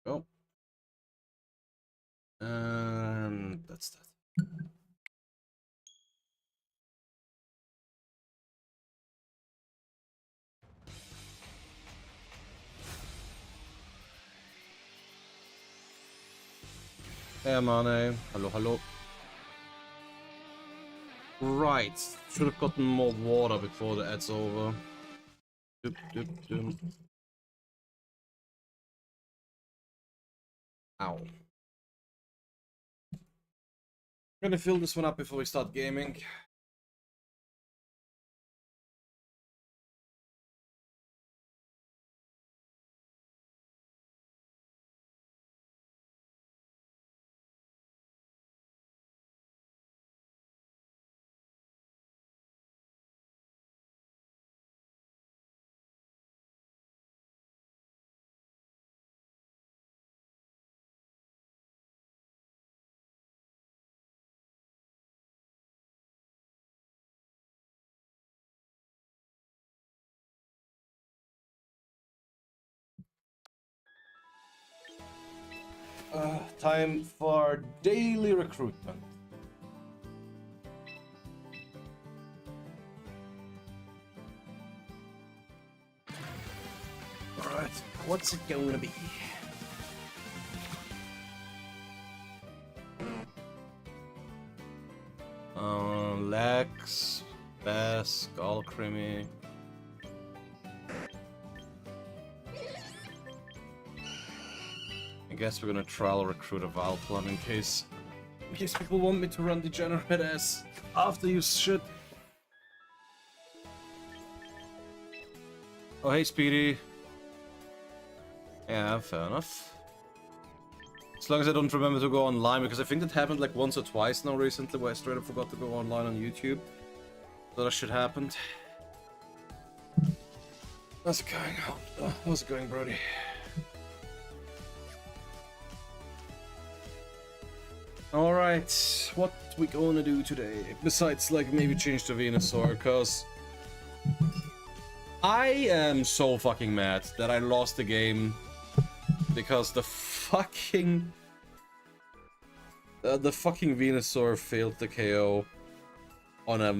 Oh. And that's that. Hey, Mane. Hello, hello. Right. Should have gotten more water before the ad's over. Doop, doop, doop. Ow. I'm gonna fill this one up before we start gaming. Time for daily recruitment. Alright, what's it gonna be? Lex, Bass, Skull Creamy. I guess we're gonna trial recruit a Valplum in case people want me to run Degenerate as after you shit. Oh hey Speedy. Yeah, fair enough. As long as I don't remember to go online, because I think that happened like once or twice now recently where I straight up forgot to go online on YouTube. So that shit happened. How's it going? How's it going, Brody? Alright, what we gonna do today? Besides, like, maybe change to Venusaur, cause I am so fucking mad that I lost the game because the fucking Venusaur failed the KO on a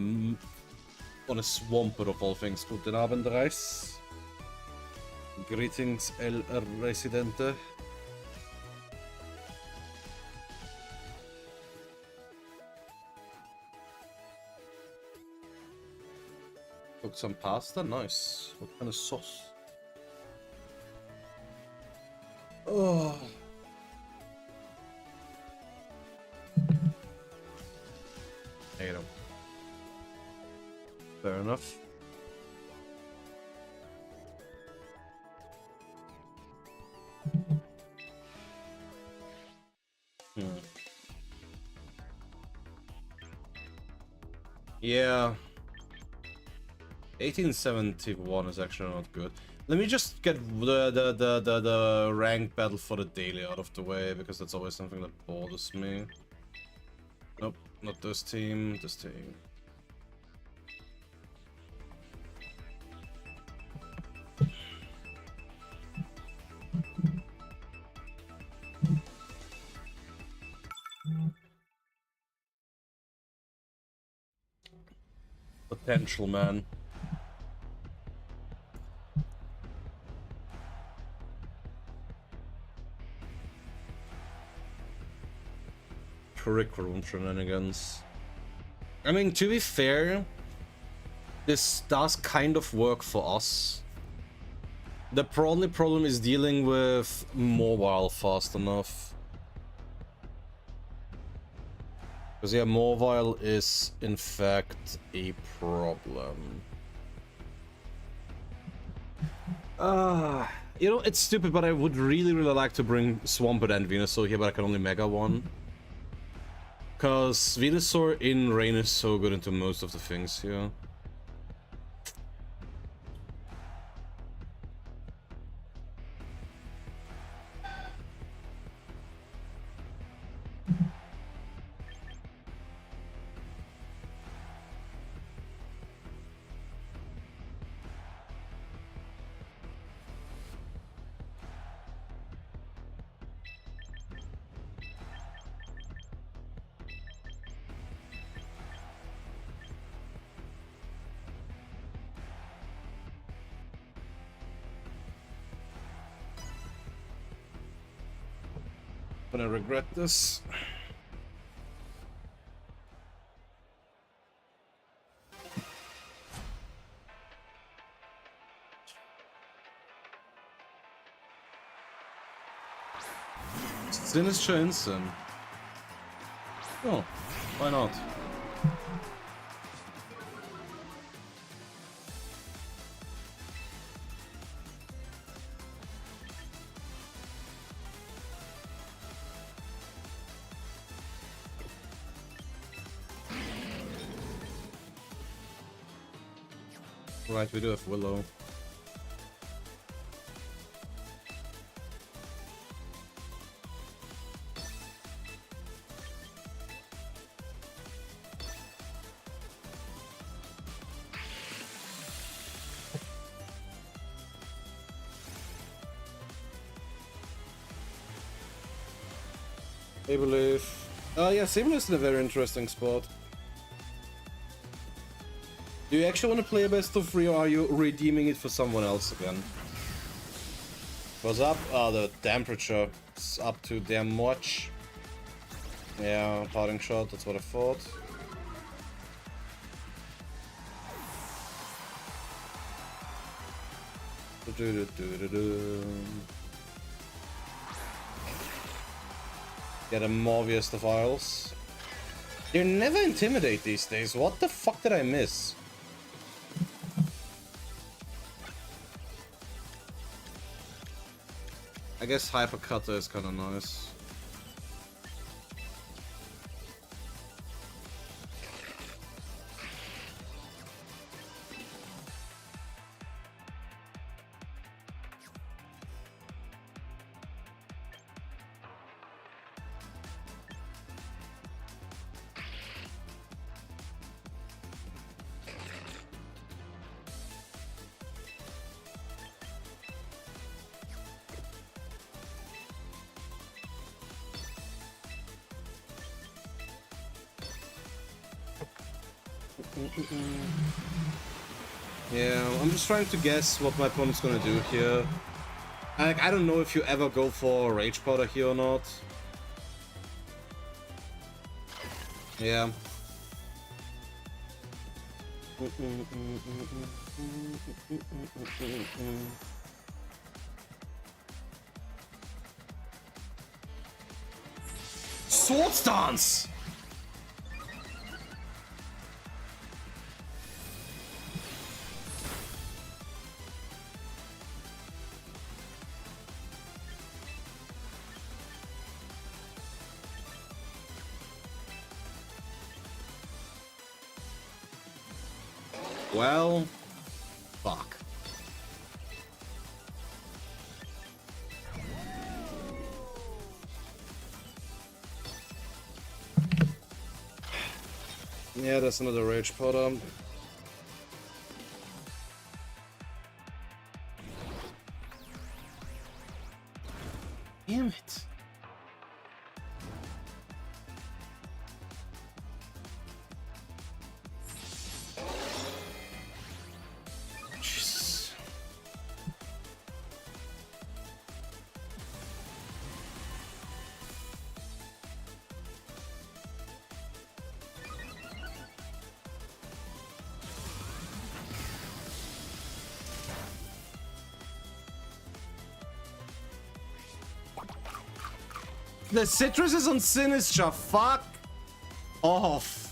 Swampert of all things. Guten Abend, Reis. Greetings, El Residente. Cooked some pasta, nice. What kind of sauce? Oh. Potato. Fair enough. Yeah. 1871 is actually not good. Let me just get the rank battle for the daily out of the way, because that's always something that bothers me. Nope, not this team, this team. Potential, man. Curriculum shenanigans. I mean, to be fair, this does kind of work for us. The only problem is dealing with mobile fast enough. Because yeah, mobile is in fact a problem. You know, it's stupid, but I would really like to bring Swampert and Venusaur here, but I can only Mega one. Because Venusaur in rain is so good into most of the things here. Gonna regret this. Sinister Instant. Oh, why not? Right, we do have Willow. Saberleaf. Yeah, Saberleaf is in a very interesting spot. Do you actually want to play a best of 3 or are you redeeming it for someone else again? What's up? The temperature is up to damn much. Yeah, parting shot, that's what I thought. Get a Morbius the files. They never intimidate these days. What the fuck did I miss? I guess Hypercutter is kind of nice. Yeah, I'm just trying to guess what my opponent's gonna do here. Like, I don't know if you ever go for Rage Powder here or not. Yeah. Sword Stance! Well, fuck. Yeah, that's another Rage Powder. Damn it. Jesus. The citrus is on Sinister. Fuck off.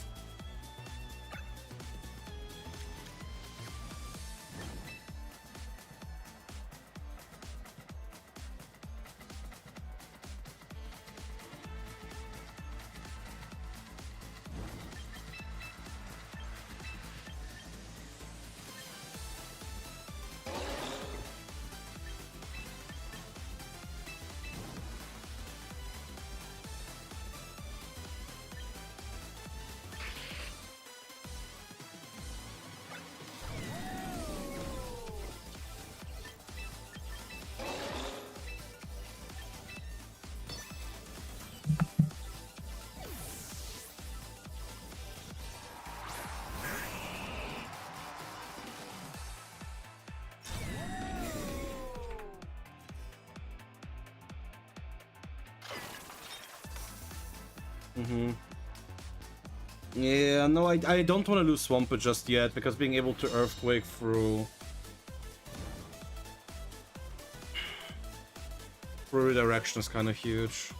Mm-hmm. Yeah, no, I don't want to lose Swampert just yet, because being able to Earthquake through redirection is kind of huge.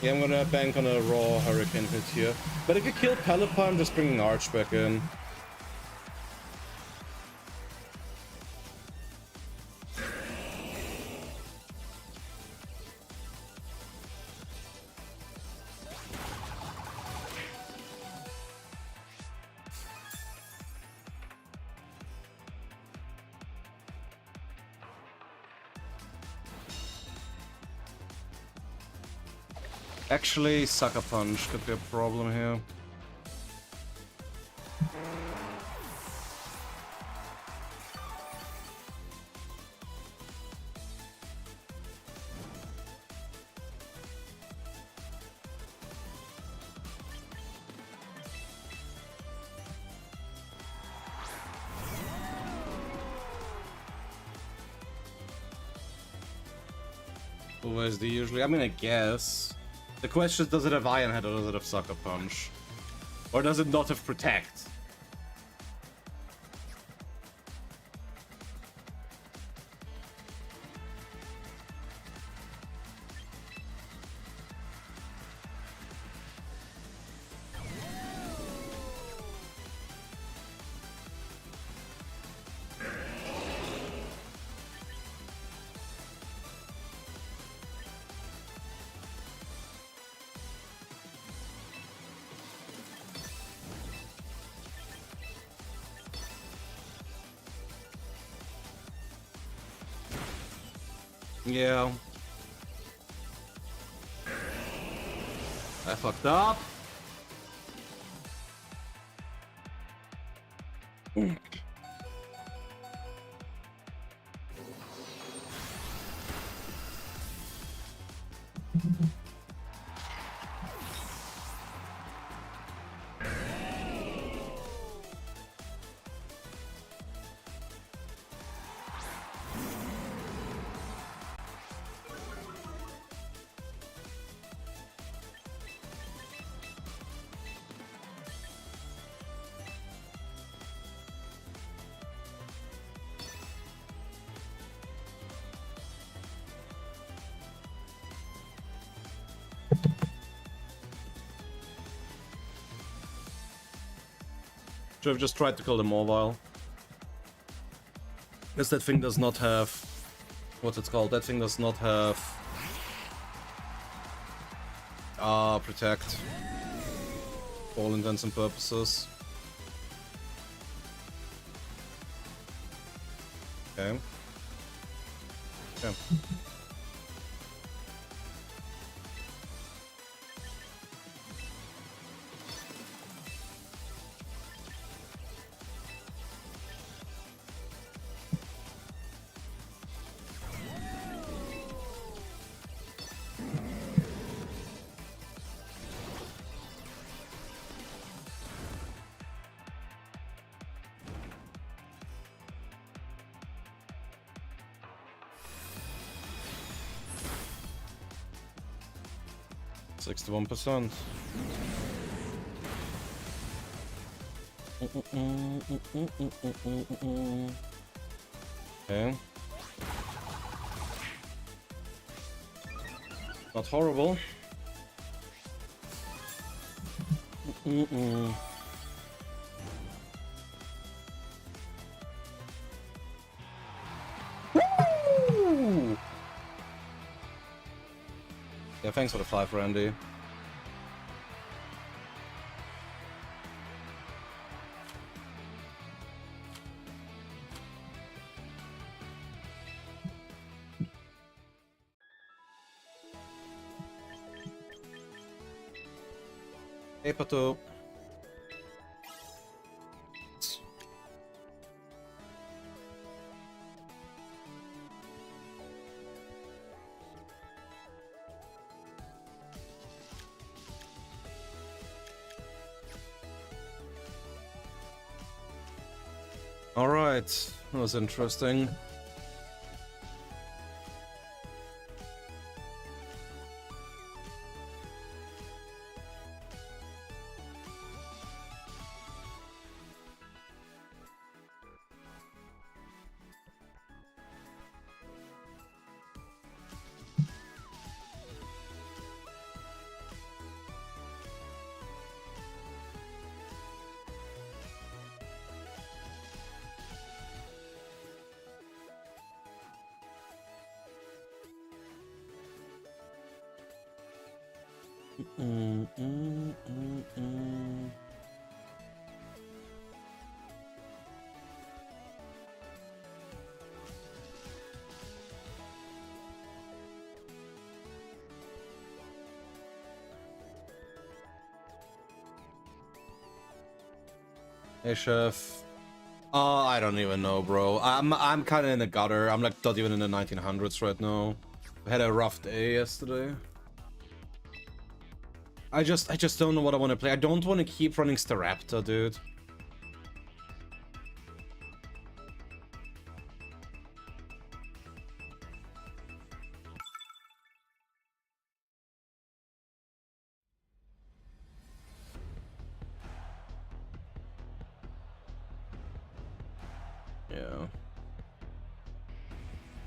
Yeah, I'm gonna bank on a raw Hurricane hit here. But if you kill Pelipper, I'm just bringing Arch back in. Actually, Sucker Punch could be a problem here. OSD usually? I mean, I guess. The question is, does it have Iron Head or does it have Sucker Punch? Or does it not have Protect? Yeah. I fucked up. Should have just tried to kill the mobile. Because that thing does not have... What's it called? That thing does not have... Protect. For all intents and purposes. Okay. Okay. %. Okay. Not horrible. Woo! Yeah, thanks for the 5, Randy. Hey, Pato. Alright, that was interesting. Hey, Chef. I don't even know, bro. I'm kind of in the gutter. I'm like not even in the 1900s right now. I had a rough day yesterday. I just don't know what I want to play. I don't want to keep running Staraptor, dude. Yeah.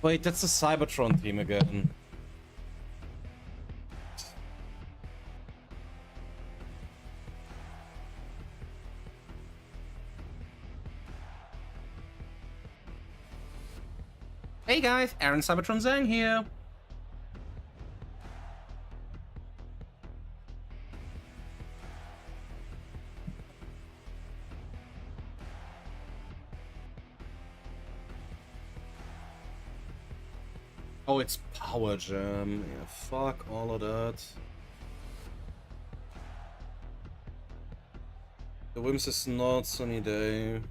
Wait, that's the Cybertron team again. Hey guys, Aaron Cybertron Zhang here. Oh, it's Power Jam. Yeah, fuck all of that. The Wims is not sunny day.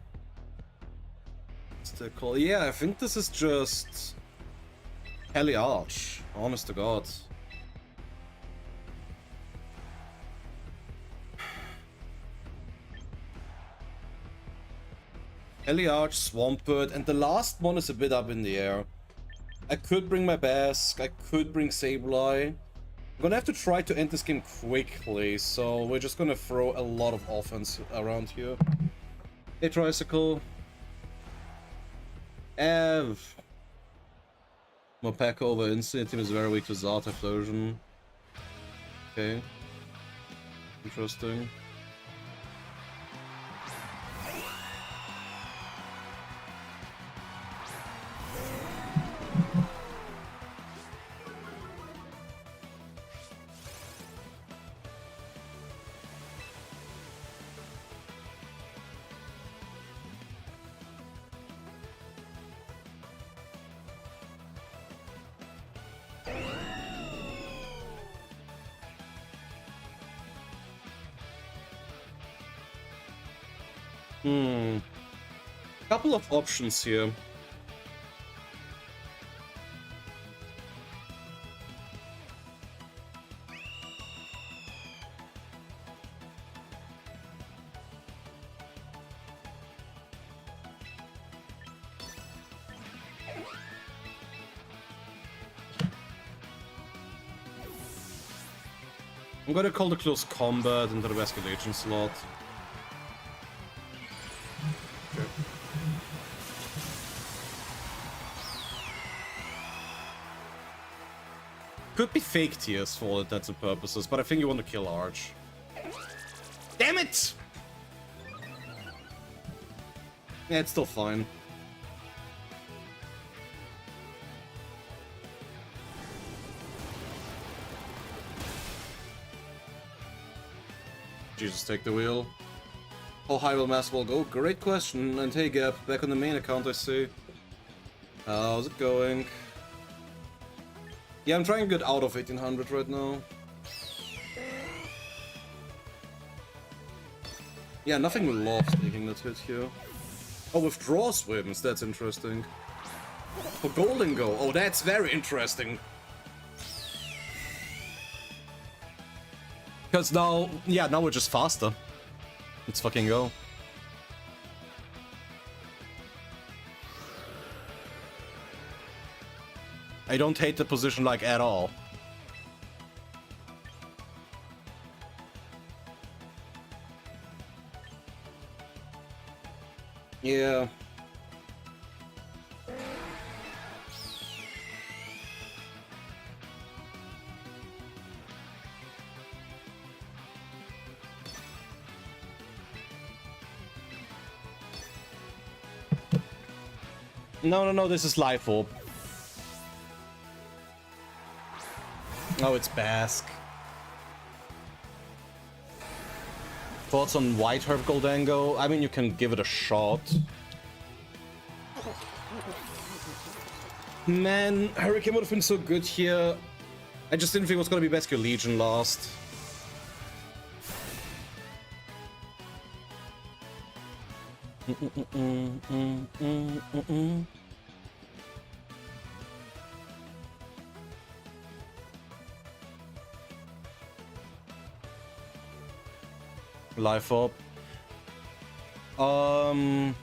Still cool. Yeah, I think this is just Heli Arch. Honest to God. Heli Arch, Swampert, and the last one is a bit up in the air. I could bring my Bask, I could bring Sableye. I'm gonna have to try to end this game quickly, so we're just gonna throw a lot of offense around here. Hey, Tricycle. Ev. Mopaka over Instant Team is very weak to Zard Explosion. Okay. Interesting. Couple of options here. I'm gonna call the close combat into the escalation slot. Okay. Could be fake tears for all intents and purposes, but I think you want to kill Arch. Damn it! Yeah, it's still fine. Jesus, take the wheel. How high will Master Ball go? Great question. And hey, Gap, back on the main account, I see. How's it going? Yeah, I'm trying to get out of 1800 right now. Yeah, nothing lost taking that hit here. Oh, withdraw swims, that's interesting. For Golden Go, oh, that's very interesting. Because now, yeah, now we're just faster. Let's fucking go. I don't hate the position like at all. Yeah. No, this is Life Orb. Oh, it's Basque. Thoughts on White Herb Goldango? I mean, you can give it a shot. Man, Hurricane would have been so good here. I just didn't think it was gonna be Basque Legion last. Life Orb. I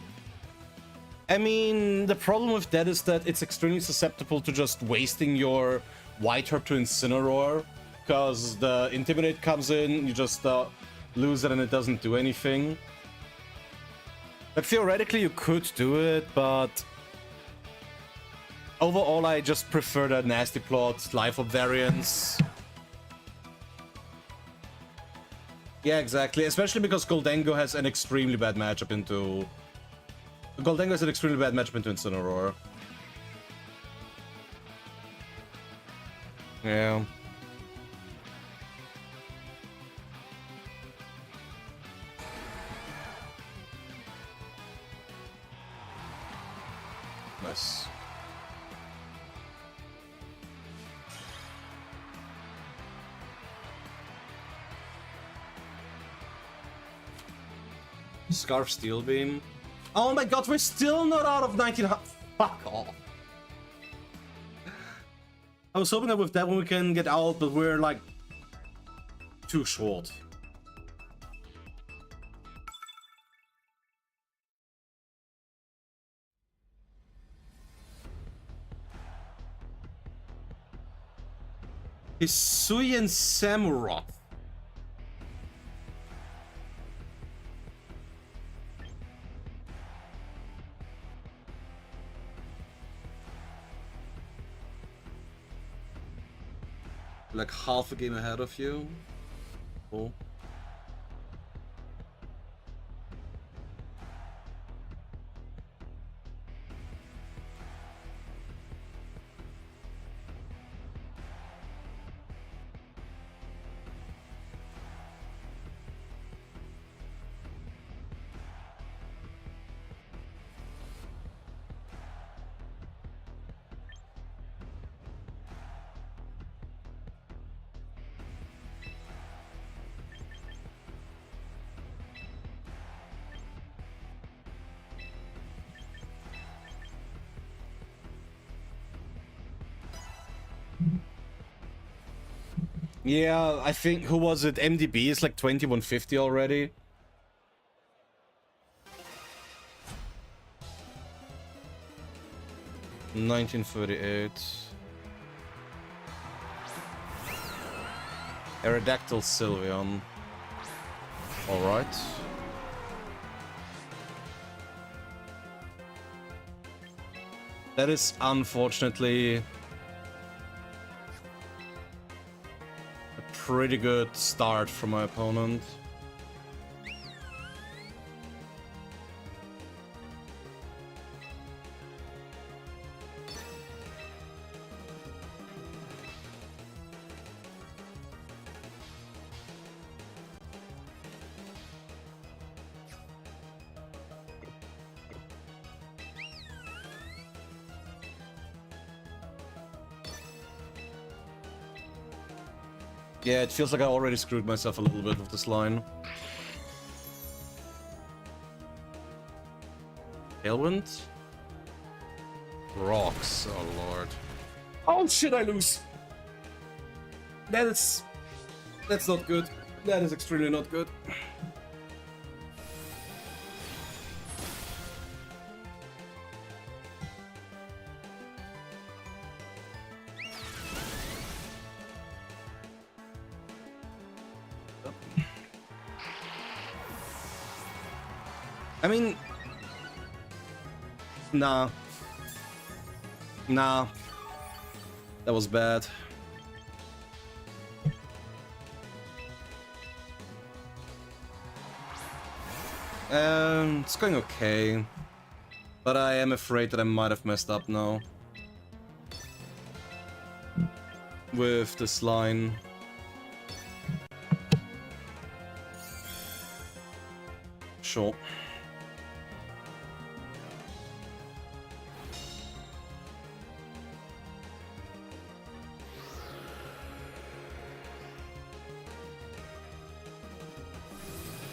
mean, the problem with that is that it's extremely susceptible to just wasting your White Herb to Incineroar, because the Intimidate comes in, you just lose it and it doesn't do anything. Like, theoretically you could do it, but overall I just prefer the Nasty Plot Life Orb variants. Yeah, exactly. Especially because Goldango has an extremely bad matchup into... Goldango has an extremely bad matchup into Incineroar. Yeah. Nice. Scarf Steel Beam. Oh my god, we're still not out of 1900. Fuck off. I was hoping that with that one we can get out, but we're like too short. Hisuian Samurott. Like half a game ahead of you. Cool. Yeah, I think, who was it? MDB is like 2150 already. $1938. Aerodactyl Sylveon. Alright. That is unfortunately pretty good start from my opponent. Yeah, it feels like I already screwed myself a little bit with this line. Tailwind? Rocks, oh lord. Oh shit, I lose! That's not good. That is extremely not good. I mean... Nah. Nah. That was bad. It's going okay. But I am afraid that I might have messed up now. With this line. Sure.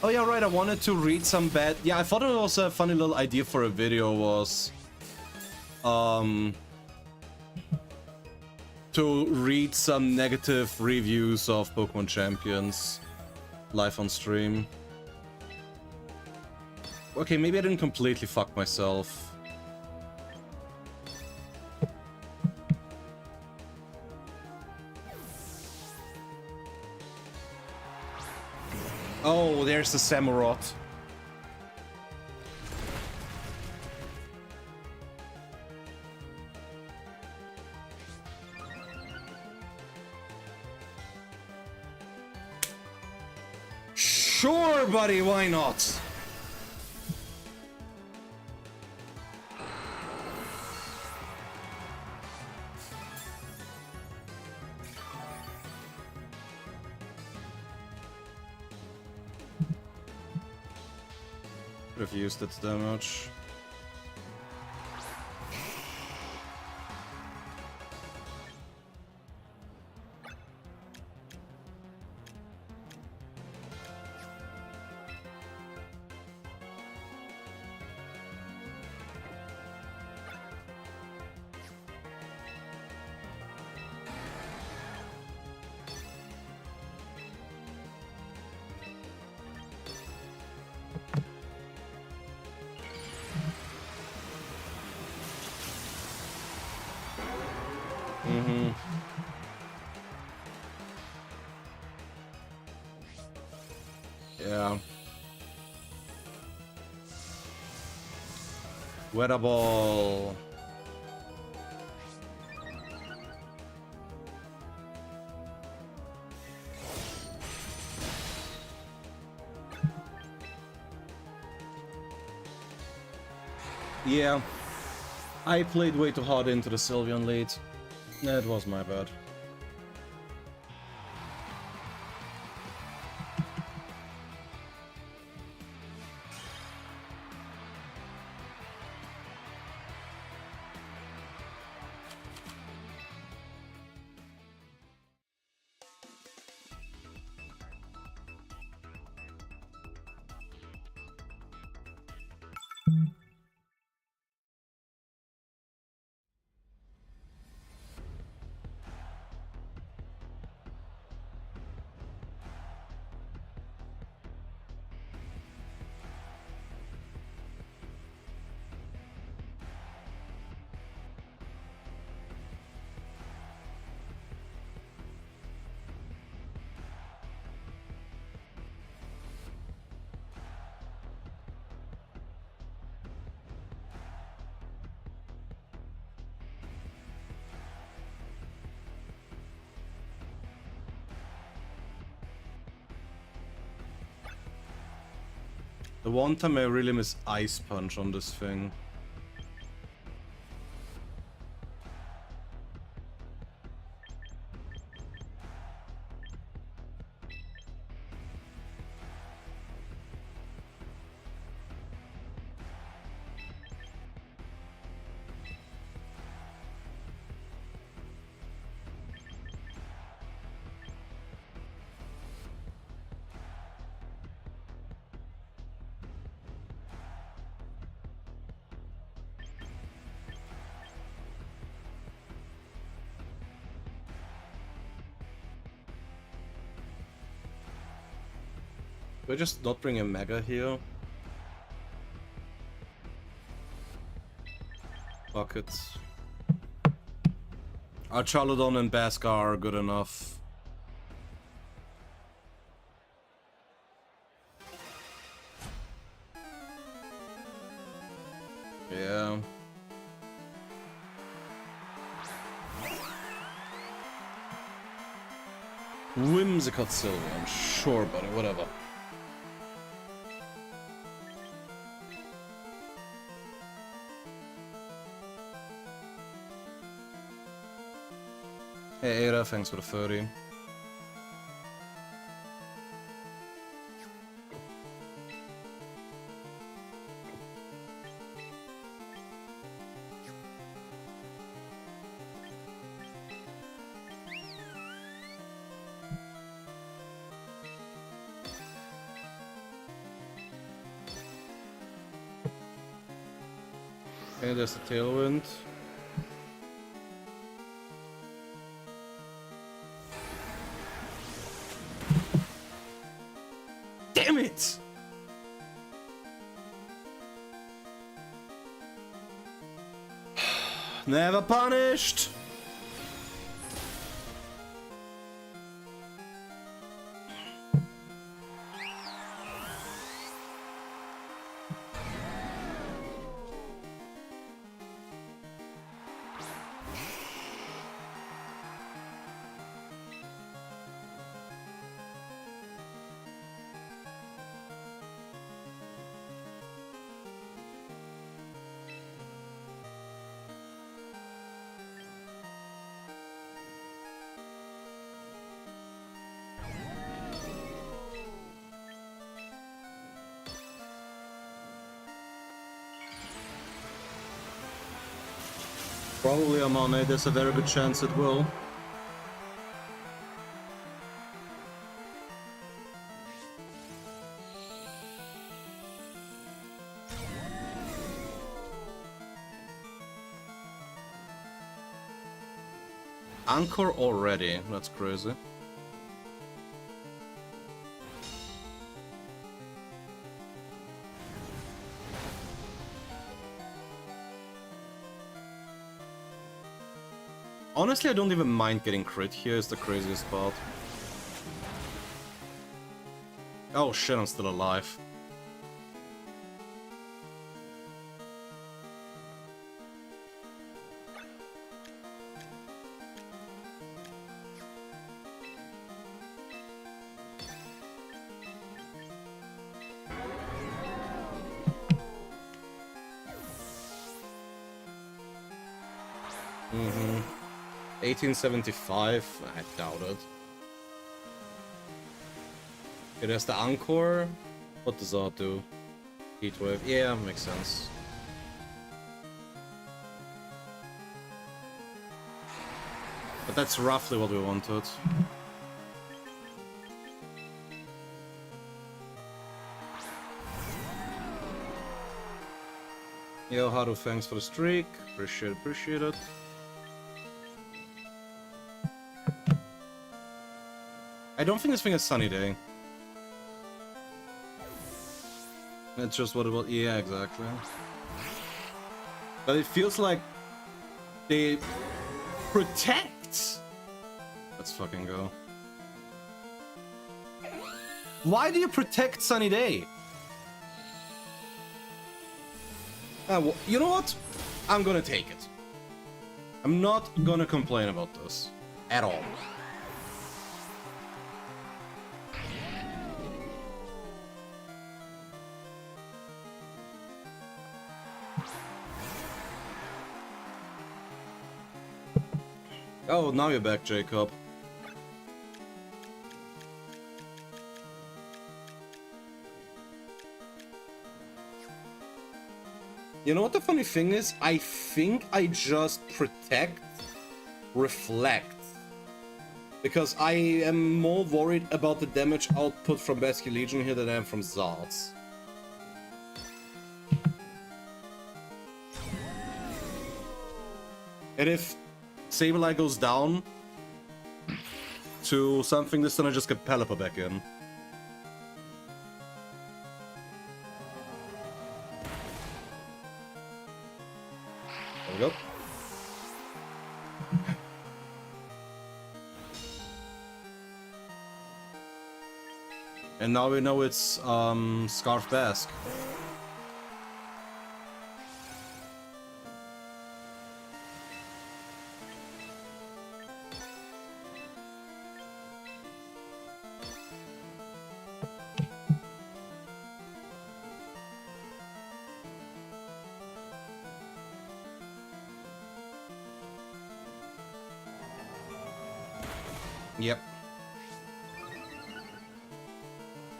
Oh yeah, right, I wanted to read some bad... Yeah, I thought it was a funny little idea for a video was... to read some negative reviews of Pokemon Champions live on stream. Okay, maybe I didn't completely fuck myself. Oh, there's the Samurott. Sure, buddy, why not? Could have used its damage. Yeah. Weather ball. Yeah. I played way too hard into the Sylveon lead. That was my bad. The one time I really miss Ice Punch on this thing. Do I just not bring a Mega here? Fuck it. Our Charlodon and Baskar are good enough. Yeah. Whimsicott Sylveon, sure, buddy, whatever. Hey Ada, thanks for the 30. Okay, there's the Tailwind. Damn it! Never punished! Probably Amane, there's a very good chance it will. Anchor already, that's crazy. Honestly, I don't even mind getting crit here, is the craziest part. Oh shit, I'm still alive. Mm-hmm. 1875? I doubt it. Okay, there's the Anchor. What does that do? Heatwave. Yeah, makes sense. But that's roughly what we wanted. Yo, Haru, thanks for the streak. Appreciate it. I don't think this thing is Sunny Day. That's just what it was. Yeah, exactly. But it feels like they protect. Let's fucking go. Why do you protect Sunny Day? Well, you know what? I'm gonna take it. I'm not gonna complain about this at all. Oh, now you're back, Jacob. You know what the funny thing is? I think I just protect, reflect. Because I am more worried about the damage output from Basque Legion here than I am from Zards. And if Sableye goes down to something this turn, I just get Pelipper back in. And now we know it's Scarf Basque. Yep.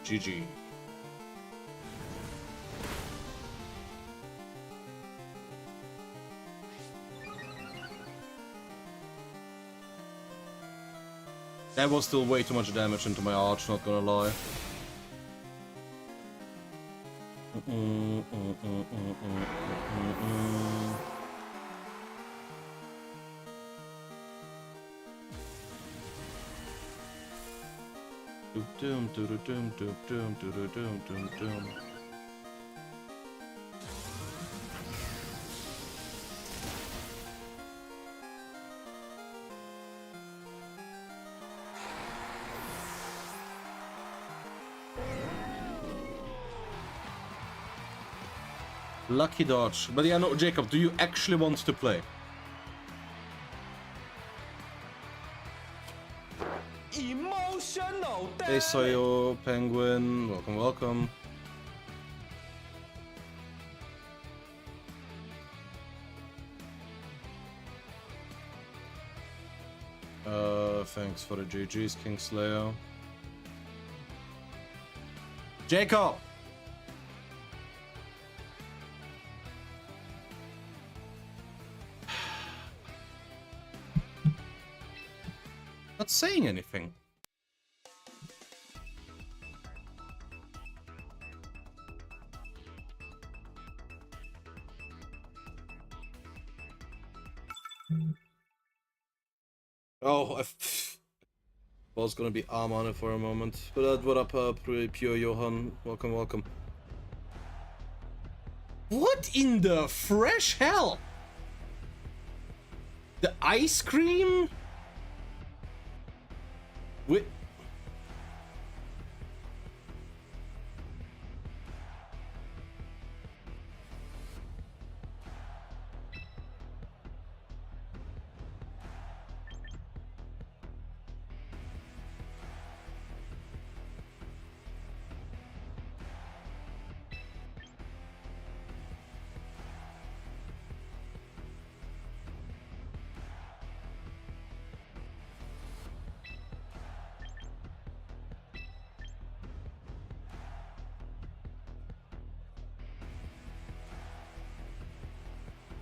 GG. That was still way too much damage into my arch, not gonna lie. Doom, doom, doom, doom, doom, doom, doom, doom, doom. Lucky dodge. But yeah, no, Jacob, do you actually want to play? Emotional Hey, Soyo, Penguin, welcome, welcome. Thanks for the GG's, Kingslayer. Jacob! Not saying anything. Oh, I was gonna be arm on it for a moment. But what up, Pure Johan? Welcome, welcome. What in the fresh hell? The ice cream? Wait.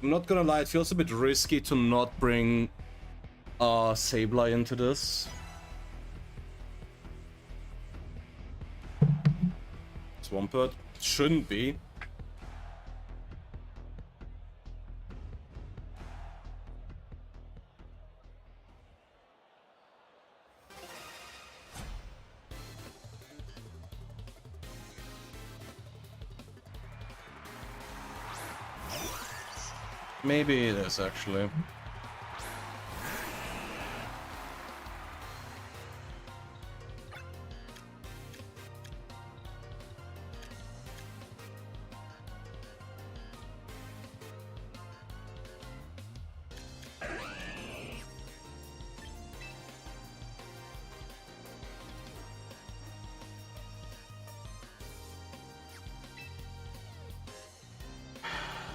I'm not gonna lie, it feels a bit risky to not bring Sableye into this. Swampert shouldn't be. Maybe it is, actually.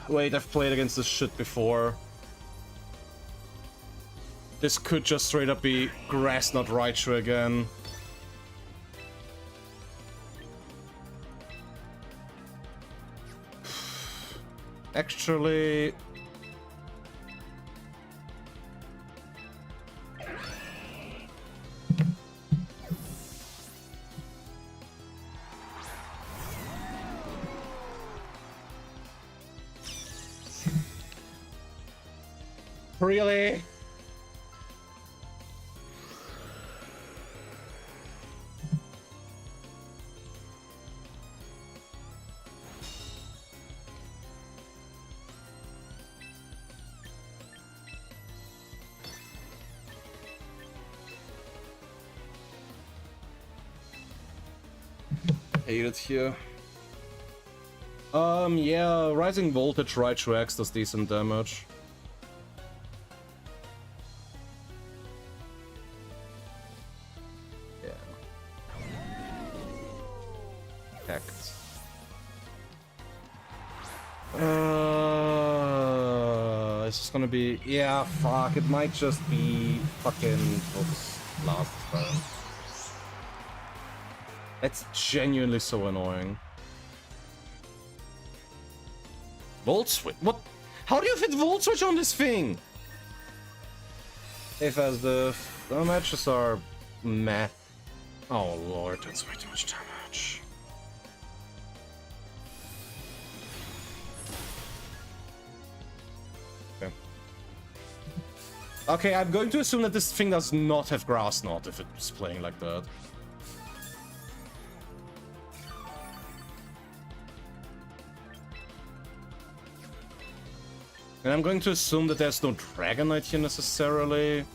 Wait, I've played against this shit before. This could just straight up be Grass Not Raichu again. Actually... Really? hate it here. Yeah, Rising Voltage right to X does decent damage. Yeah. Hacked. Is this gonna be... Yeah, fuck, it might just be fucking Focus last turn. That's genuinely so annoying. Volt Switch? What? How do you fit Volt Switch on this thing? If as the matches are meh. Oh lord, that's way too much damage. Okay. Okay, I'm going to assume that this thing does not have Grass Knot if it's playing like that. And I'm going to assume that there's no Dragonite here necessarily.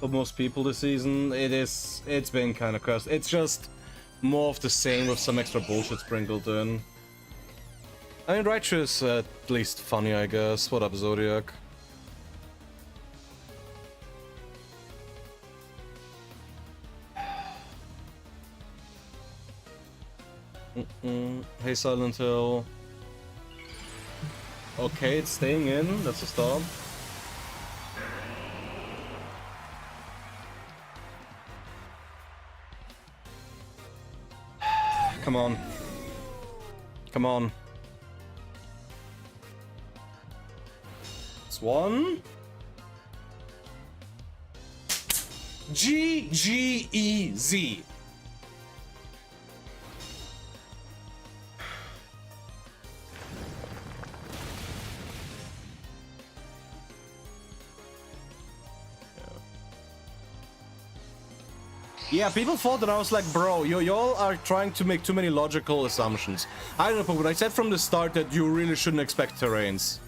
For most people this season, it's been kind of cursed. It's just more of the same with some extra bullshit sprinkled in. I mean, Raichu is at least funny, I guess. What up, Zodiac? Hey, Silent Hill. Okay, it's staying in. That's a start. Come on. Come on. It's one. G-G-E-Z. Yeah, people thought that I was like, bro, y'all are trying to make too many logical assumptions. I don't know, but I said from the start that you really shouldn't expect terrains.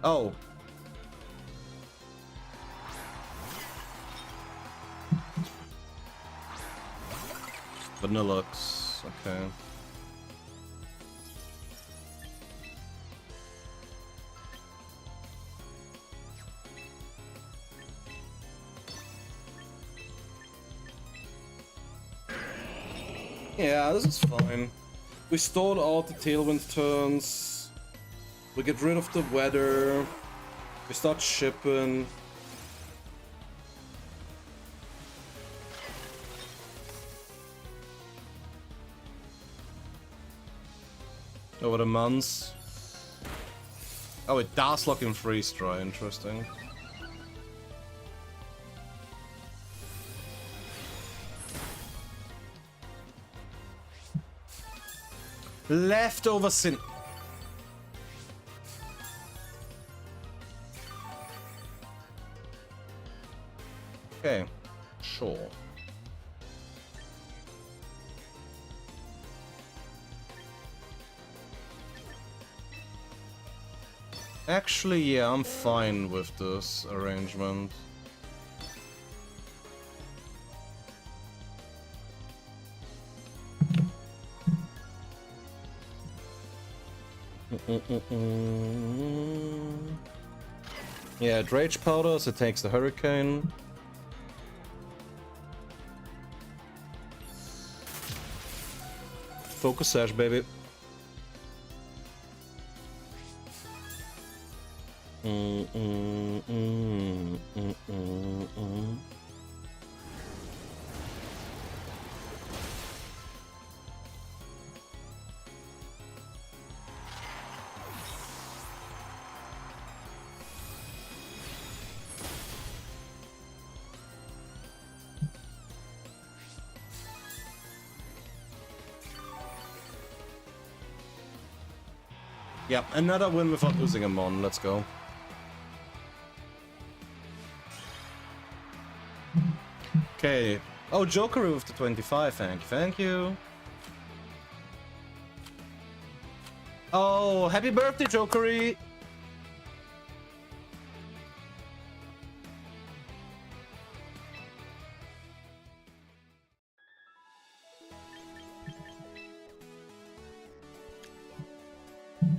Oh. Vanillux, okay. Yeah, this is fine. We stalled out the Tailwind turns. We get rid of the weather. We start shipping. Over the months. Oh, it does lock in freeze dry, interesting. Leftover sin. Okay, sure. Actually, yeah, I'm fine with this arrangement. Yeah, it Rage Powders, it takes the Hurricane. Focus Sash, baby. Yep, another win without losing a mon. Let's go. Okay. Oh, Joker with the 25. Thank you. Thank you. Oh, happy birthday, Jokery!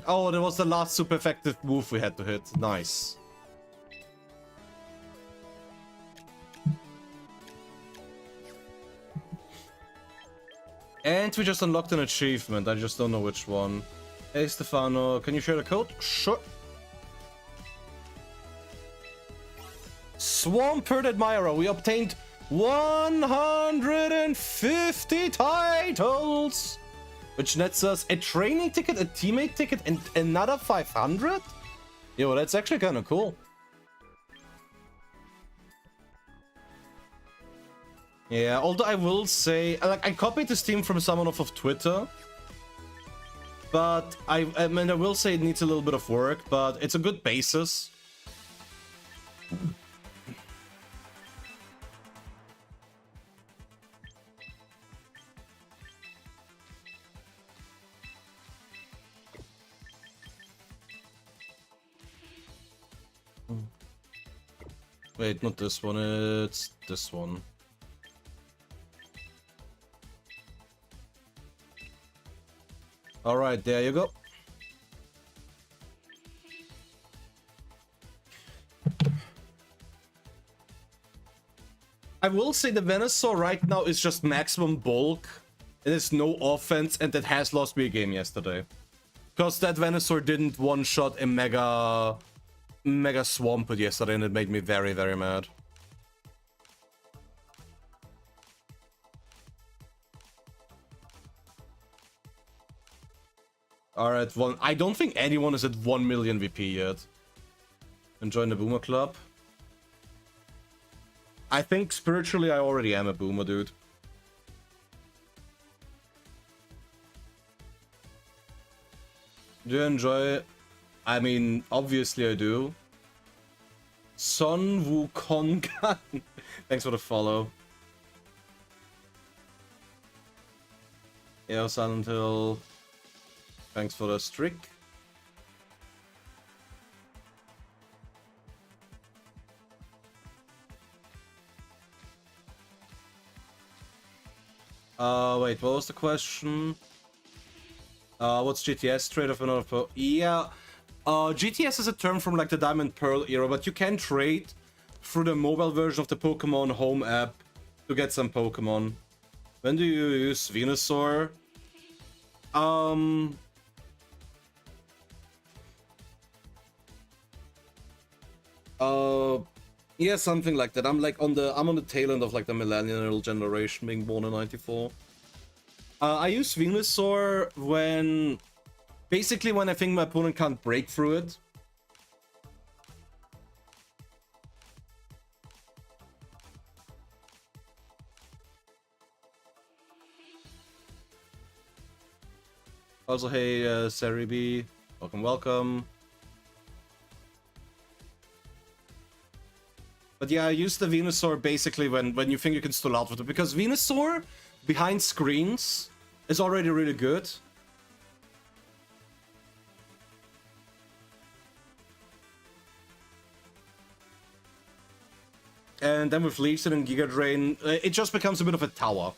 Oh, that was the last super effective move we had to hit. Nice. And we just unlocked an achievement. I just don't know which one. Hey, Stefano, can you share the code? Sure. Swamp Herd Admirer. We obtained 150 titles, which nets us a training ticket, a teammate ticket, and another 500? Yo, that's actually kind of cool. Yeah, although I will say, like, I copied this team from someone off of Twitter, but I mean, I will say it needs a little bit of work, but it's a good basis. Wait, not this one, it's this one. Alright, there you go. I will say the Venusaur right now is just maximum bulk. It is no offense, and that has lost me a game yesterday. Because that Venusaur didn't one-shot a Mega Swampert yesterday, and it made me very, very mad. Alright, I don't think anyone is at 1 million VP yet. And join the Boomer Club. I think spiritually I already am a Boomer, dude. Do you enjoy it? I mean, obviously I do. Son Wukong. Thanks for the follow. Yeah, Silent Hill. Thanks for the streak. Wait, what was the question? What's GTS trade of another Pearl? Yeah, GTS is a term from like the Diamond Pearl era, but you can trade through the mobile version of the Pokemon Home app to get some Pokemon. When do you use Venusaur? Yeah, something like that. I'm on the tail end of like the millennial generation, being born in '94. I use Venusaur when I think my opponent can't break through it. Also, hey, Seribi, welcome. But yeah, I use the Venusaur basically when you think you can stall out with it, because Venusaur behind screens is already really good. And then with Leech and Giga Drain, it just becomes a bit of a tower.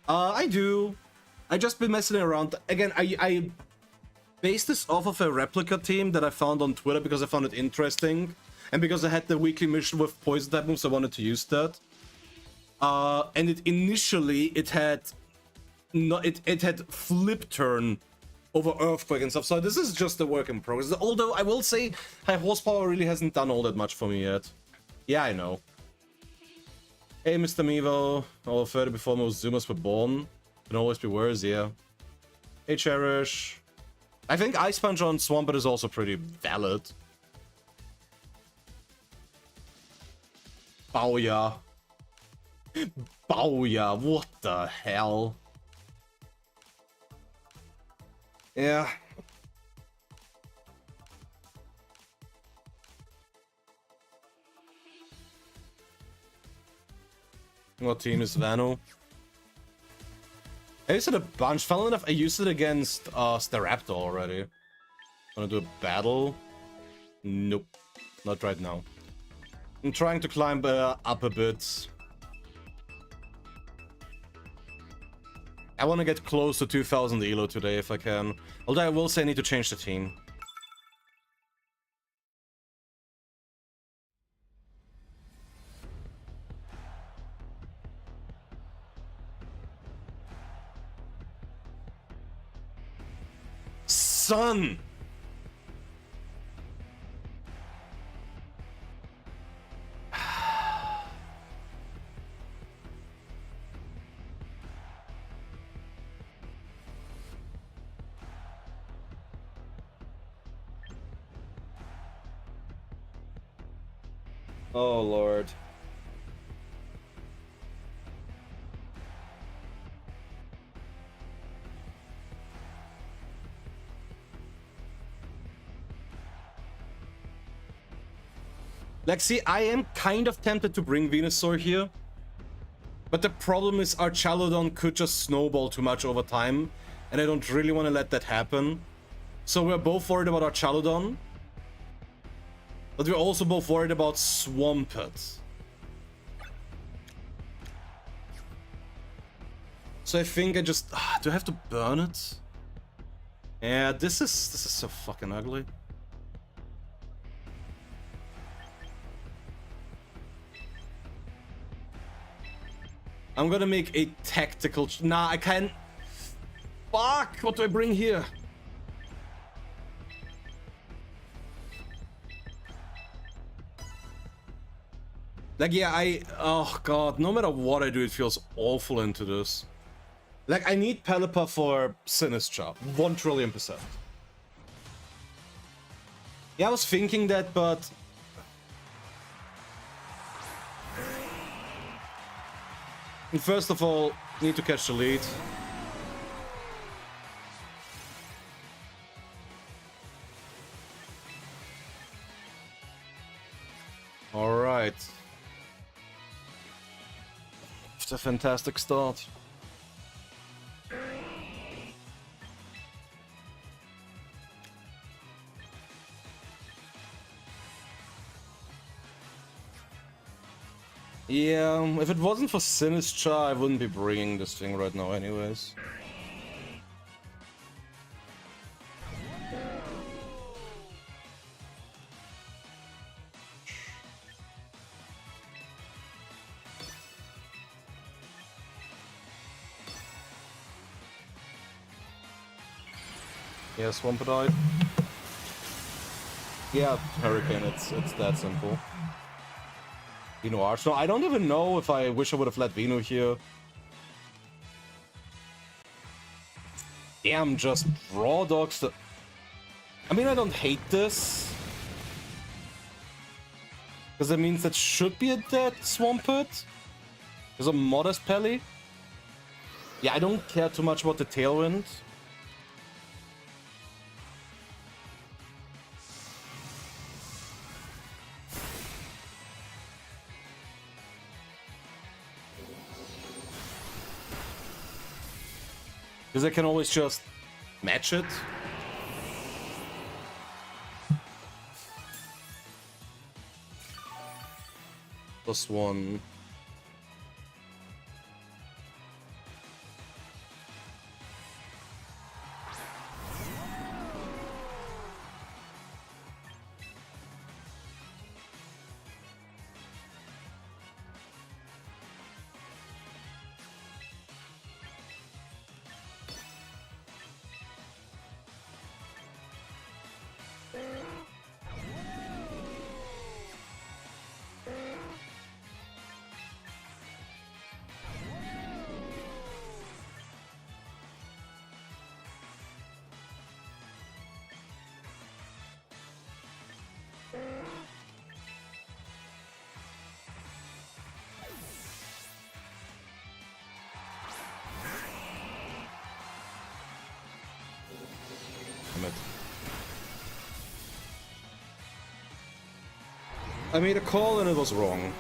I do. I just been messing around. Again, I based this off of a replica team that I found on Twitter because I found it interesting. And because I had the weekly mission with poison type moves, I wanted to use that. And it had flip turn over Earthquake and stuff. So this is just a work in progress. Although I will say high horsepower really hasn't done all that much for me yet. Yeah, I know. Hey, Mr. Mevo. All 30 before most Zoomers were born. Can always be worse, yeah. Hey, Cherish. I think Ice Punch on Swampert is also pretty valid. Bauja. Bauja, what the hell? Yeah. What team is Vano? I used it a bunch. Funnily enough, I used it against Staraptor already. Wanna do a battle? Nope. Not right now. I'm trying to climb up a bit. I want to get close to 2000 elo today if I can. Although I will say I need to change the team. Son! Oh, Lord. Like, see, I am kind of tempted to bring Venusaur here. But the problem is our Chalodon could just snowball too much over time. And I don't really want to let that happen. So we're both worried about our Chalodon. But we're also both worried about Swampert. So I think I just... do I have to burn it? Yeah, this is so fucking ugly. I'm gonna make a tactical... Nah, I can't... Fuck! What do I bring here? Like, yeah, oh god, no matter what I do, it feels awful into this. Like, I need Pelipper for Sinistcha. 1 trillion%. Yeah, I was thinking that, but... First of all, need to catch the lead. Alright. It's a fantastic start. Yeah, if it wasn't for Sinistcha, I wouldn't be bringing this thing right now anyways. Yeah, Swampert died. Yeah, Hurricane, it's that simple. Vino Arch. No, I don't even know if I wish I would have let Vino here. Damn, just raw dogs. I mean, I don't hate this. Because that means that should be a dead Swampert. There's a modest Pelly. Yeah, I don't care too much about the Tailwind. Because I can always just match it. +1. I made a call and it was wrong.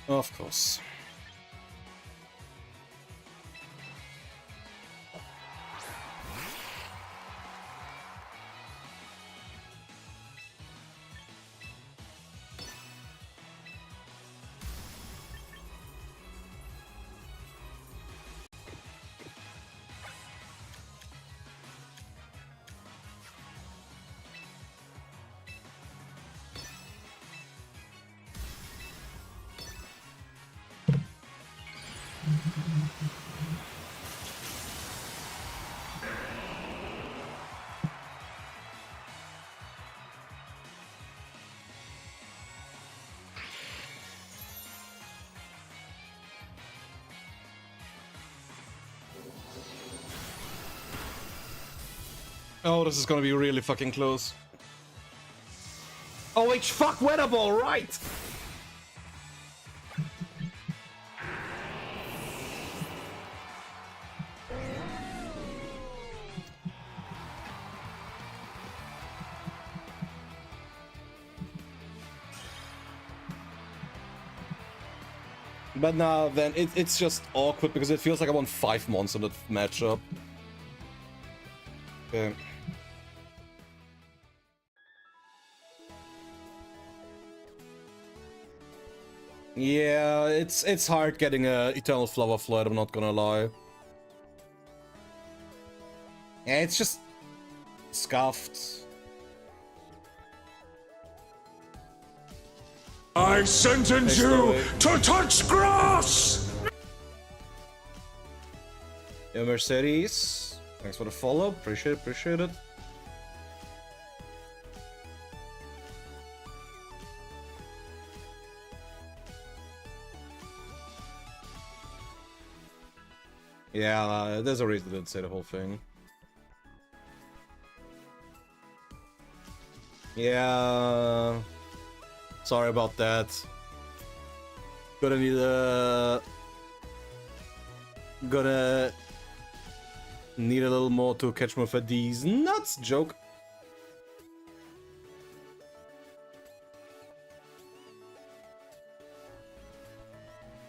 Of course. Oh, this is gonna be really fucking close. Oh wait, fuck weather ball, right? But now then it's just awkward because it feels like I won 5 months on that matchup. Okay. Yeah, it's hard getting a Eternal Flower Flood, I'm not gonna lie. Yeah, it's just scuffed. I sentence you to touch grass! Yeah, Mercedes. Thanks for the follow. Appreciate it. Yeah, there's a reason I didn't say the whole thing. Yeah. Sorry about that. Gonna need a little more to catch me for these nuts. Joke.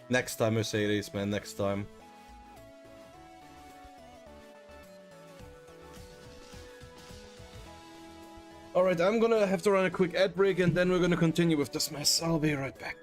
Next time, Mercedes, man. Next time. Alright, I'm gonna have to run a quick ad break and then we're gonna continue with this mess. I'll be right back.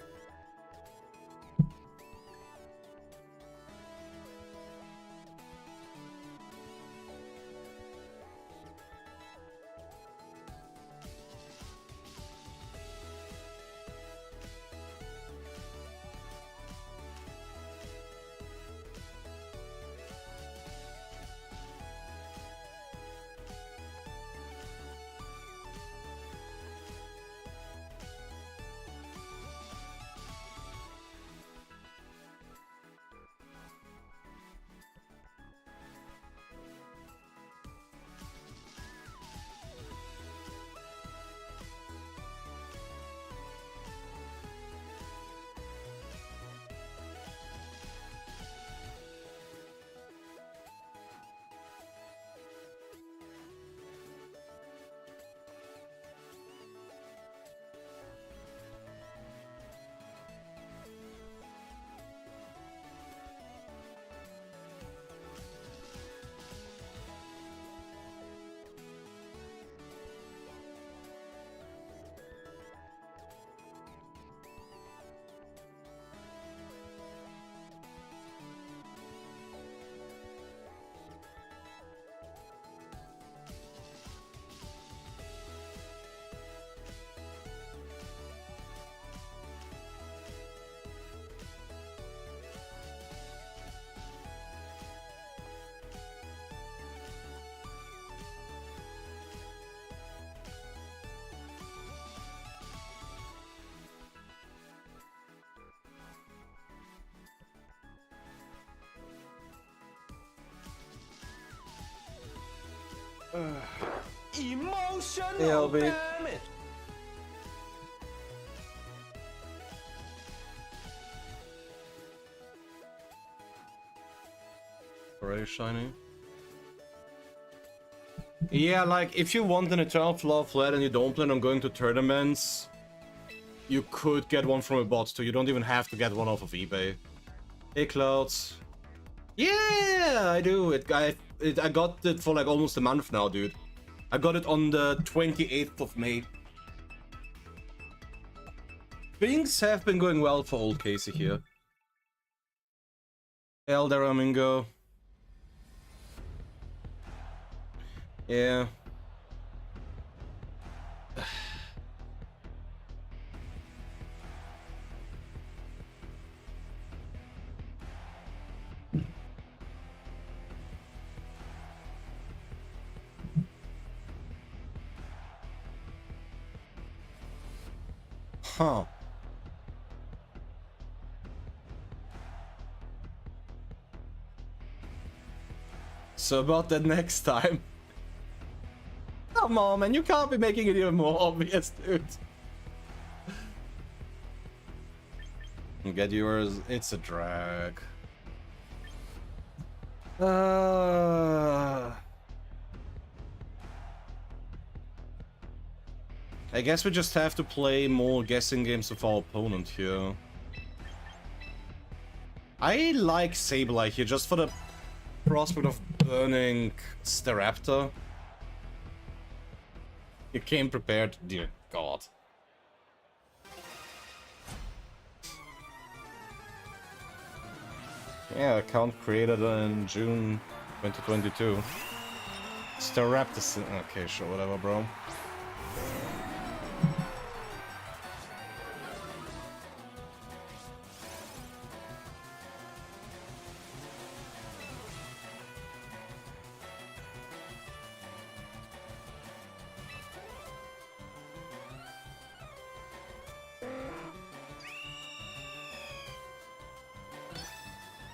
Emotional LB. damage. Very shiny. Yeah, like if you want an Eternal Flower Flat and you don't plan on going to tournaments, you could get one from a bot too. You don't even have to get one off of eBay. Hey, Clouds. Yeah, I do. I got it for like almost a month now, dude. I got it on the 28th of May. Things have been going well for old Casey here. Elder Amingo. Yeah. Huh. So about that next time. Come on, man, you can't be making it even more obvious, dude. Get yours, it's a drag. I guess we just have to play more guessing games with our opponent here. I like Sableye here just for the prospect of burning Staraptor. You came prepared, dear God. Yeah, account created in June 2022. Staraptor. Okay, sure, whatever, bro.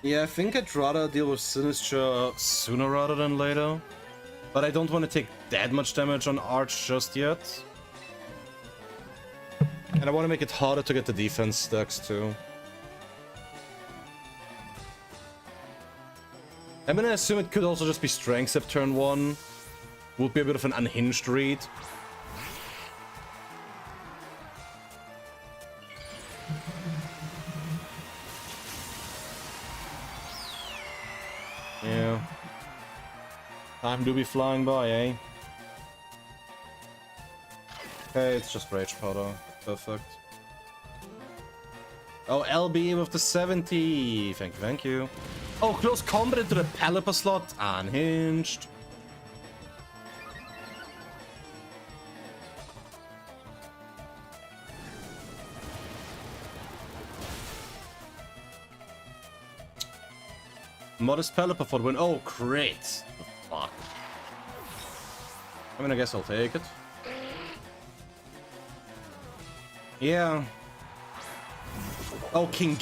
Yeah, I think I'd rather deal with Sinister sooner rather than later. But I don't want to take that much damage on Arch just yet. And I want to make it harder to get the defense stacks too. I'm gonna assume it could also just be Strength if turn 1. Would be a bit of an unhinged read. Yeah. Time do be flying by, eh? Okay, it's just Rage Powder. Perfect. Oh, LB with the 70. Thank you, thank you. Oh, close combat into the Pelipper slot. Unhinged. Modest Pelipper for the win. Oh, great. The fuck. I mean, I guess I'll take it. Yeah. Oh, King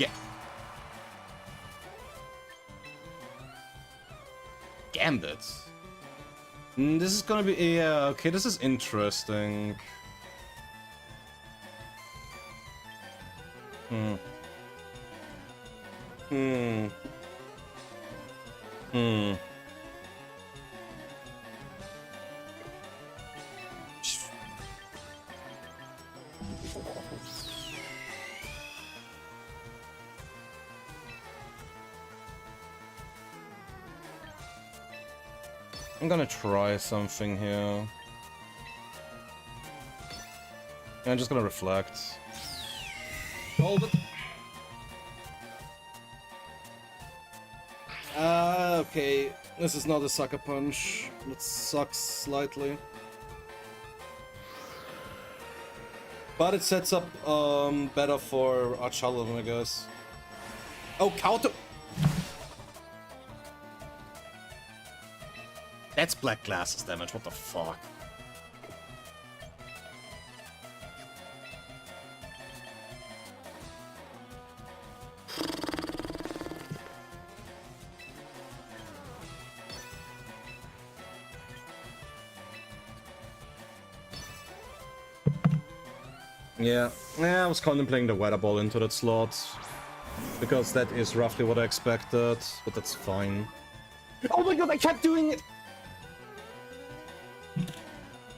Gambit. This is gonna be... Yeah, okay, this is interesting. Hmm. I'm gonna try something here. I'm just gonna reflect. Hold it. Okay. This is not a sucker punch. It sucks slightly. But it sets up better for Archalon, I guess. Oh, counter! That's Black Glasses damage, what the fuck? Yeah, I was contemplating the Weather Ball into that slot. Because that is roughly what I expected, but that's fine. Oh my god, I kept doing it!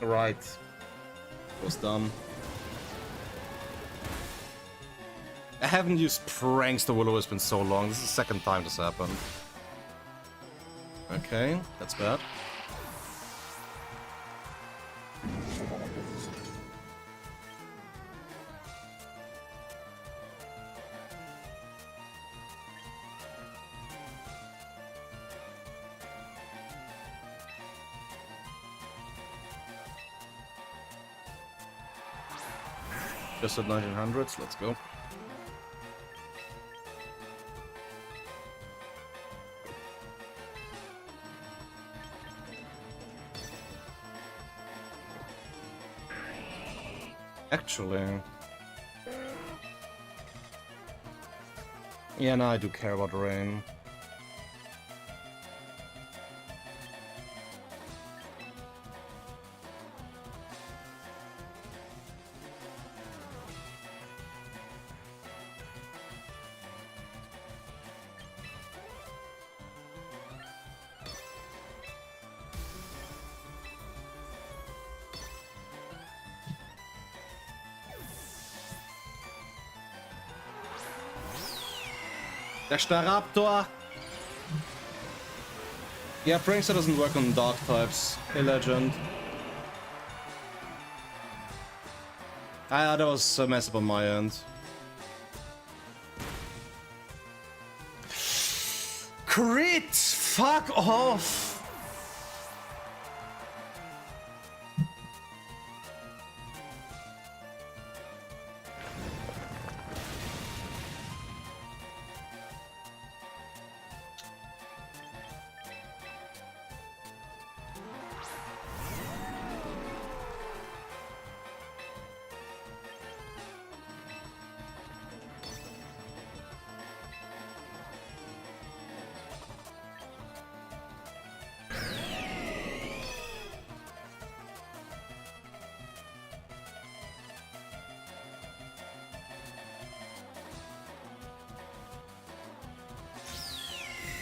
Right. Was done. I haven't used Pranks the Will-O-Wisp in so long. This is the second time this happened. Okay, that's bad. Just at 1900s, let's go. Actually... Yeah, no, I do care about rain. Der Staraptor! Yeah, Prankster doesn't work on dark types. Hey, legend. Ah, that was a mess up on my end. Crit! Fuck off!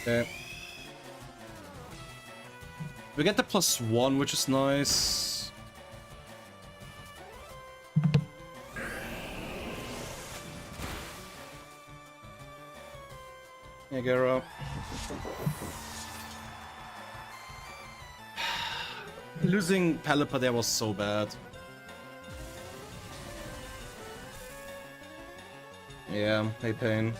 Okay. We get the +1, which is nice. Yeah, Garo. Losing Pelipper there was so bad. Yeah, hey Pain.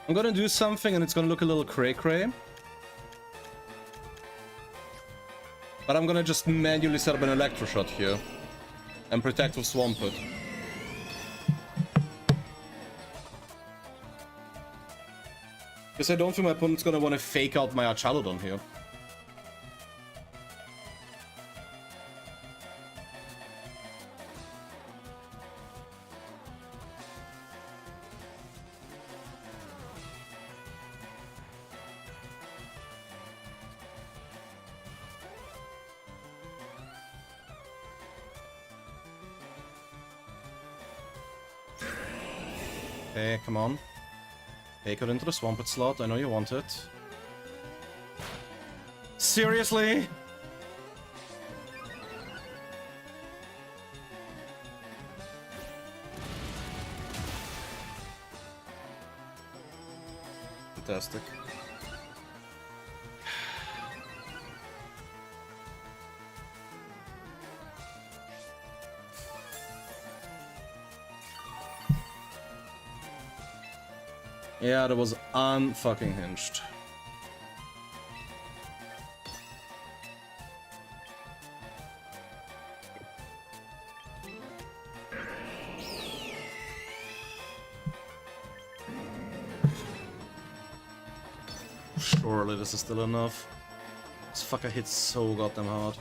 I'm gonna do something and it's gonna look a little cray-cray. But I'm gonna just manually set up an Electroshot here. And protect with Swampert. Because I don't think my opponent's gonna want to fake out my Archaludon here. Okay, come on. Take it into the Swampert slot. I know you want it. Seriously? Fantastic. Yeah, that was unfucking hinged. Surely this is still enough. This fucker hits so goddamn hard.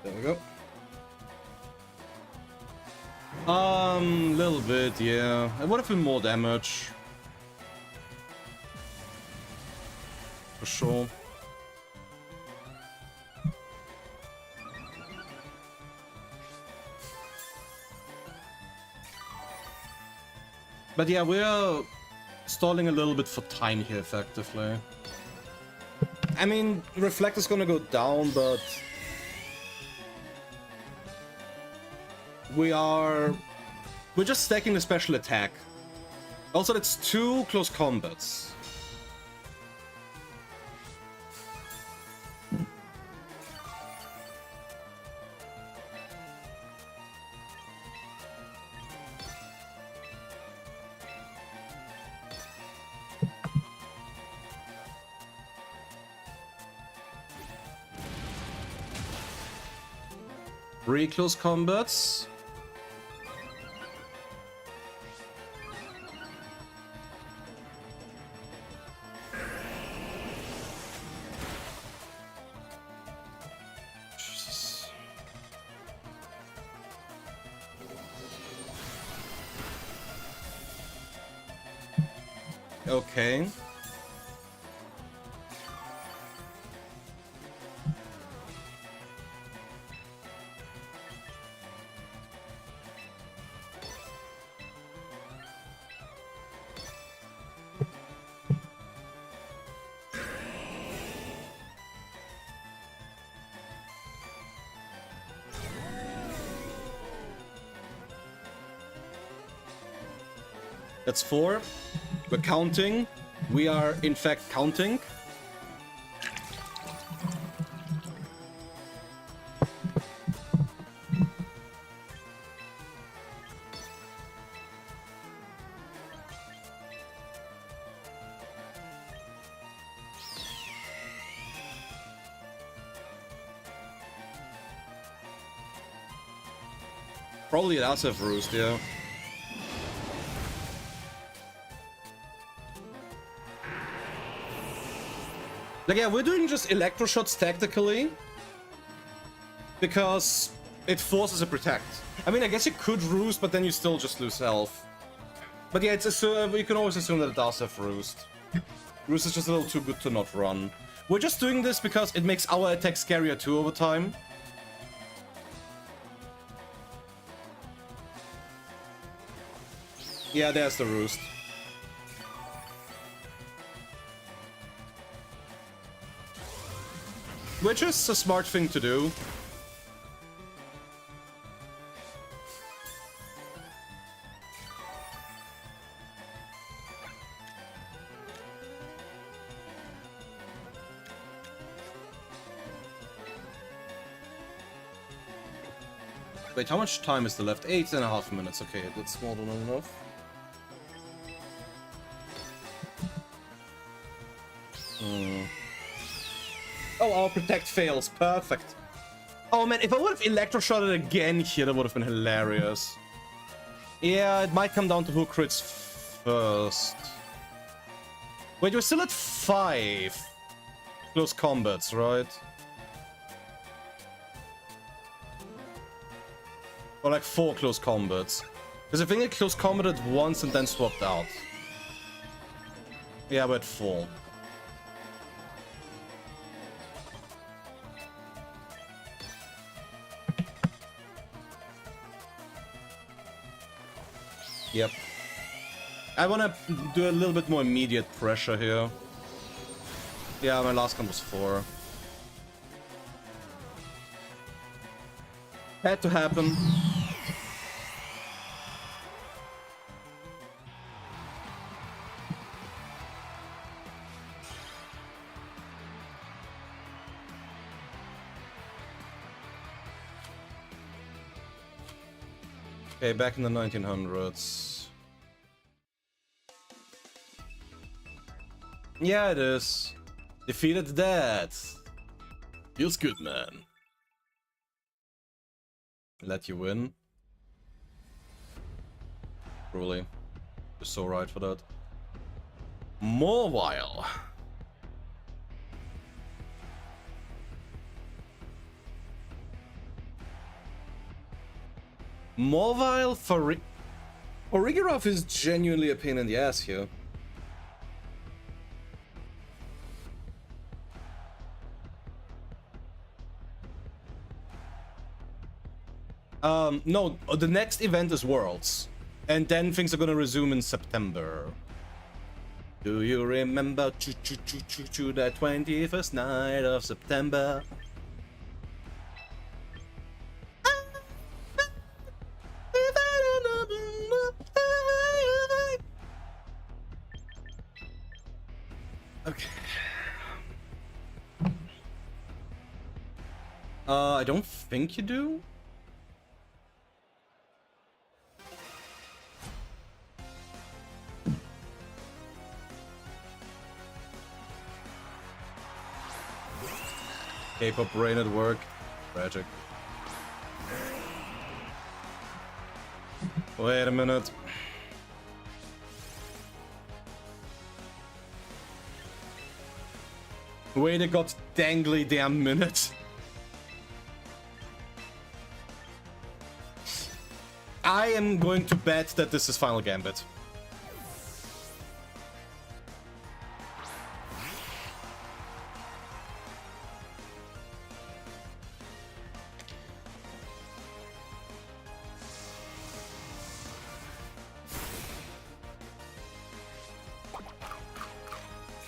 There we go. Little bit, yeah. It would have been more damage. For sure. But yeah, we're stalling a little bit for time here, effectively. I mean, Reflect is gonna go down, but... We're just stacking the special attack. Also, that's 2 close combats. Three close combats. Jesus. Okay. That's 4. We're counting. We are, in fact, counting. Probably it does have Roost, yeah. Like, yeah, we're doing just electroshots tactically because it forces a protect. I mean, I guess you could Roost, but then you still just lose health. But yeah, it's you can always assume that it does have Roost. Roost is just a little too good to not run. We're just doing this because it makes our attack scarier too over time. Yeah, there's the Roost. Which is a smart thing to do. Wait, how much time is there left? 8.5 minutes. Okay, that's more than enough. Oh, our protect fails. Perfect. Oh man, if I would have electroshotted again here, that would have been hilarious. Yeah, it might come down to who crits first. Wait, we're still at 5 close combats, right? Or like 4 close combats. Because I think it close combated once and then swapped out. Yeah, we're at 4. Yep. I want to do a little bit more immediate pressure here. Yeah, my last one was 4. Had to happen. Okay, back in the 1900s. Yeah, it is. Defeated dead. Feels good, man. Let you win. Truly. You're so right for that. More while. Mobile for Origirov is genuinely a pain in the ass here. No, the next event is Worlds. And then things are gonna resume in September. Do you remember that 21st night of September? Okay. I don't think you do. K-pop brain at work. Tragic. Wait a minute. Wait a god dangly damn minute. I am going to bet that this is Final Gambit.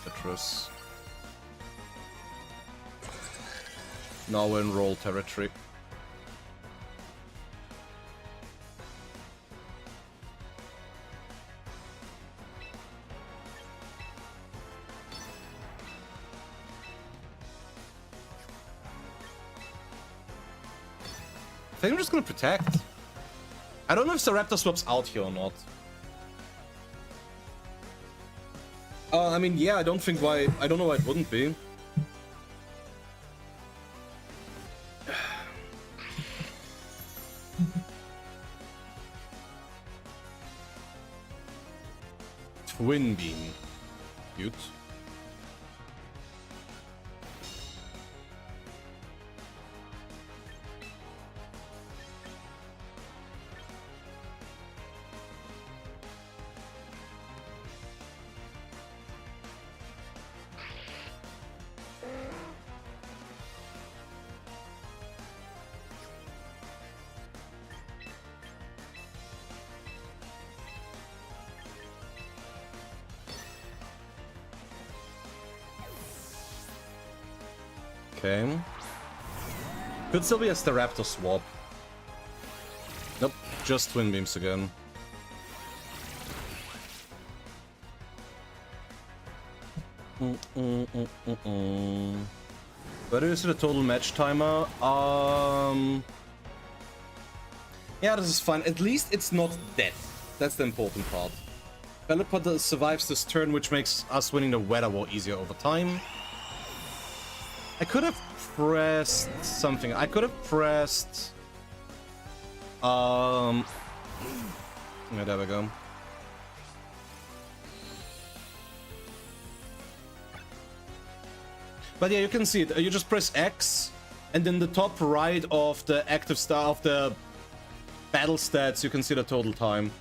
Citrus. Now we're in roll territory. I think I'm just gonna protect. I don't know if Sarepta swaps out here or not. I mean, yeah, I don't think why. I don't know why it wouldn't be. Twin beam. Cute. Okay. Could still be a Staraptor swap. Nope, just Twin Beams again. Where is the total match timer? Yeah, this is fine. At least it's not dead. That's the important part. Pelipper survives this turn, which makes us winning the Weather War easier over time. I could have pressed something. I could have pressed... Yeah, there we go. But yeah, you can see it. You just press X, and in the top right of the active star of the battle stats, you can see the total time.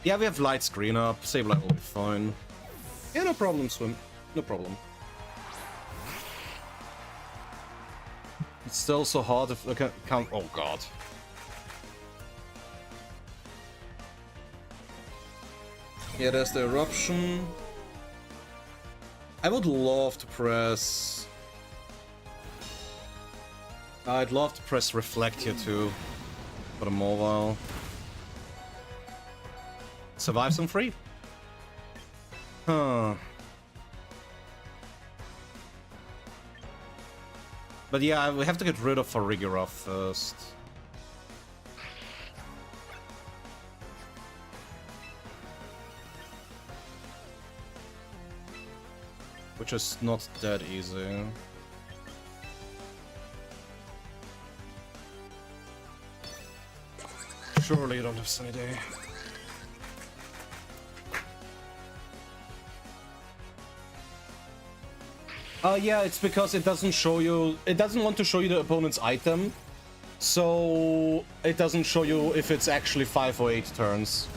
Yeah, we have light screen up. Save light will be fine. Yeah, no problem, Swim. No problem. It's still so hard if I can't. Oh god. Yeah, there's the eruption. I would love to press. I'd love to press reflect here too for the mobile. Survive some free. Huh. But yeah, we have to get rid of Farigirov first. Which is not that easy. Surely you don't have Sunny Day. Yeah, it's because it doesn't show you... It doesn't want to show you the opponent's item. So it doesn't show you if it's actually 5 or 8 turns.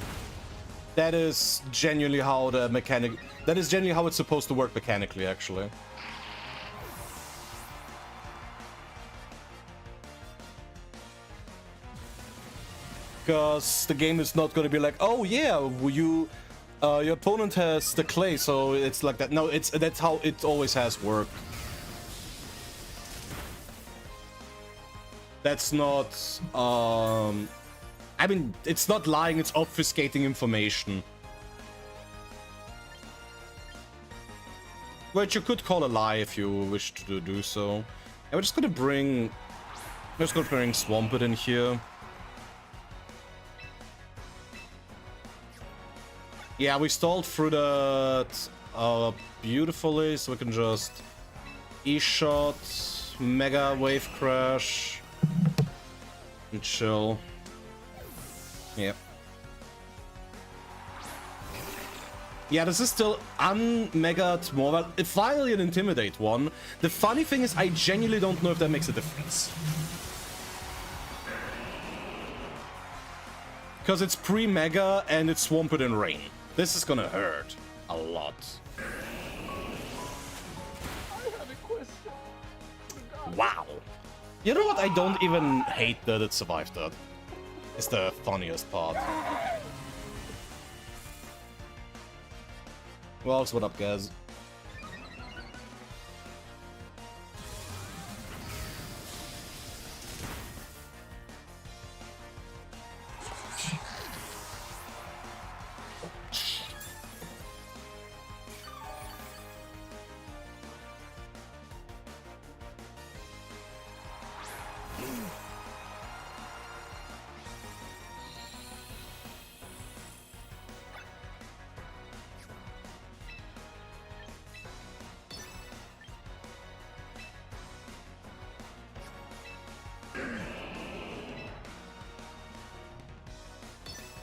That is genuinely how the mechanic... That is genuinely how it's supposed to work mechanically, actually. Because the game is not going to be like, oh yeah, you... your opponent has the clay, so it's like that. No, that's how it always has worked. That's not... I mean, it's not lying, it's obfuscating information. Which you could call a lie if you wish to do so. And we're just gonna bring... We're just gonna bring Swampert in here. Yeah, we stalled through that beautifully, so we can just E-shot, Mega Wave Crash, and chill. Yep. Yeah, this is still un-megaed more. Finally an Intimidate one. The funny thing is, I genuinely don't know if that makes a difference. Because it's pre-mega and it's Swampert in Rain. This is gonna hurt a lot. I have a question. Wow. You know what? I don't even hate that it survived that. It's the funniest part. Well, so what up, guys?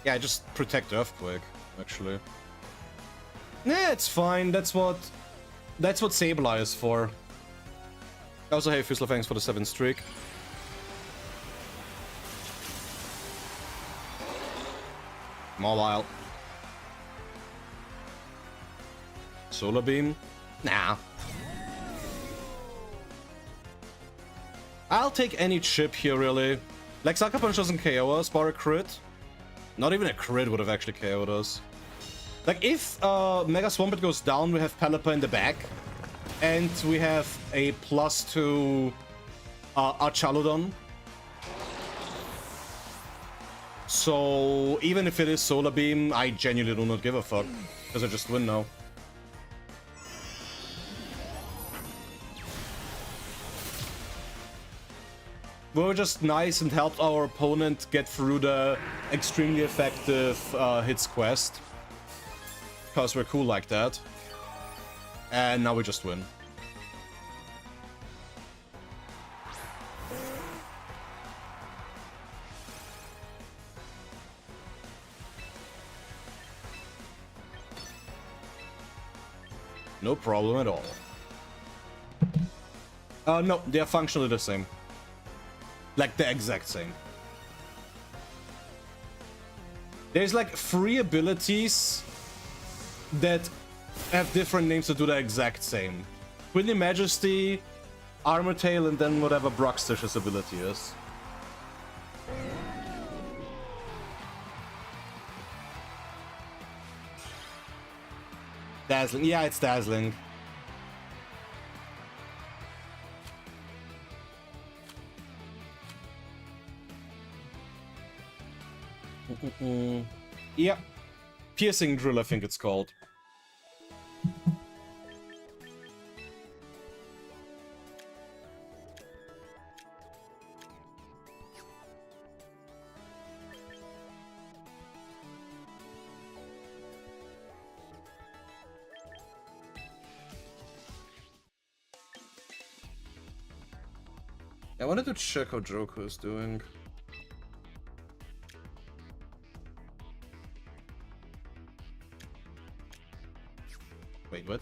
Yeah, just protect Earthquake, actually. Nah, it's fine. That's what Sableye is for. Also, hey, Fusla, thanks for the 7th streak. Mobile. Solar Beam? Nah. I'll take any chip here, really. Like, Sucker Punch doesn't KO us, bar a crit. Not even a crit would have actually KO'd us. Like, if Mega Swampert goes down, we have Pelipper in the back. And we have a +2 Archaludon. So, even if it is Solar Beam, I genuinely do not give a fuck. Because I just win now. We were just nice and helped our opponent get through the extremely effective hits quest. Because we're cool like that. And now we just win. No problem at all. No, they are functionally the same. Like, the exact same. There's like 3 abilities that have different names to do the exact same. Queenly Majesty, Armor Tail, and then whatever Brockstish's ability is. Dazzling. Yeah, it's Dazzling. Yep. Piercing Drill, I think it's called. I wanted to check how Joko is doing. Wait, what?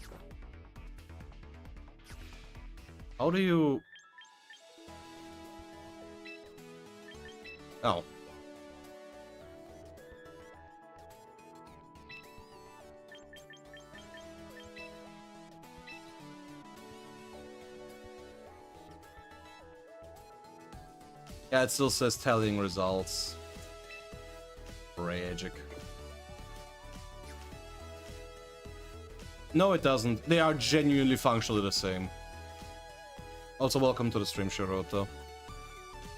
How do you... Oh. Yeah, it still says tallying results. Tragic. No, it doesn't. They are genuinely functionally the same. Also, welcome to the stream, Shiroto.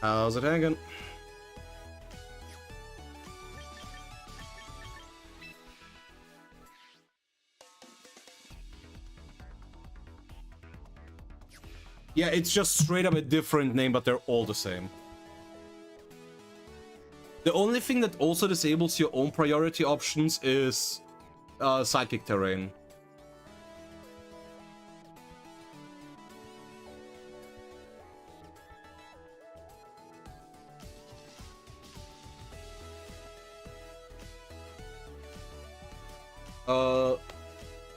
How's it hanging? Yeah, it's just straight up a different name, but they're all the same. The only thing that also disables your own priority options is psychic terrain.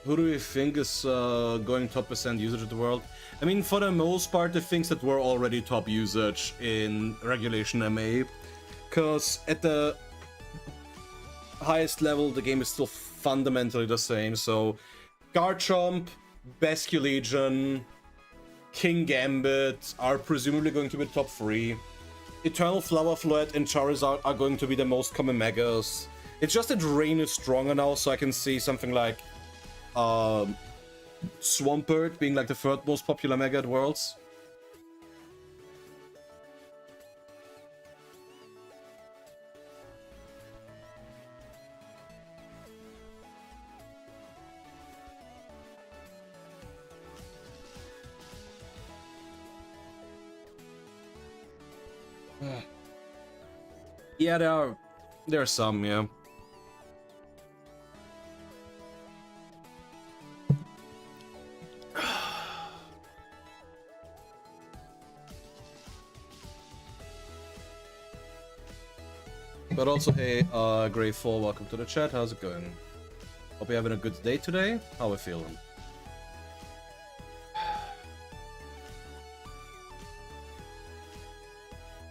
Who do we think is going top percent usage of the world? I mean, for the most part, the things that were already top usage in Regulation MA, because at the highest level, the game is still fundamentally the same. So, Garchomp, Basque Legion, King Gambit are presumably going to be top 3. Eternal Flower Flood and Charizard are going to be the most common megas. It's just that Rain is stronger now, so I can see something like Swampert being like the third most popular mega at Worlds. Yeah, there are some, yeah. But also, hey, Grey4, welcome to the chat. How's it going? Hope you're having a good day today. How are we feeling?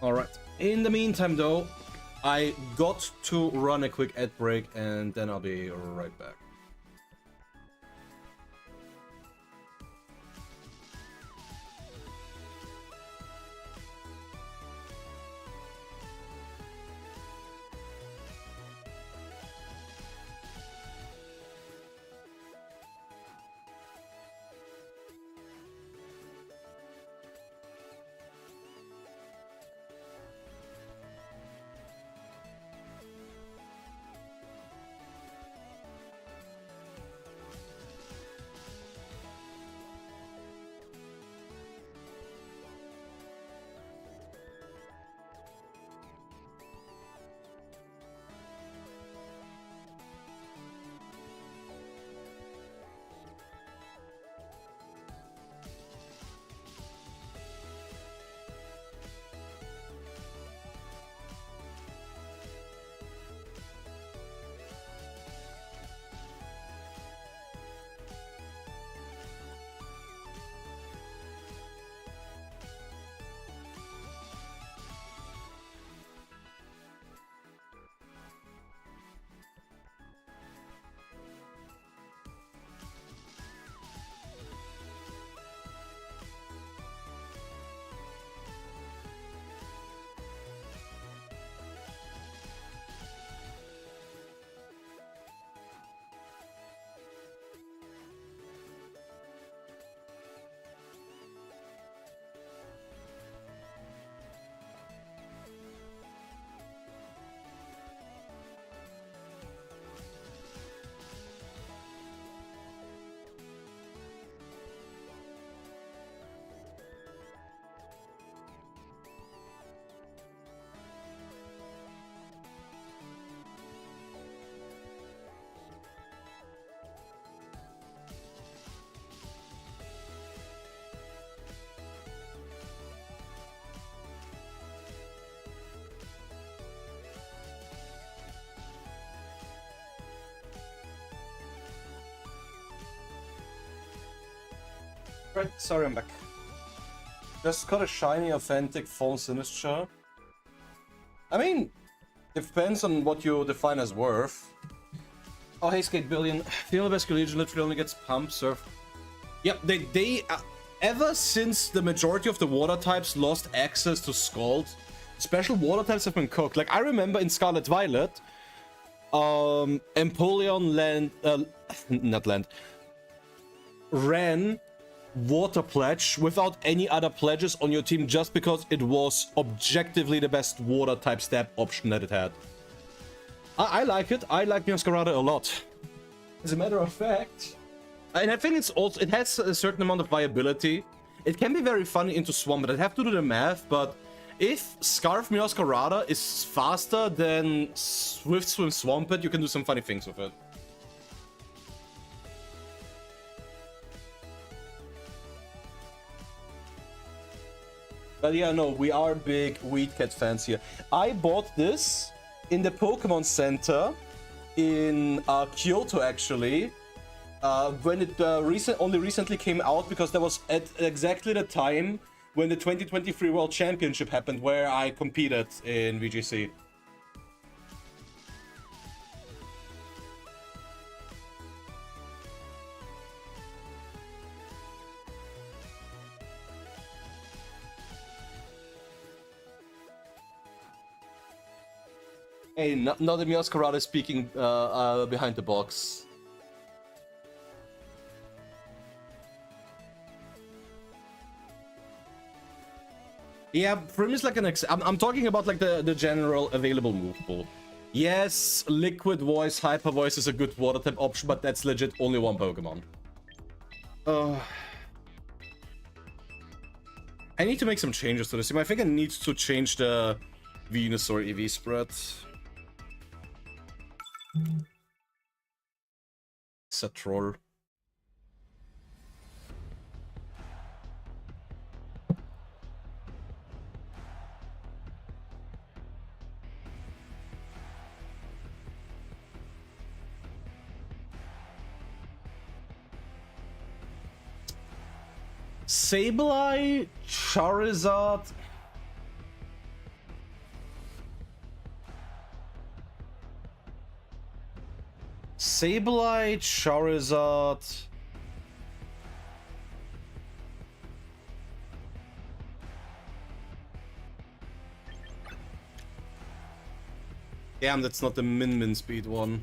Alright. In the meantime, though, I got to run a quick ad break, and then I'll be right back. Right, sorry, I'm back. Just got a shiny, authentic, false sinister. I mean, depends on what you define as worth. Oh, hey, Skate Billion. Female Vascular Legion literally only gets pump, surf. Yep, they ever since the majority of the water types lost access to Scald, special water types have been cooked. Like, I remember in Scarlet Violet, Empoleon ran Water Pledge without any other pledges on your team just because it was objectively the best water type stab option that it had. I like it. I like Masquerada a lot. As a matter of fact, and I think it has a certain amount of viability. It can be very funny into Swamp, but I'd have to do the math, but if Scarf Masquerada is faster than Swift Swim Swampert, you can do some funny things with it. But yeah, no, we are big Weed Cat fans here. I bought this in the Pokemon Center in Kyoto, actually, when it only recently came out, because that was at exactly the time when the 2023 World Championship happened, where I competed in VGC. Hey, not the Masquerada speaking behind the box. Yeah, Prim is like an I'm talking about like the general available move pool. Yes, Liquid Voice, Hyper Voice is a good water type option, but that's legit only one Pokemon. I need to make some changes to this team. I think I need to change the Venusaur EV spread. It's a troll. Sableye, Charizard. Sableye, Charizard. Damn, that's not the min speed one.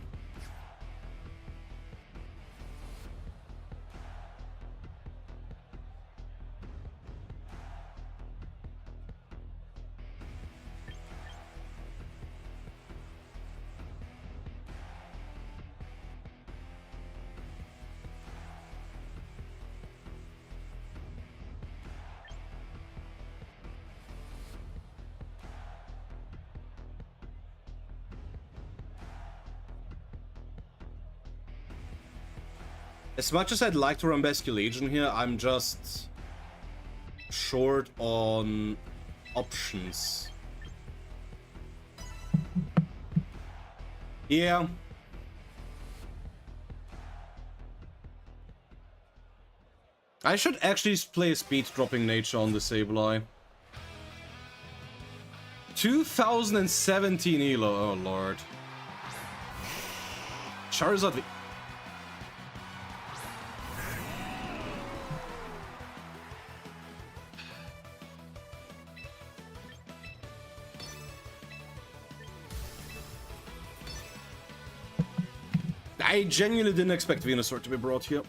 As much as I'd like to run Basque Legion here, I'm just short on options. Yeah. I should actually play a speed dropping nature on the Sableye. 2017 Elo, oh lord. Charizard. I genuinely didn't expect Venusaur to be brought here.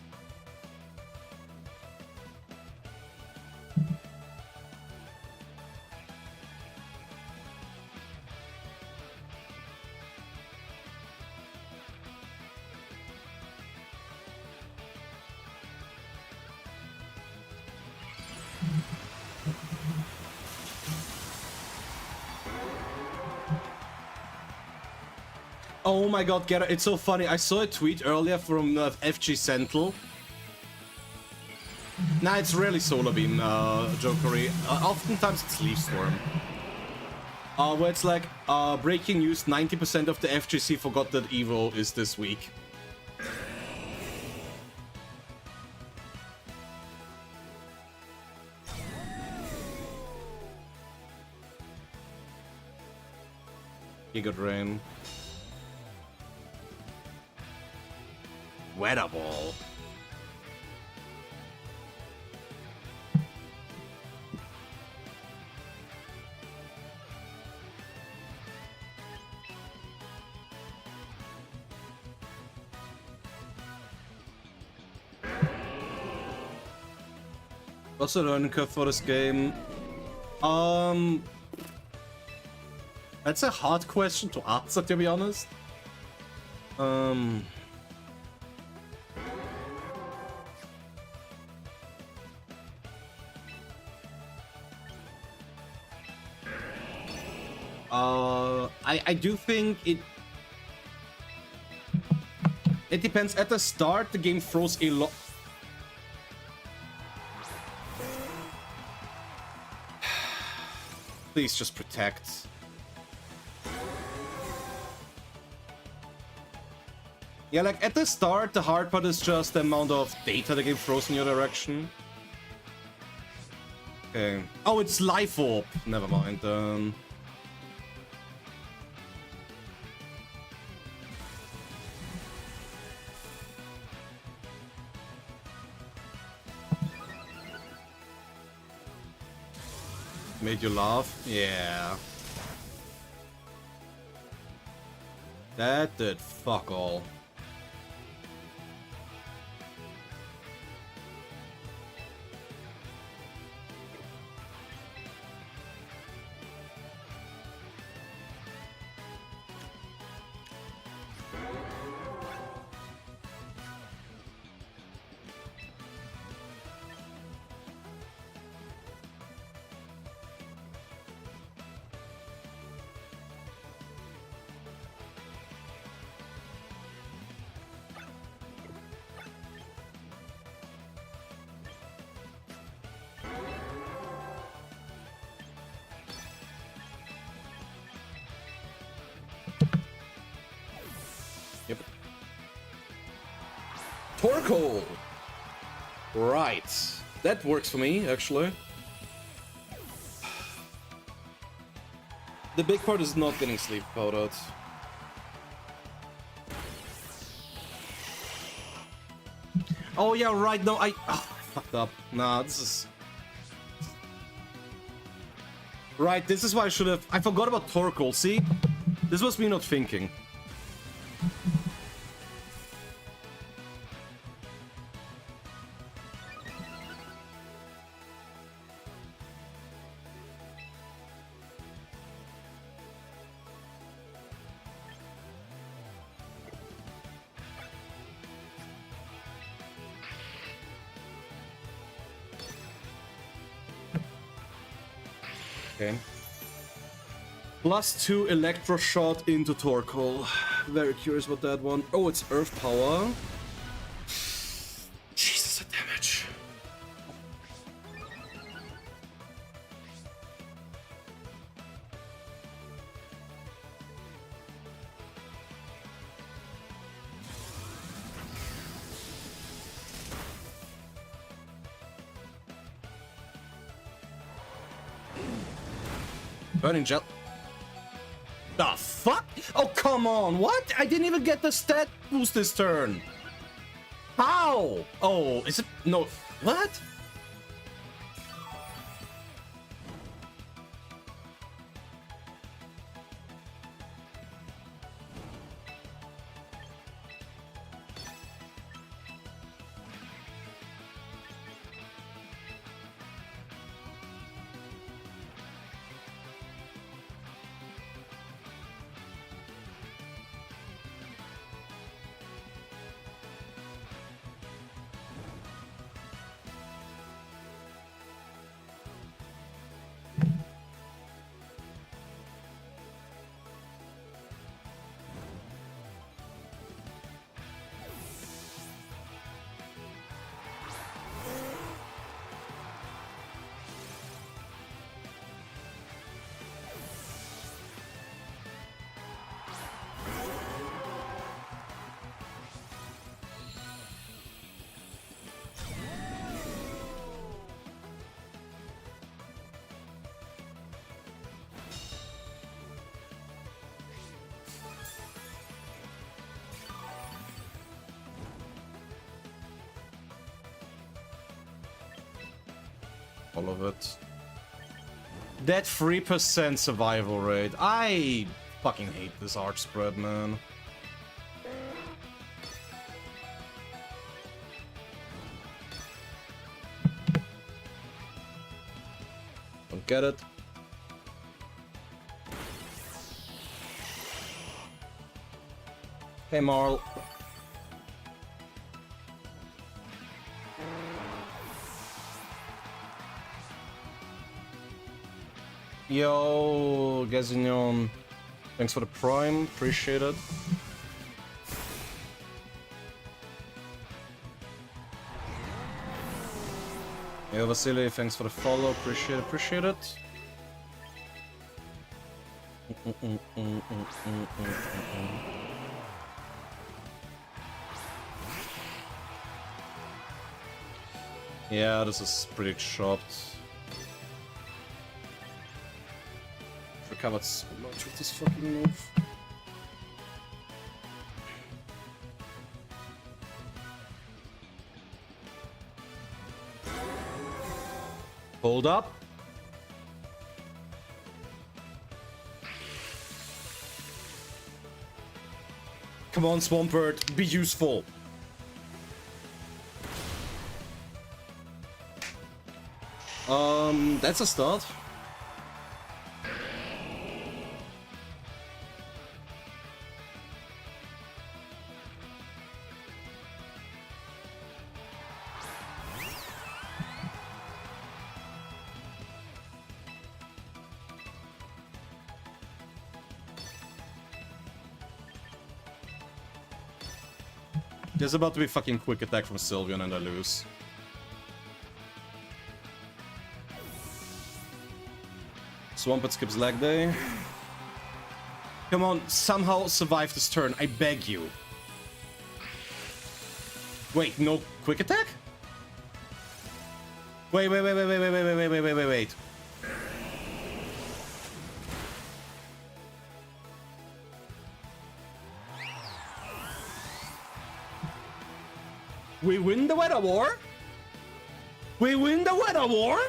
Oh my god, Geralt, it's so funny. I saw a tweet earlier from FG Sentinel. Nah, it's rarely Solar Beam, Jokery. Oftentimes it's Leaf Storm. Where it's like, breaking news, 90% of the FGC forgot that Evo is this week. Giga Drain. Weather Ball. What's the learning curve for this game? That's a hard question to answer, to be honest. I do think it depends. At the start, the game throws a lot. Please just protect. Yeah, like at the start, the hard part is just the amount of data the game throws in your direction. Okay. Oh, it's Life Orb. Never mind. Made you laugh? Yeah. That did fuck all. Yep. Torkoal! Right. That works for me, actually. The big part is not getting sleep powdered. Oh yeah, right, no, I fucked up. Nah, this is... Right, this is why I should have... I forgot about Torkoal, see? This was me not thinking. Okay. +2 Electro Shot into Torkoal. Very curious about that one. Oh, it's Earth Power. Jesus, the damage. Burning Gel. The fuck? Oh, come on. What? I didn't even get the stat boost this turn. How? Oh, is it? No. What? all of it. That 3% survival rate. I fucking hate this arch spread, man. Don't get it. Hey, Marl. Yo, Gazignon. Thanks for the prime. Appreciate it. Yo, Vasily, thanks for the follow. Appreciate it. Appreciate it. Yeah, this is pretty chopped. Recovered so much with this fucking move. Hold up. Come on, Swampert, be useful. That's a start. There's about to be a fucking quick attack from Sylveon and I lose. Swampert skips leg day. Come on, somehow survive this turn, I beg you. Wait, no quick attack? Wait. We win the weather war? We win the weather war?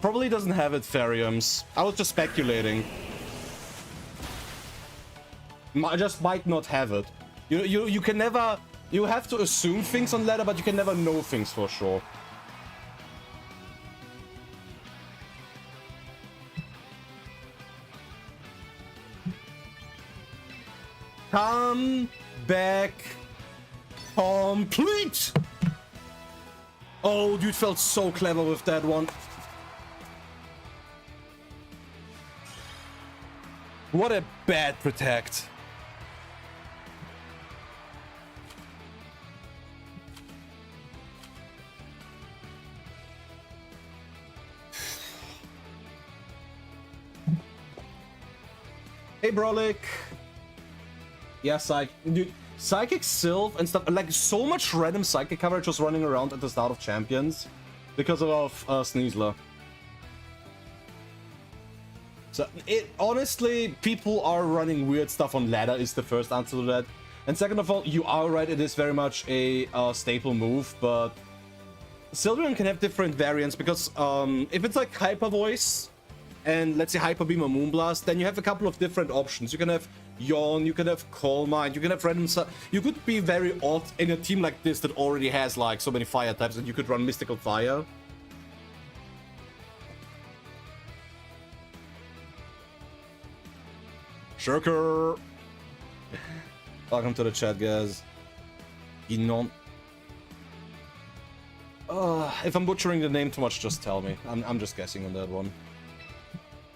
Probably doesn't have it, Theriums. I was just speculating. I just might not have it. You can never... You have to assume things on ladder, but you can never know things for sure. Come back complete! Oh, dude felt so clever with that one. What a bad protect. Hey, Brolic. Yeah, dude, Psychic Sylph and stuff, like so much random Psychic coverage was running around at the start of Champions because of Sneasler. So, honestly, people are running weird stuff on ladder is the first answer to that. And second of all, you are right, it is very much a staple move, but Sylveon can have different variants because if it's like Hyper Voice and let's say Hyper Beam or Moonblast, then you have a couple of different options. You can have Yawn, you can have Calm Mind, you can have random... You could be very odd in a team like this that already has like so many fire types that you could run Mystical Fire. Shirker! Welcome to the chat, guys. Ginon. If I'm butchering the name too much, just tell me. I'm just guessing on that one.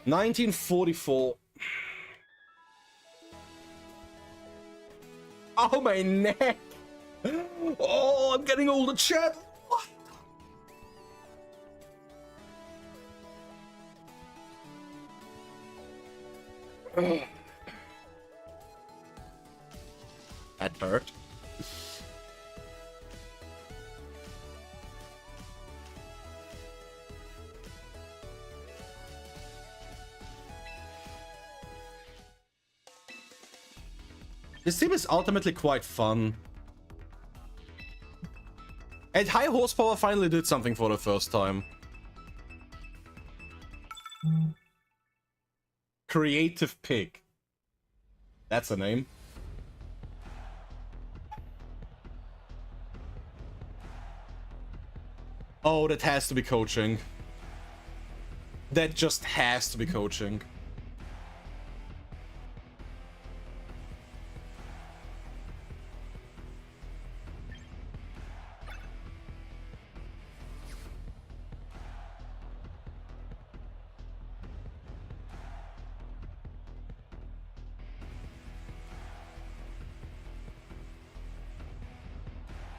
1944. Oh, my neck! Oh, I'm getting older, chat! What? That hurt. This team is ultimately quite fun. And high horsepower finally did something for the first time. Creative Pig. That's a name. Oh, that has to be coaching. That just has to be coaching.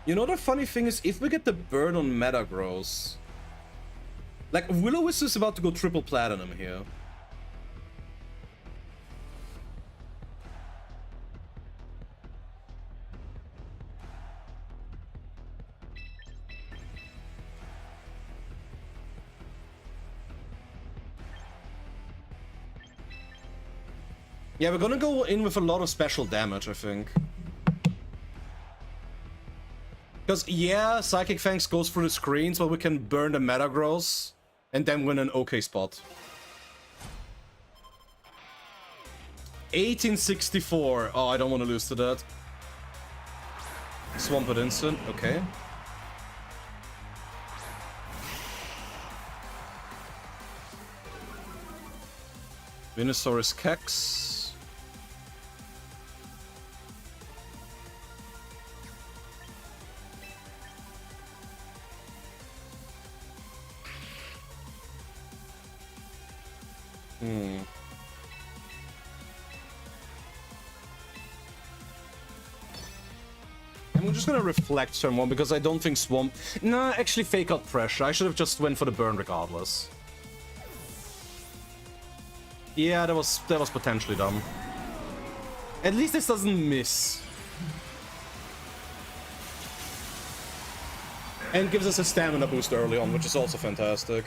You know, the funny thing is, if we get the burn on Metagross, like, Will-O-Wisp is about to go triple platinum here. Yeah, we're gonna go in with a lot of special damage, I think. Because, yeah, Psychic Fangs goes through the screens, but we can burn the Metagross and then win an okay spot. 1864. Oh, I don't want to lose to that. Swampert Instant, okay. Venusaurus Kex. I'm just gonna reflect turn one because I don't think Swamp... Nah, actually fake out pressure. I should have just went for the burn regardless. Yeah, that was potentially dumb. At least this doesn't miss. And gives us a stamina boost early on, which is also fantastic.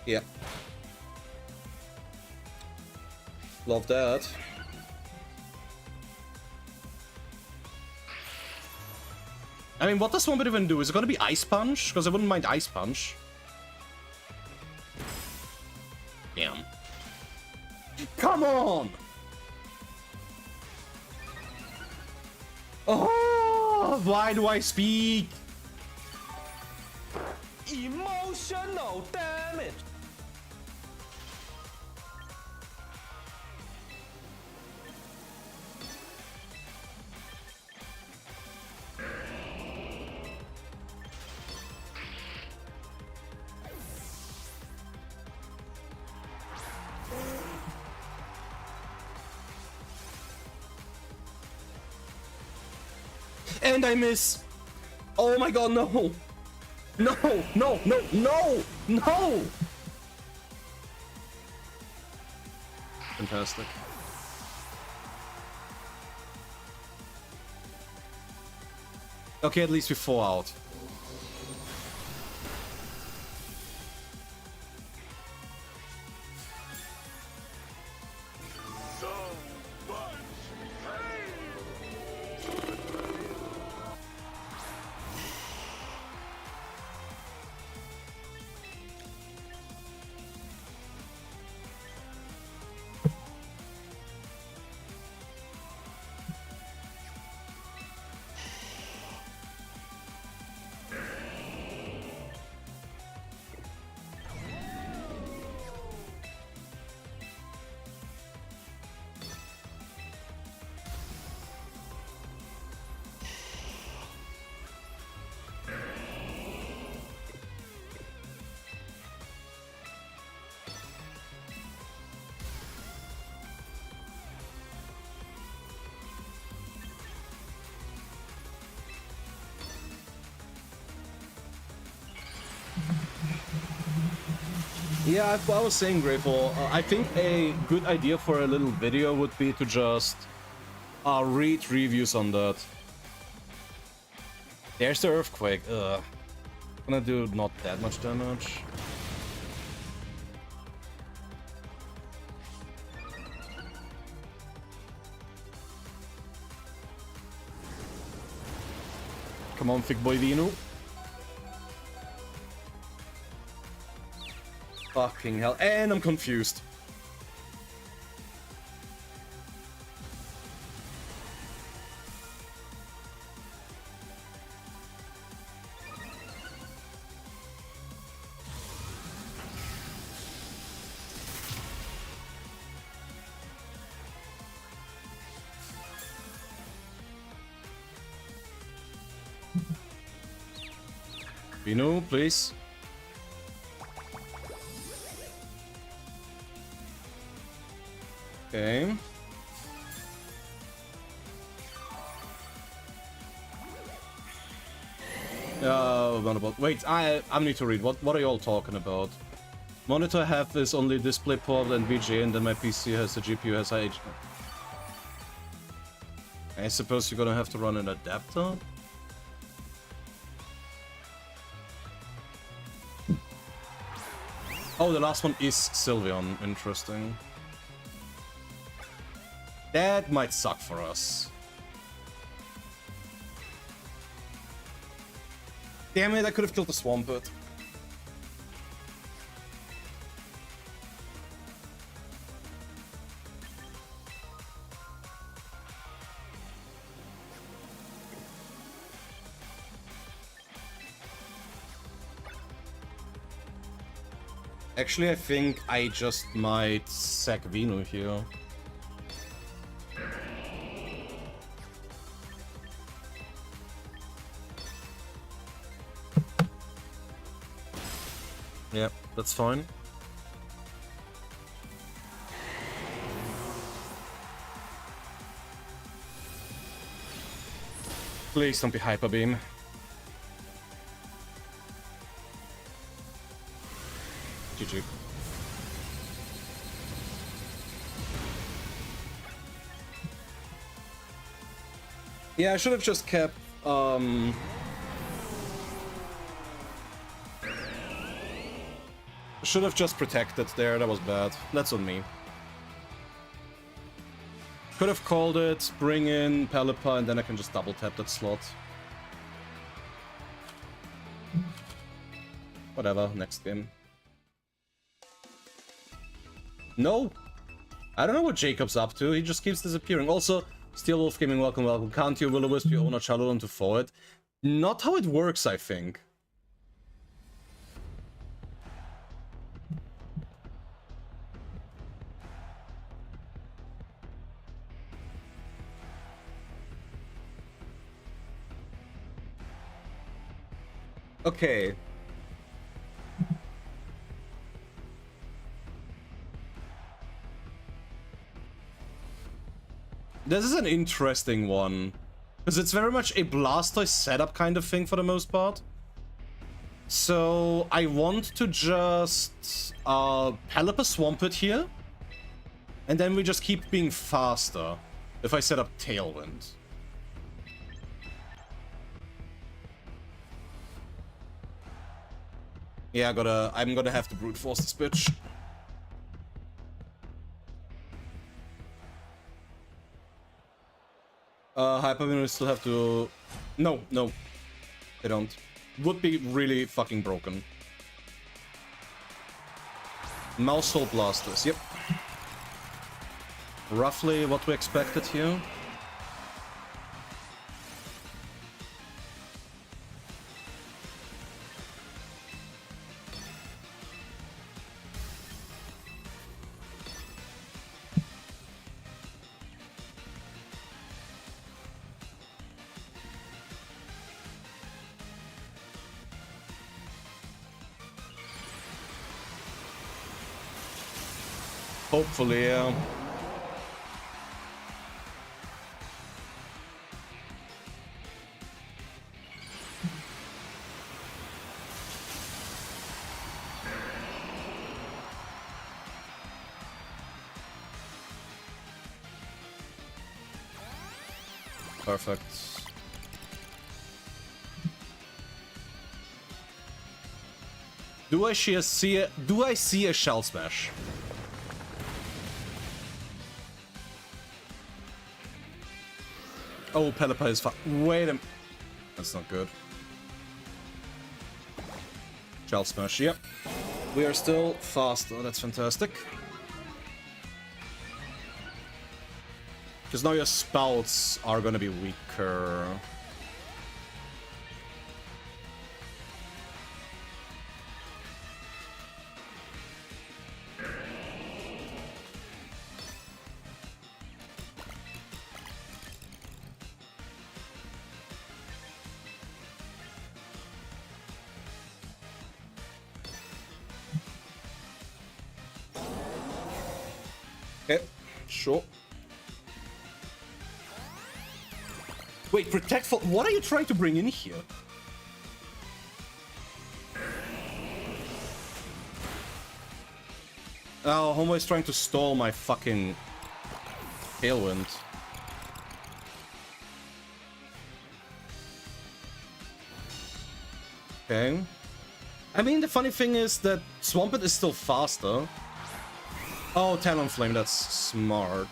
Yeah. Love that. I mean, what does Swampert even do? Is it gonna be Ice Punch? Because I wouldn't mind Ice Punch. Damn. Come on! Oh, why do I speak? Emotional damage. And I miss. Oh my god, no. No, no, no, no, no. Fantastic. Okay, at least we fall out. Yeah, I was saying, Grateful, I think a good idea for a little video would be to just read reviews on that. There's the Earthquake. Gonna do not that much damage. Come on, thick boy Vino. Fucking hell. And I'm confused. Vino, please. Okay. Wait, I need to read. What are you all talking about? Monitor I have is only DisplayPort and VGA, and then my PC has the GPU has IH. I suppose you're gonna have to run an adapter? Oh, the last one is Sylveon. Interesting. That might suck for us. Damn it, I could have killed the Swampert. Actually, I think I just might sack Vino here. Yeah, that's fine. Please don't be Hyper Beam. GG. Yeah, I should have just kept, should have just protected there, that was bad. That's on me. Could have called it, bring in Pelipper, and then I can just double tap that slot. Whatever, next game. No! I don't know what Jacob's up to, he just keeps disappearing. Also, Steel Wolf Gaming, welcome, welcome. Can't you Will-O-Wisp your owner Charlotte to forward? Not how it works, I think. Okay. This is an interesting one. Because it's very much a Blastoise setup kind of thing for the most part. So I want to just Pelipper Swampert here. And then we just keep being faster if I set up Tailwind. Yeah, I'm gonna have to brute force this bitch. Hyper Beam will still have to... No, they don't. Would be really fucking broken. Mousehole Blasters, yep. Roughly what we expected here. Hopefully, yeah. Perfect. Do I see a Shell Smash? Oh, Pelipper is wait a... That's not good. Shell Smash, yep. We are still fast. Oh, that's fantastic. Because now your spouts are gonna be weaker. Okay, sure. Wait, protectful. What are you trying to bring in here? Oh, Homo is trying to stall my fucking tailwind. Okay. I mean, the funny thing is that Swampert is still faster. Oh, Talonflame, that's smart.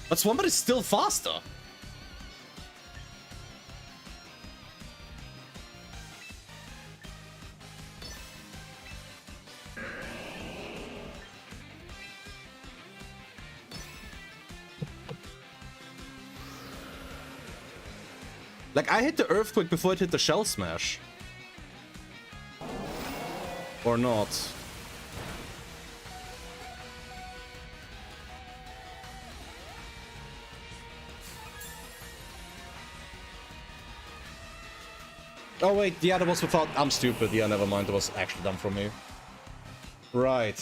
But Swampert is still faster. Like, I hit the Earthquake before it hit the Shell Smash. Or not. Oh wait, yeah, that was without... I'm stupid. Yeah, never mind. That was actually done from me. Right.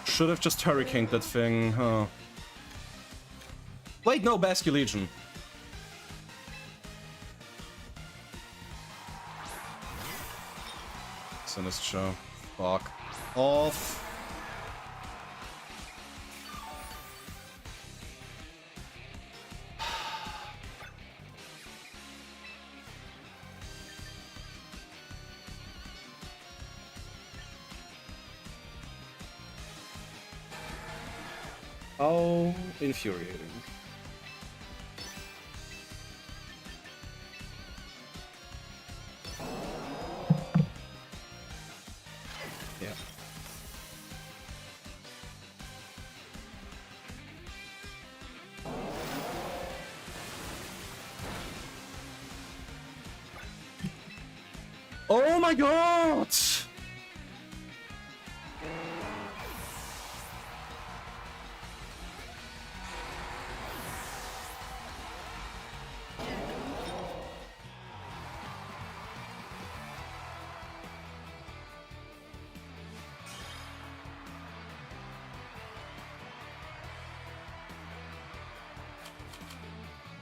Should have just hurricaned that thing, huh? Wait, no, Basque Legion. Sinister. Fuck off. Oh, infuriating. Yeah. Oh my god!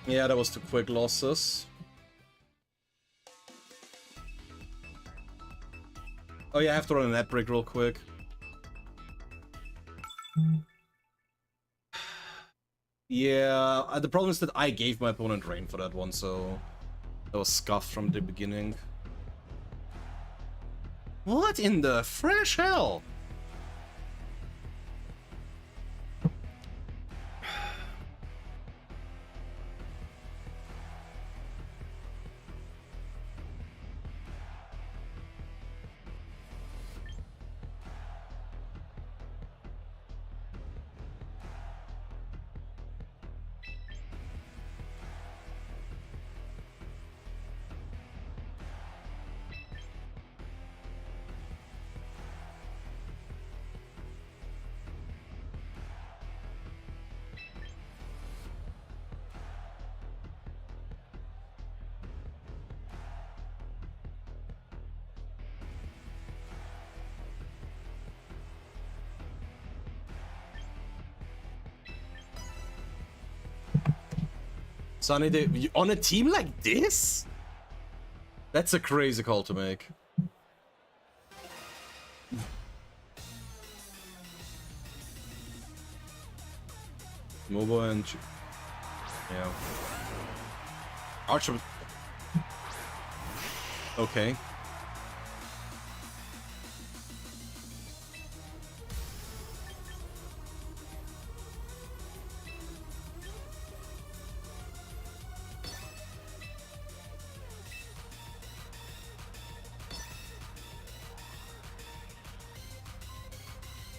Yeah, that was 2 quick losses. Oh yeah, I have to run an net break real quick. Yeah, the problem is that I gave my opponent rain for that one, so that was scuffed from the beginning. What in the fresh hell? Sunny, on a team like this? That's a crazy call to make. Mobile and... Yeah. Archer... Okay.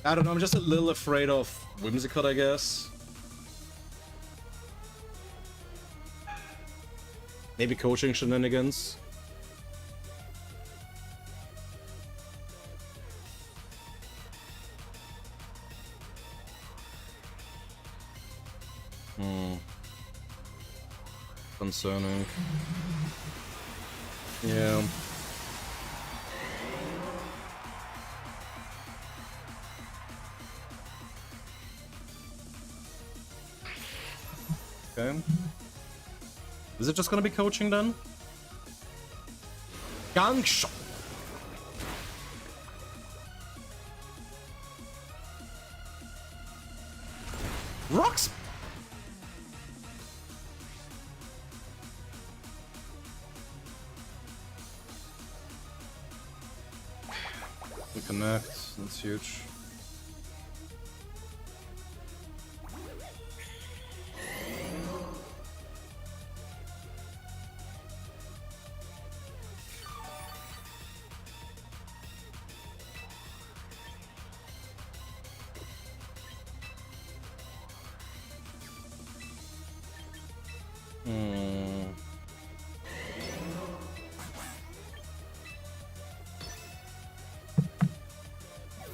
I don't know, I'm just a little afraid of Whimsicott, I guess. Maybe coaching shenanigans. Concerning. Yeah. Okay. Is it just gonna be coaching then? Gang shot. Rocks. We connect. That's huge.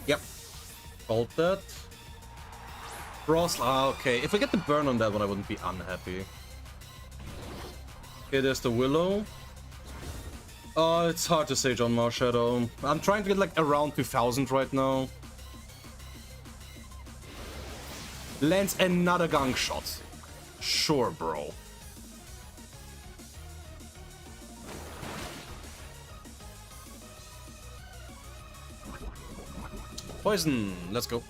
Yep. Hold that. Frost. Ah, okay. If we get the burn on that one, I wouldn't be unhappy. Okay, there's the Willow. It's hard to say, John Marshadow. I'm trying to get like around 2000 right now. Lands another gang shot. Sure, bro. Poison. Let's go.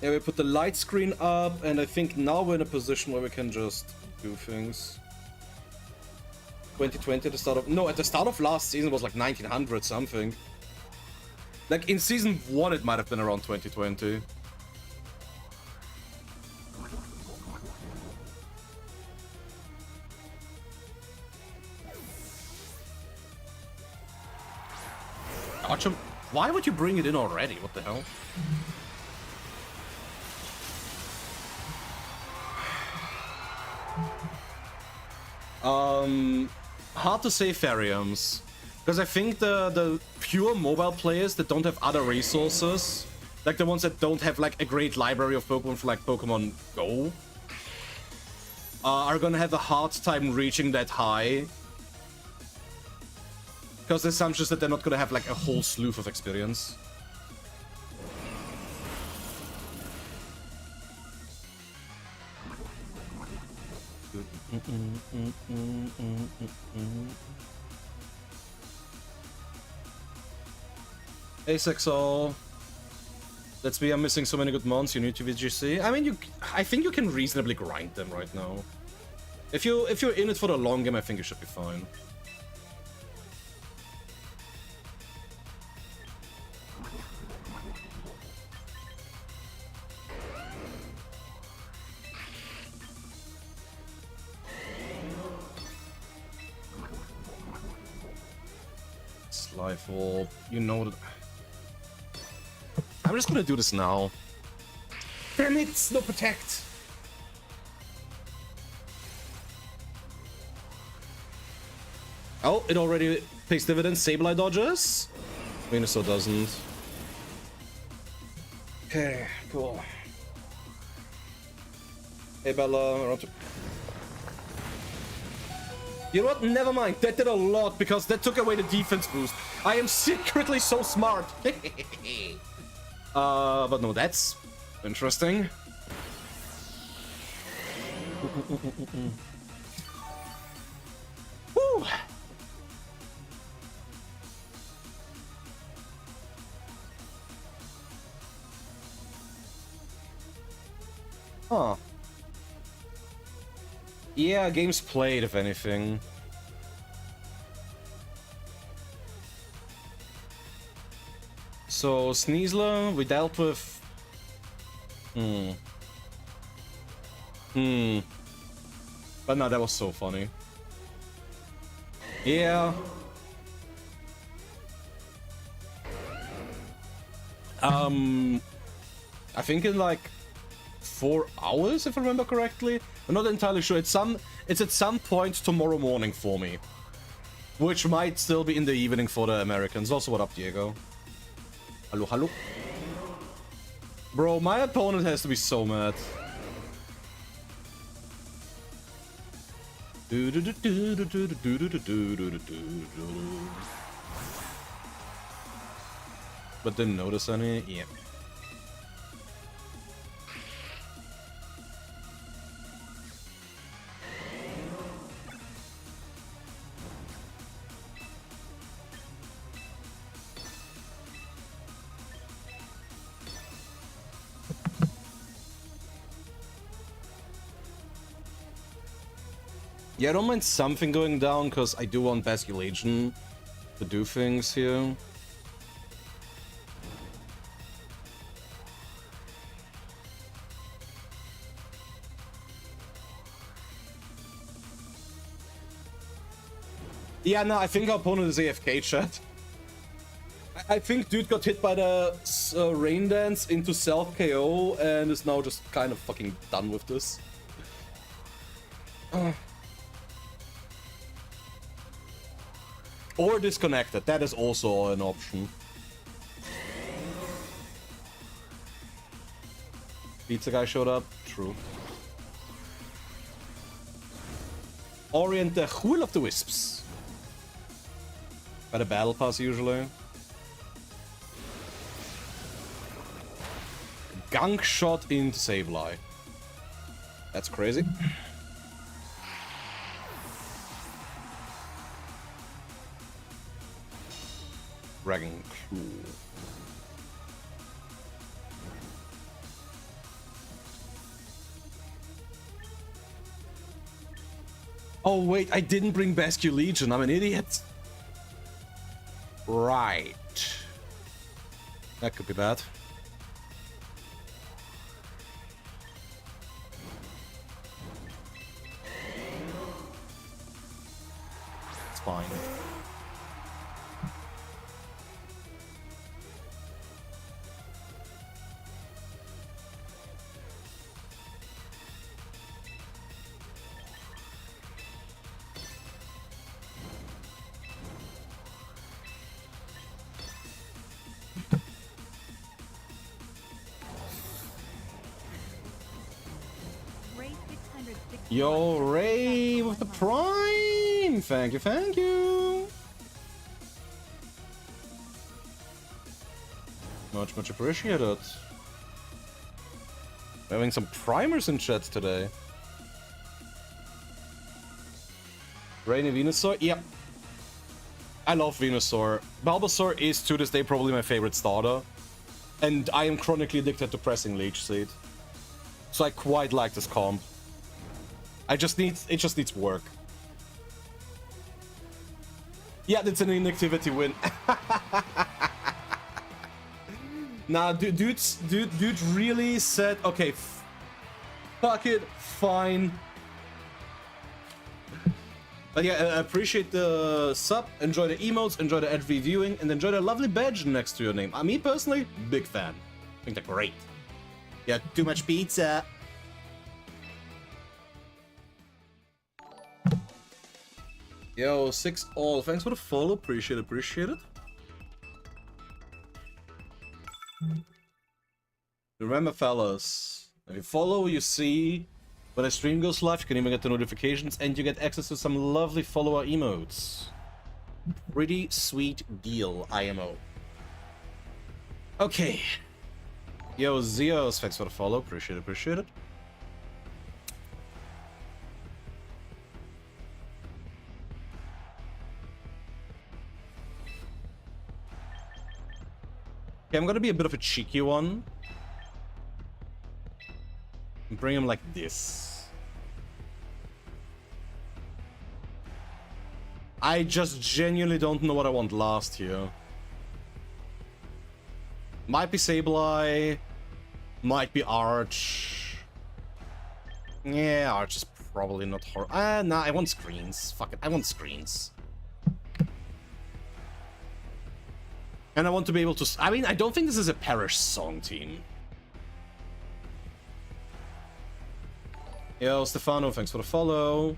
Yeah, we put the light screen up, and I think now we're in a position where we can just do things. 2020 at the start of... No, at the start of last season was like 1900 something. Like, in Season 1 it might have been around 2020. Archer, why would you bring it in already? What the hell? Hard to say Theriums. Because I think the pure mobile players that don't have other resources, like the ones that don't have like a great library of Pokemon for like Pokemon Go, are gonna have a hard time reaching that high. Because the assumption is that they're not gonna have like a whole slew of experience. Hey Sexol. Let's be, I'm missing so many good mons. You need to VGC. I mean, I think you can reasonably grind them right now. If you're in it for the long game, I think you should be fine. Life Orb, you know that. I'm just gonna do this now. Damn it! No protect! Oh, it already pays dividends. Sableye dodges. Venusaur doesn't. Okay, cool. Hey Bella, around to... You know what? Never mind. That did a lot because that took away the defense boost. I am secretly so smart. But no, that's Interesting. Woo! Huh. Yeah, games played, if anything. So, Sneasler, we dealt with... But no, that was so funny. Yeah. I think in like 4 hours, if I remember correctly. I'm not entirely sure. It's at some point tomorrow morning for me. Which might still be in the evening for the Americans. Also, what up, Diego? Hello, hello. Bro, my opponent has to be so mad. But didn't notice any? Yeah. Yeah, I don't mind something going down, because I do want Basculation to do things here. Yeah, no, I think our opponent is AFK, chat. I think dude got hit by the Rain Dance into self-KO and is now just kind of fucking done with this. Or disconnected, that is also an option. Pizza guy showed up, true. Orient the Will of the Wisps. By the battle pass usually. Gunk shot into Sableye. That's crazy. Dragon Claw. Oh wait, I didn't bring Basculation. I'm an idiot. Right. That could be bad. It's fine. Yo, Ray with the Prime! Thank you, thank you! Much, much appreciated. We're having some primers in chat today. Rainy Venusaur? Yep. I love Venusaur. Bulbasaur is to this day probably my favorite starter. And I am chronically addicted to pressing Leech Seed. So I quite like this comp. It just needs work. Yeah, that's an inactivity win. Nah, dude really said, okay, fuck it, fine. But yeah, I appreciate the sub, enjoy the emotes, enjoy the ad reviewing, and enjoy the lovely badge next to your name. Me personally, big fan. I think they're great. Yeah, too much pizza. Yo, 6 all. Thanks for the follow. Appreciate it. Remember, fellas, if you follow, you see when a stream goes live, you can even get the notifications, and you get access to some lovely follower emotes. Pretty sweet deal, IMO. Okay. Yo, Zeos, thanks for the follow. Appreciate it, appreciate it. Okay, I'm gonna be a bit of a cheeky one. Bring him like this. I just genuinely don't know what I want last here. Might be Sableye. Might be Arch. Yeah, Arch is probably not hard. Nah, I want screens. Fuck it, I want screens. And I want to be able to... I mean, I don't think this is a Perish song team. Yo, Stefano, thanks for the follow.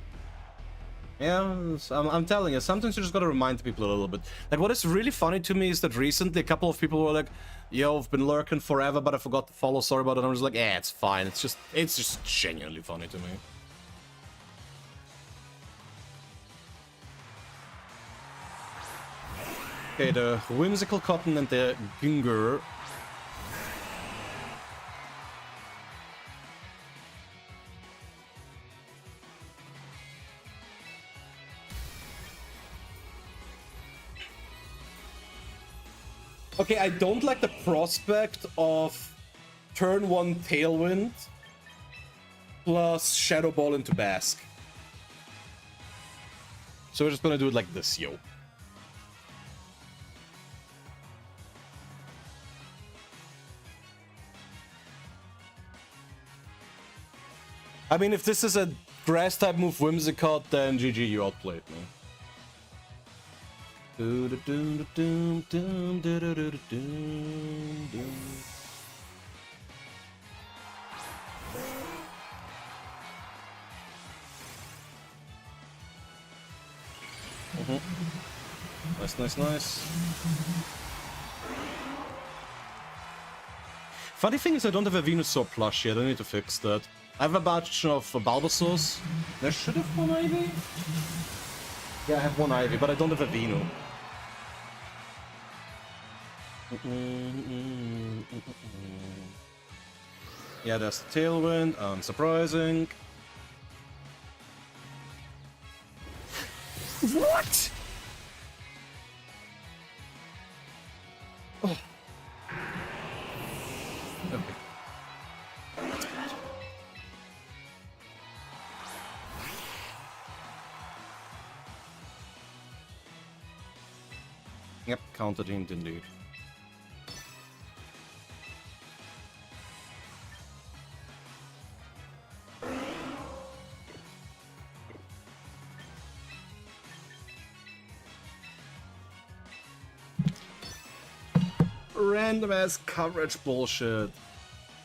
Yeah, I'm telling you, sometimes you just gotta remind people a little bit. Like, what is really funny to me is that recently a couple of people were like, yo, I've been lurking forever, but I forgot to follow, sorry about it. And I'm just like, yeah, it's fine. It's just genuinely funny to me. Okay, the Whimsical Cotton and the Ginger. Okay, I don't like the prospect of turn 1 Tailwind plus Shadow Ball into Basque. So we're just gonna do it like this, yo. I mean, if this is a grass type move Whimsicott, then GG, you outplayed me. Nice, nice, nice. Funny thing is I don't have a Venusaur plush yet, I need to fix that. I have a batch of Bulbasaurs. There should have one Ivy? Yeah, I have one Ivy, but I don't have a Venu. Yeah, there's the Tailwind, unsurprising. What? Oh. Okay. Yep, counted him indeed. Random ass coverage bullshit.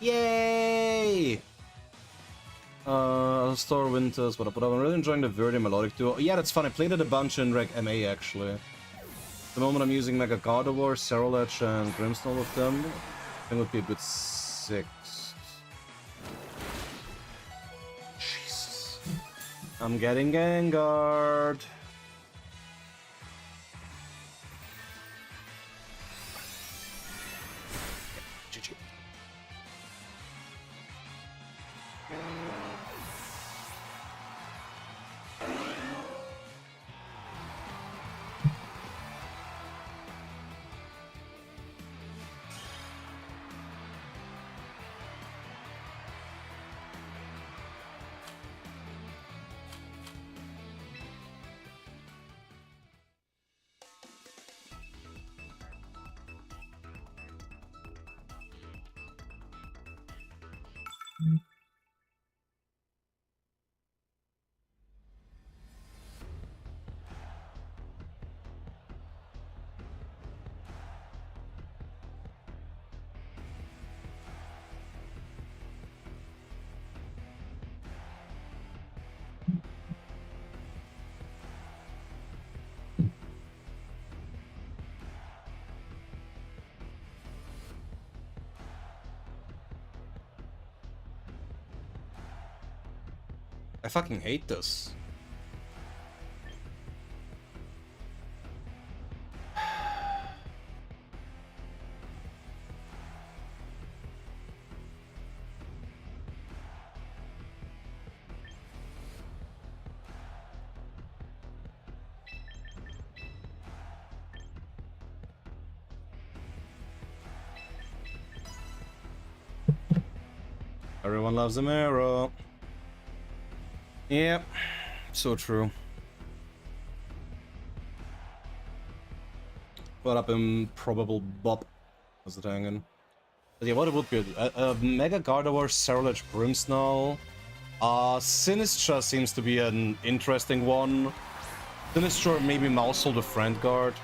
Yay! Star Winters, what up? I'm really enjoying the Verdi melodic duo. Yeah, that's fun. I played it a bunch in Reg MA actually. At the moment I'm using Mega Gardevoir, Cerulege, and Grimmsnarl with them. I think would be a good 6. Jesus. I'm getting Gengared. GG. I fucking hate this. Everyone loves a mirror. Yep, so true. What up, improbable Bob? How's it hanging? But yeah, what it would be a Mega Gardevoir, Cerulege, Grimmsnarl. Sinistra seems to be an interesting one. Sinistra, maybe Mousehold, a Friend Guard.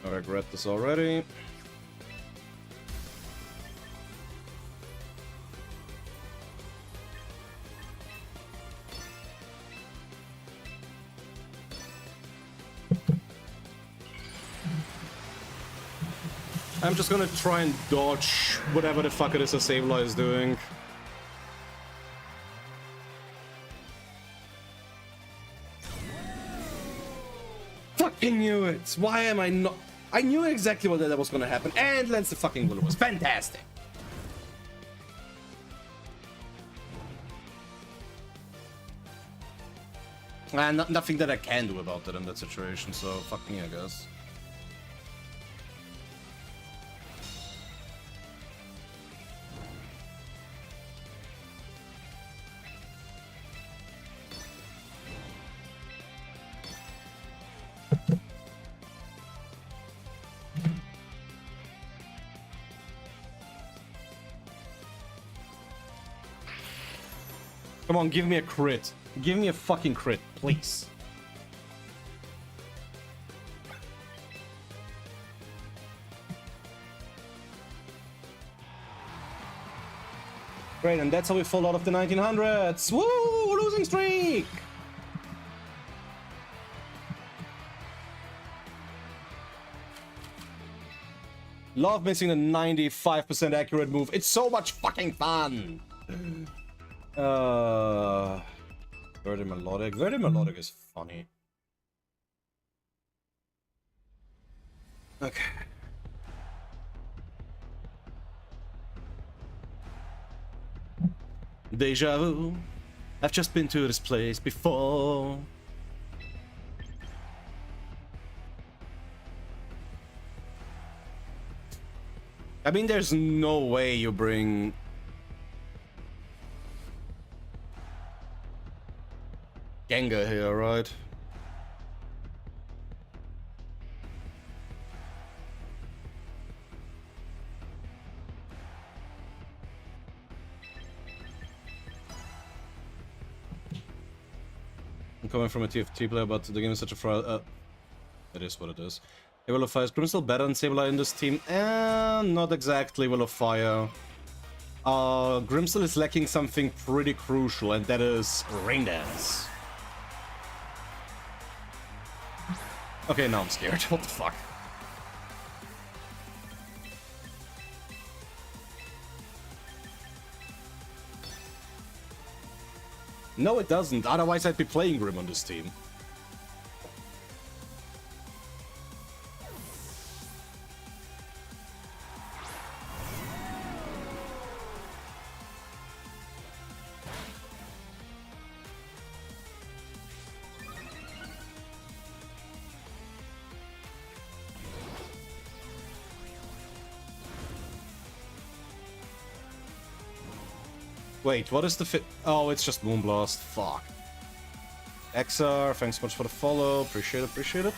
I regret this already. I'm just gonna try and dodge whatever the fuck it is a Sableye is doing. Fucking knew it! Why am I not? I knew exactly what that was gonna happen, and lands the fucking bullet was fantastic. And nothing that I can do about it in that situation, so fuck me, I guess. Come on, give me a crit. Give me a fucking crit, please. Great, and that's how we fall out of the 1900s. Woo! Losing streak! Love missing the 95% accurate move. It's so much fucking fun! Very melodic. Very melodic is funny. Okay. Deja vu. I've just been to this place before. I mean, there's no way you bring Gengar here, right? I'm coming from a TFT player, but the game is such a fraud. It is what it is. Hey, Will of Fire, is Grimmsnarl better than Sableye in this team? Not exactly, Will of Fire. Grimmsnarl is lacking something pretty crucial, and that is Rain Dance. Okay, now I'm scared. What the fuck? No, it doesn't. Otherwise, I'd be playing Grim on this team. Wait, what is the fit? Oh, it's just Moonblast. Fuck. XR, thanks so much for the follow. Appreciate it, appreciate it.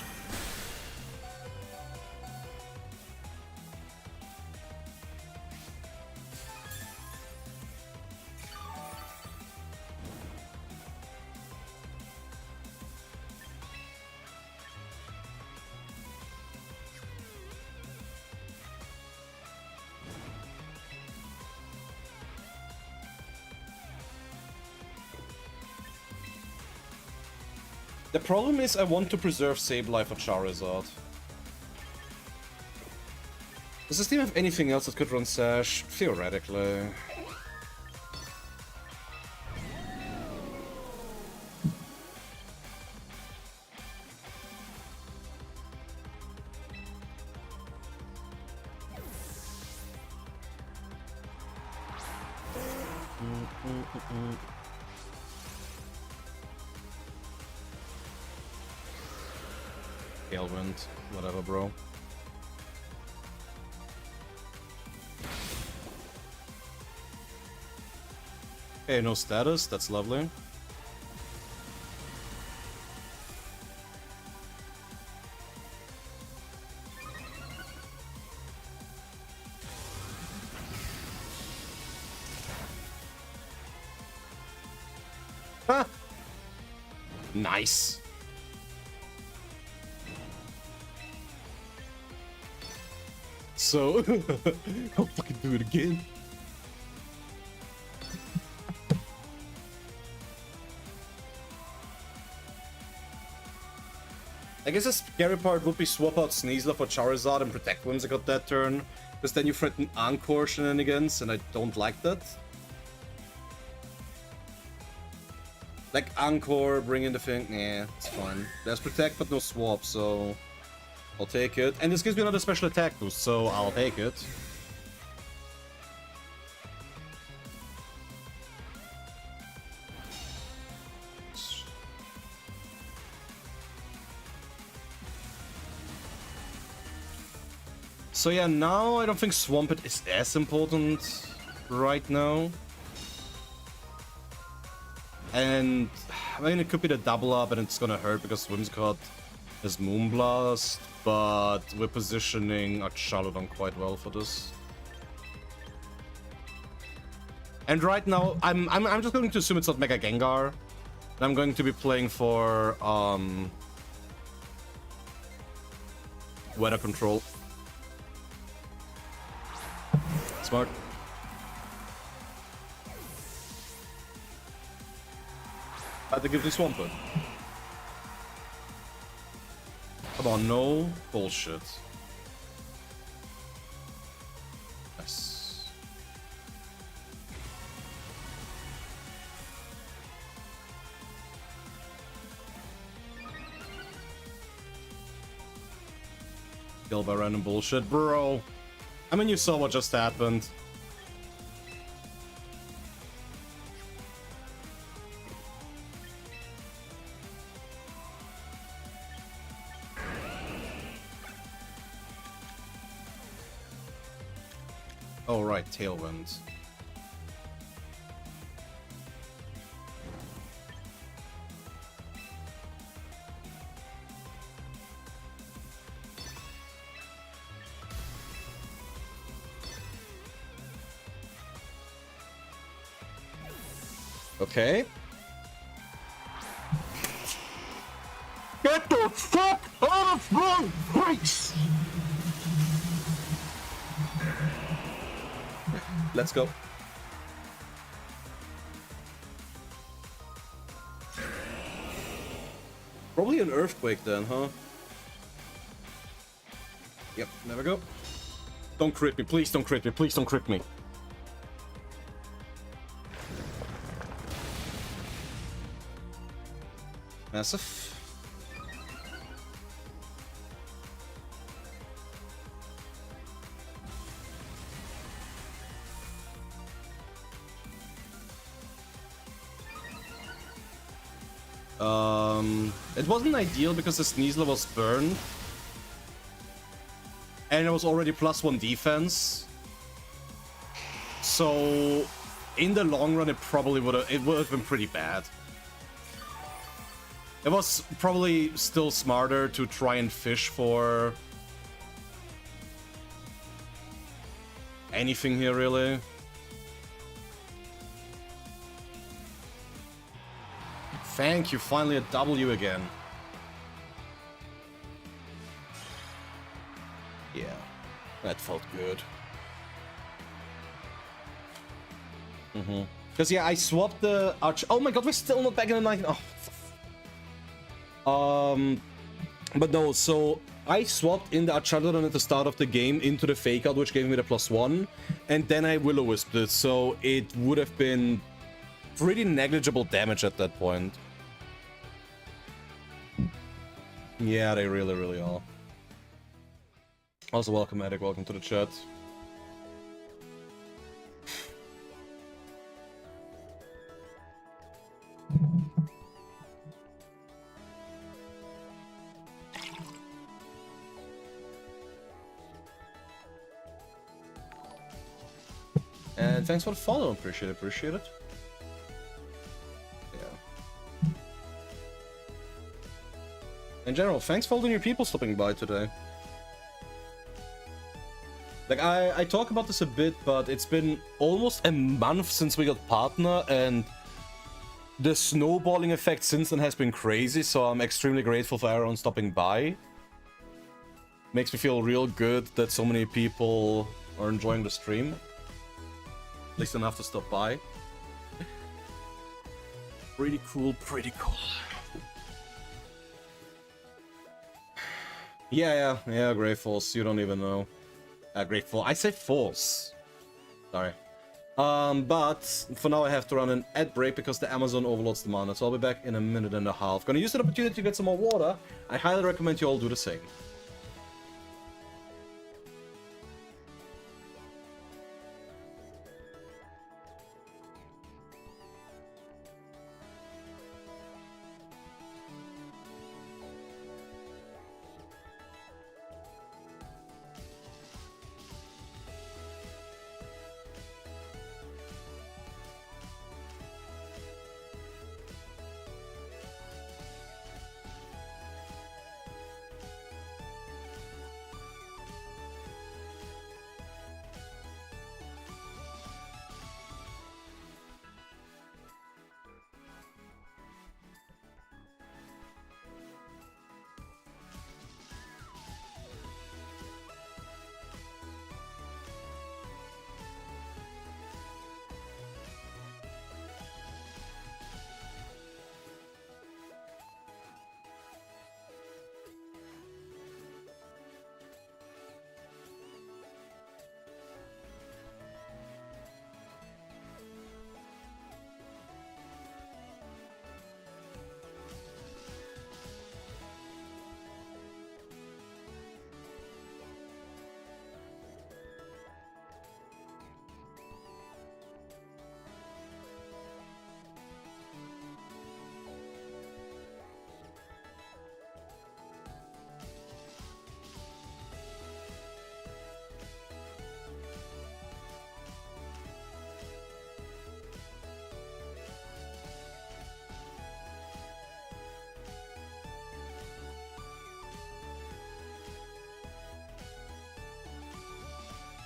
The problem is I want to preserve Sableye for Charizard. Does this team have anything else that could run Sash? Theoretically. Tailwind, whatever, bro. Okay, no status, that's lovely. Ah! Nice. So, I'll fucking do it again. I guess the scary part would be swap out Sneasler for Charizard and Protect Whimsicott that turn, because then you threaten Encore shenanigans, and I don't like that. Like Encore, bring in the thing, nah, it's fine. There's Protect but no swap, so I'll take it. And this gives me another special attack boost, so I'll take it. So yeah, now I don't think Swampert is as important right now. And I mean, it could be the double up and it's gonna hurt because Whimsicott has Moonblast, but we're positioning our Charlodon quite well for this. And right now, I'm just going to assume it's not Mega Gengar. I'm going to be playing for Weather Control. Smart. Had to give this Swampert. Come on, no bullshit. Nice. Killed by random bullshit, bro. I mean, you saw what just happened. Oh, right, Tailwind. Okay. Get the fuck out of my face! Let's go. Probably an Earthquake then, huh? Yep, never go. Don't crit me, please don't crit me, please don't crit me. Massive. It wasn't ideal because the Sneasler was burned. And it was already +1 defense. So in the long run it would have been pretty bad. It was probably still smarter to try and fish for anything here, really. Thank you, finally a W again. Yeah, that felt good. Because, yeah, I swapped the Arch... Oh my god, we're still not back in the 19... Oh, But no, so I swapped in the Archadron at the start of the game into the Fake Out, which gave me the +1, and then I Will-O-Wisped it, so it would have been pretty negligible damage at that point. Yeah, they really, really are. Also, welcome, Eric. Welcome to the chat. And thanks for the follow. Appreciate it. Appreciate it. Yeah. In general, thanks for all the new people stopping by today. Like, I talk about this a bit, but it's been almost a month since we got partner, and the snowballing effect since then has been crazy, so I'm extremely grateful for everyone stopping by. Makes me feel real good that so many people are enjoying the stream. At least enough to stop by. Pretty cool, pretty cool. Yeah, Grateful. You don't even know. Grateful. I say false. Sorry. But for now I have to run an ad break because the Amazon overloads the mana, so I'll be back in a minute and a half. Gonna use that opportunity to get some more water. I highly recommend you all do the same.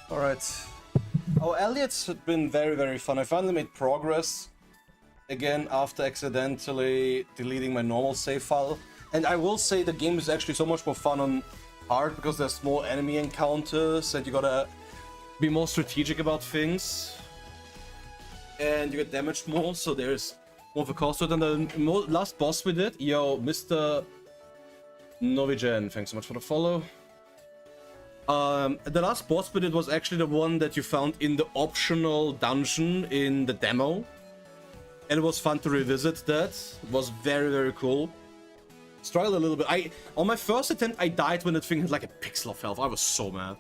Alright. Oh, Elliot's been very, very fun. I finally made progress again after accidentally deleting my normal save file. And I will say the game is actually so much more fun on hard because there's more enemy encounters and you gotta be more strategic about things. And you get damaged more, so there's more of a cost to it. And the last boss we did, yo, Mr. Novigen, thanks so much for the follow. The last boss we did was actually the one that you found in the optional dungeon in the demo. And it was fun to revisit that. It was very, very cool. Struggled a little bit. On my first attempt, I died when that thing had like a pixel of health. I was so mad.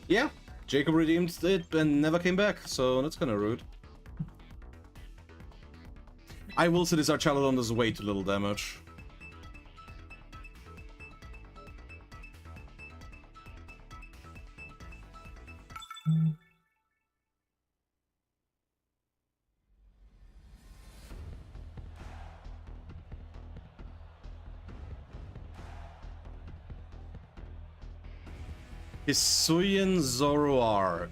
Yeah, Jacob redeemed it and never came back, so that's kind of rude. I will say this Archalodon does way too little damage. Hisuian Zoroark.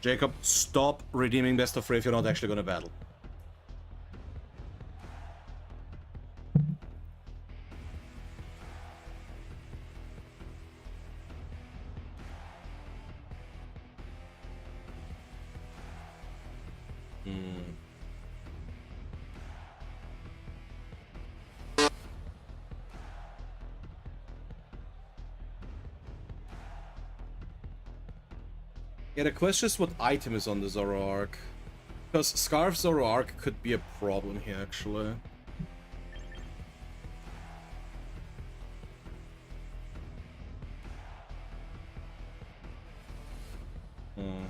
Jacob, stop redeeming Best of 3 if you're not actually gonna battle. Hmm. Yeah, the question is what item is on the Zoroark. Because Scarf Zoroark could be a problem here, actually. Hmm.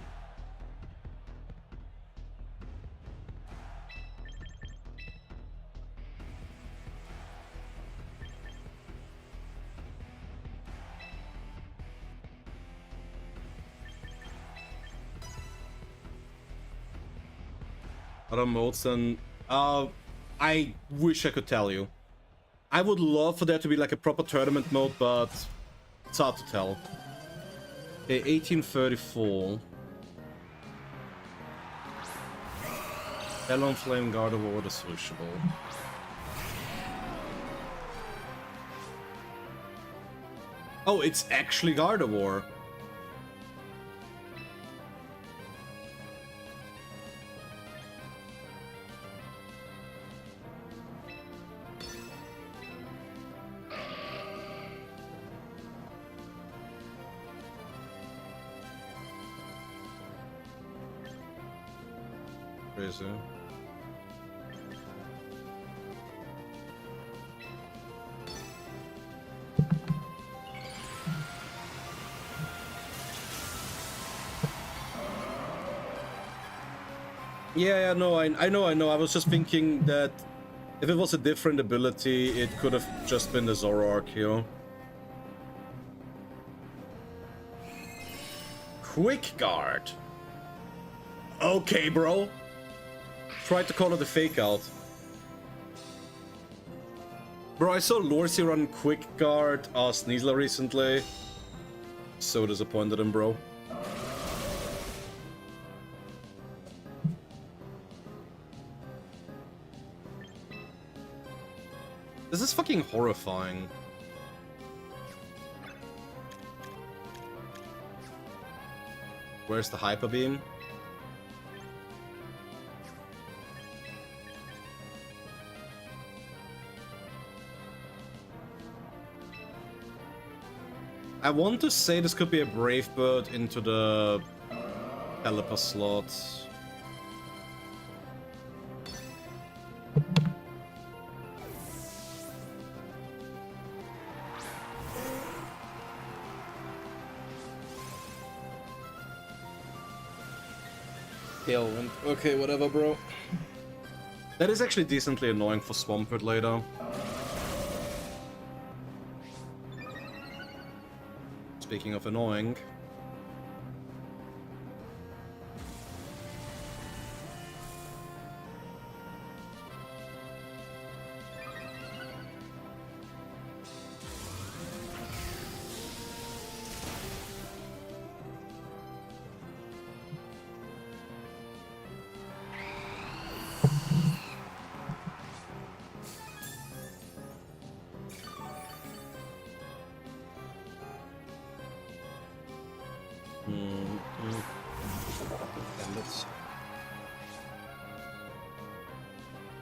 Other modes then... I wish I could tell you. I would love for there to be like a proper tournament mode, but it's hard to tell. Okay, 1834. Talon Flame Gardevoir the switchable. Oh, it's actually Gardevoir. Crazy. Yeah, no, I know. I was just thinking that if it was a different ability, it could have just been the Zoroark here. Quick Guard. Okay, bro. Tried to call it a fake out. Bro, I saw Lorsi run Quick Guard Sneasler recently. So disappointed in bro. This is fucking horrifying. Where's the Hyper Beam? I want to say this could be a Brave Bird into the Caliper slot. Tailwind. Okay, whatever, bro. That is actually decently annoying for Swampert later. Speaking of annoying.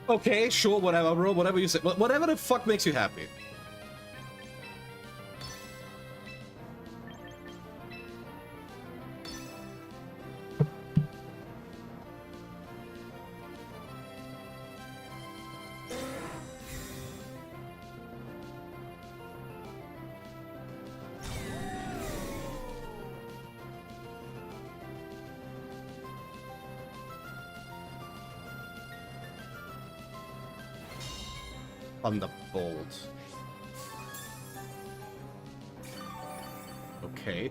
Okay, sure, whatever, bro. Whatever you say. Whatever the fuck makes you happy. Thunderbolt. Okay.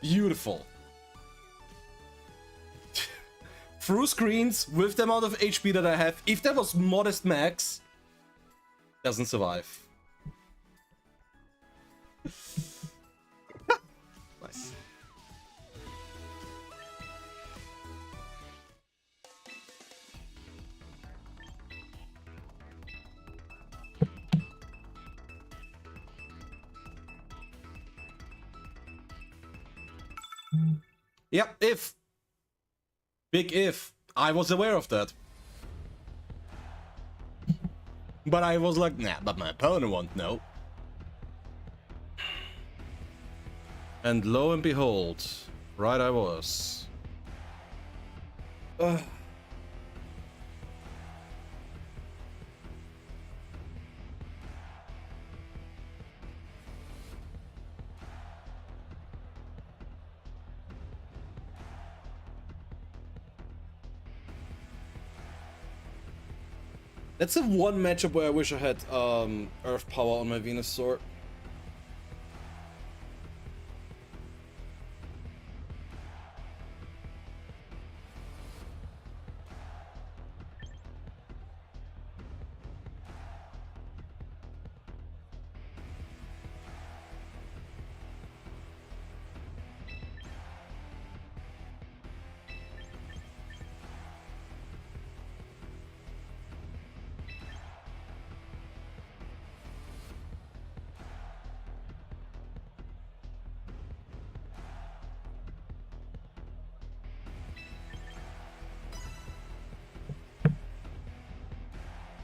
Beautiful. Through screens with the amount of HP that I have. If that was modest max, doesn't survive. Nice. Yep, if. Big if. I was aware of that. But I was like, nah, but my opponent won't know. And lo and behold, right I was. That's the one matchup where I wish I had Earth Power on my Venus Sword.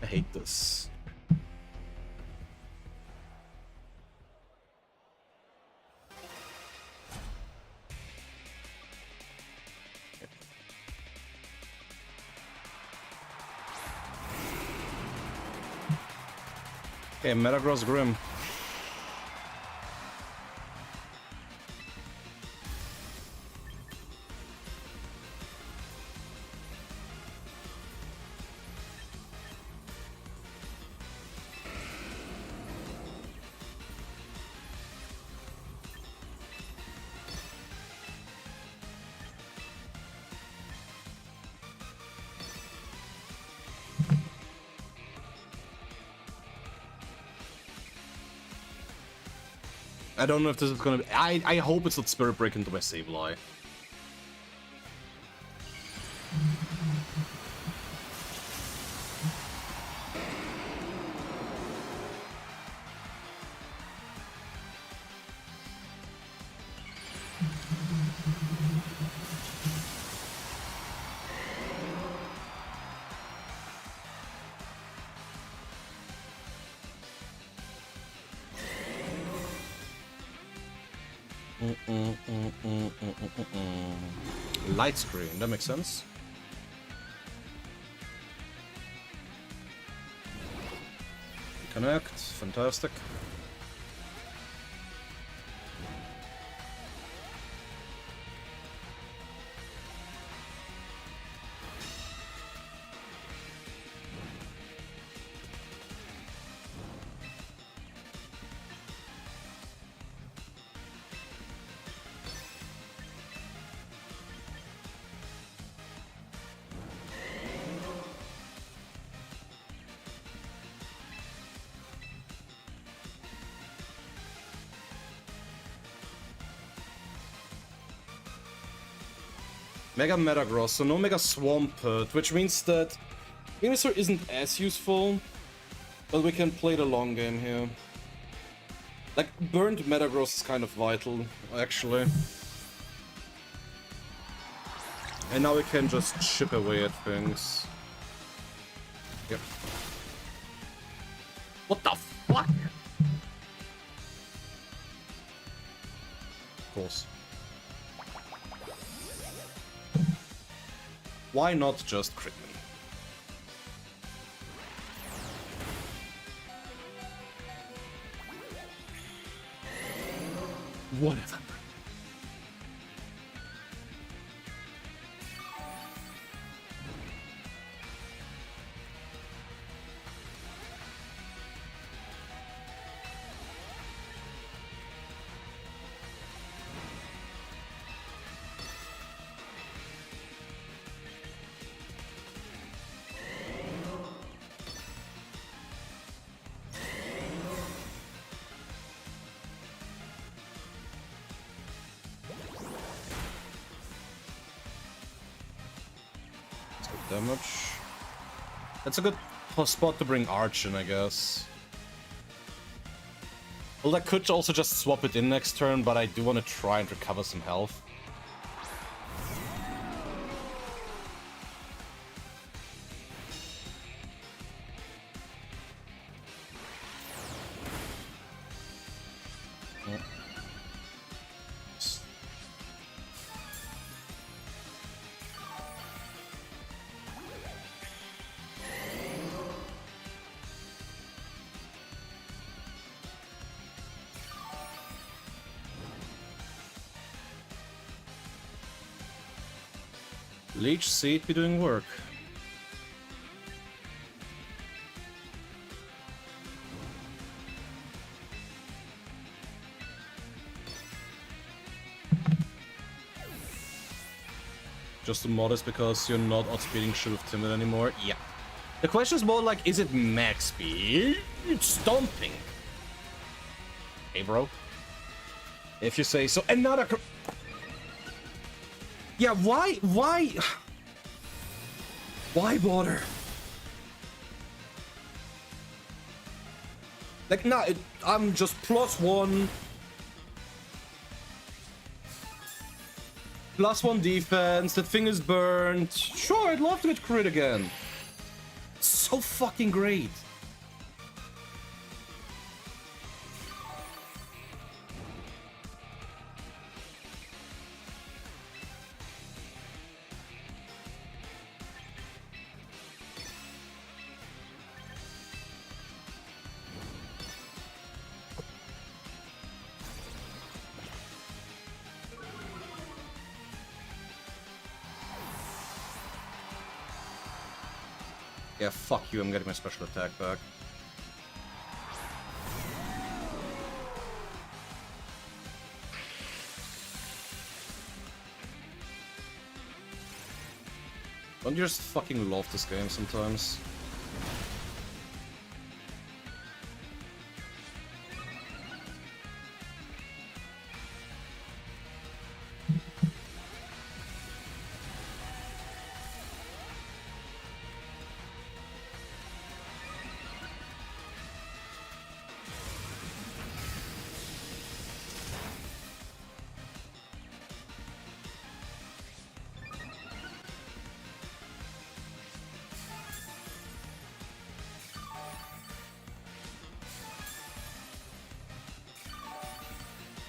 I hate this. Okay, Metagross Grim. I don't know if this is gonna be... I hope it's not Spirit Break into my Sableye. Light screen, that makes sense. Connect, fantastic. Mega Metagross, so no Mega Swampert, which means that Venusaur isn't as useful, but we can play the long game here. Like, burnt Metagross is kind of vital, actually. And now we can just chip away at things. Yep. What the fuck? Of course. Why not just crit me? Whatever. damage. That's a good spot to bring Arch in, I guess. Well, I could also just swap it in next turn, but I do want to try and recover some health. Leech Seed be doing work. Just a modest because you're not outspeeding shit with Timid anymore? Yeah. The question is more like, is it max speed? It's stomping. Hey, bro. If you say so. Another... Yeah, why? Why bother? Like, nah, I'm just +1. +1 defense, that thing is burned. Sure, I'd love to get crit again. So fucking great. Yeah, fuck you, I'm getting my special attack back. Don't you just fucking love this game sometimes?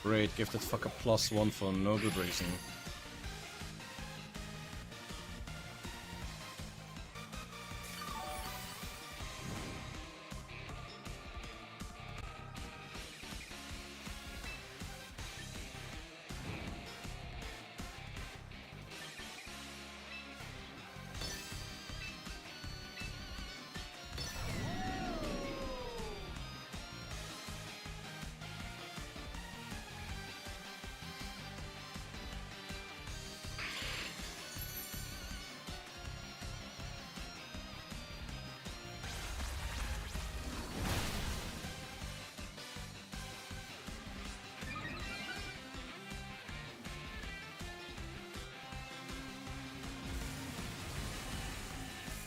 Great, give that fucker +1 for no good reason.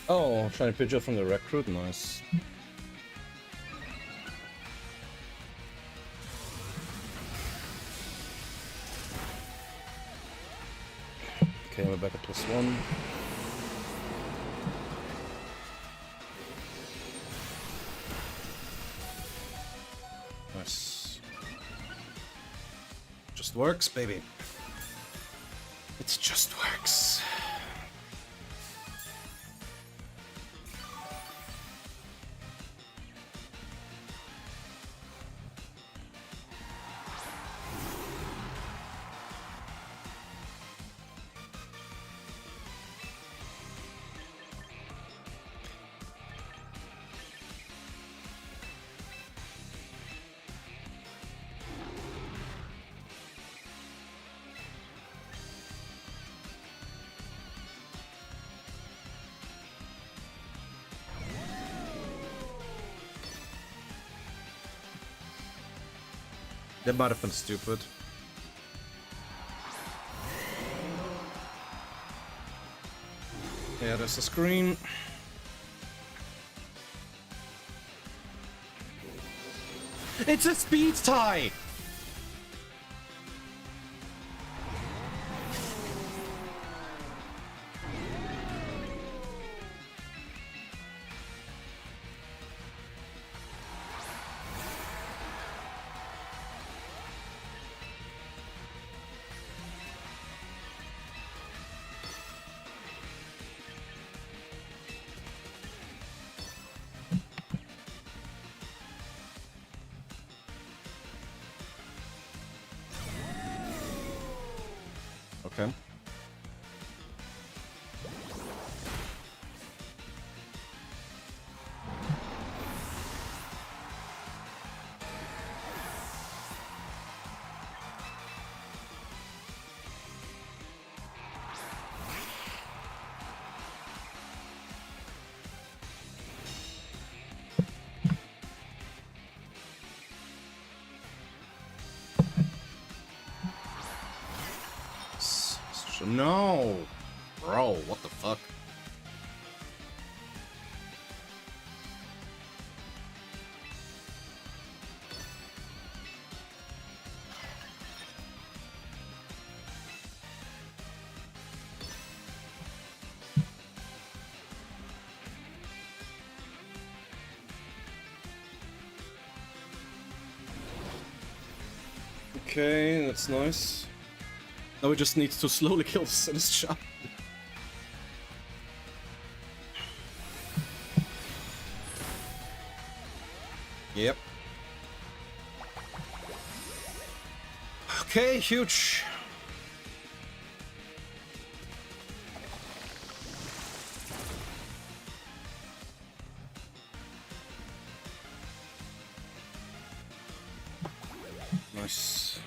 Oh, trying to picture from the recruit, nice. Okay, we're back at +1. Nice. Just works, baby. It just works. That might have been stupid. Yeah, there's a screen. It's a speed tie! Okay. No! Bro, what the fuck? Okay, that's nice. Now we just need to slowly kill this shot. Yep. Okay, huge. Nice.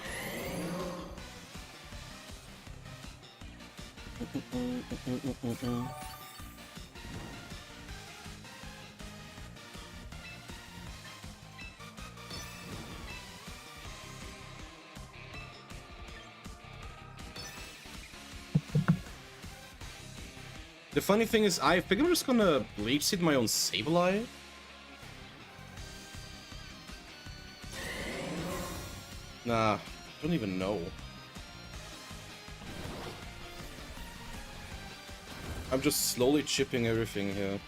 The funny thing is, I think I'm just gonna Bleach Seed my own Sableye. Nah, I don't even know. I'm just slowly chipping everything here.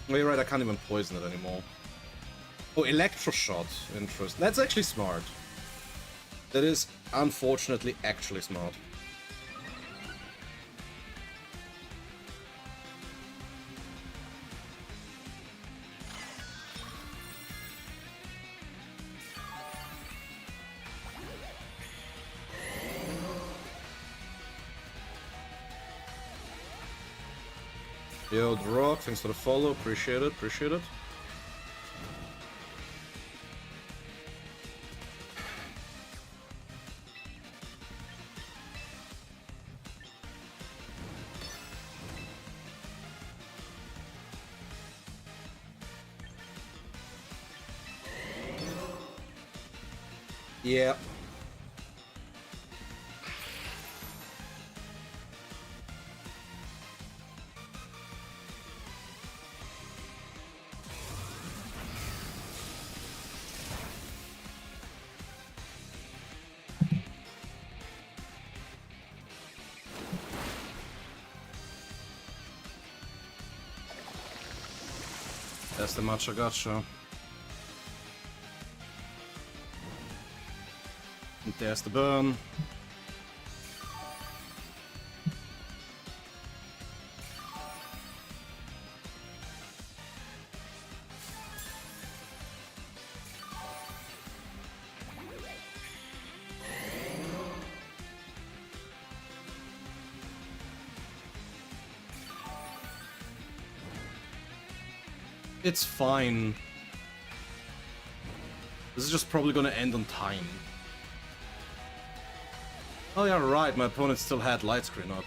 Oh, you're right, I can't even poison it anymore. Oh, Electroshot. Interesting. That's actually smart. That is, unfortunately, actually smart. Yo, The Rock, thanks for the follow, appreciate it, appreciate it. Yeah. That's the matcha gotcha. And there's the burn. It's fine. This is just probably gonna end on time. Oh yeah, right, my opponent still had light screen up.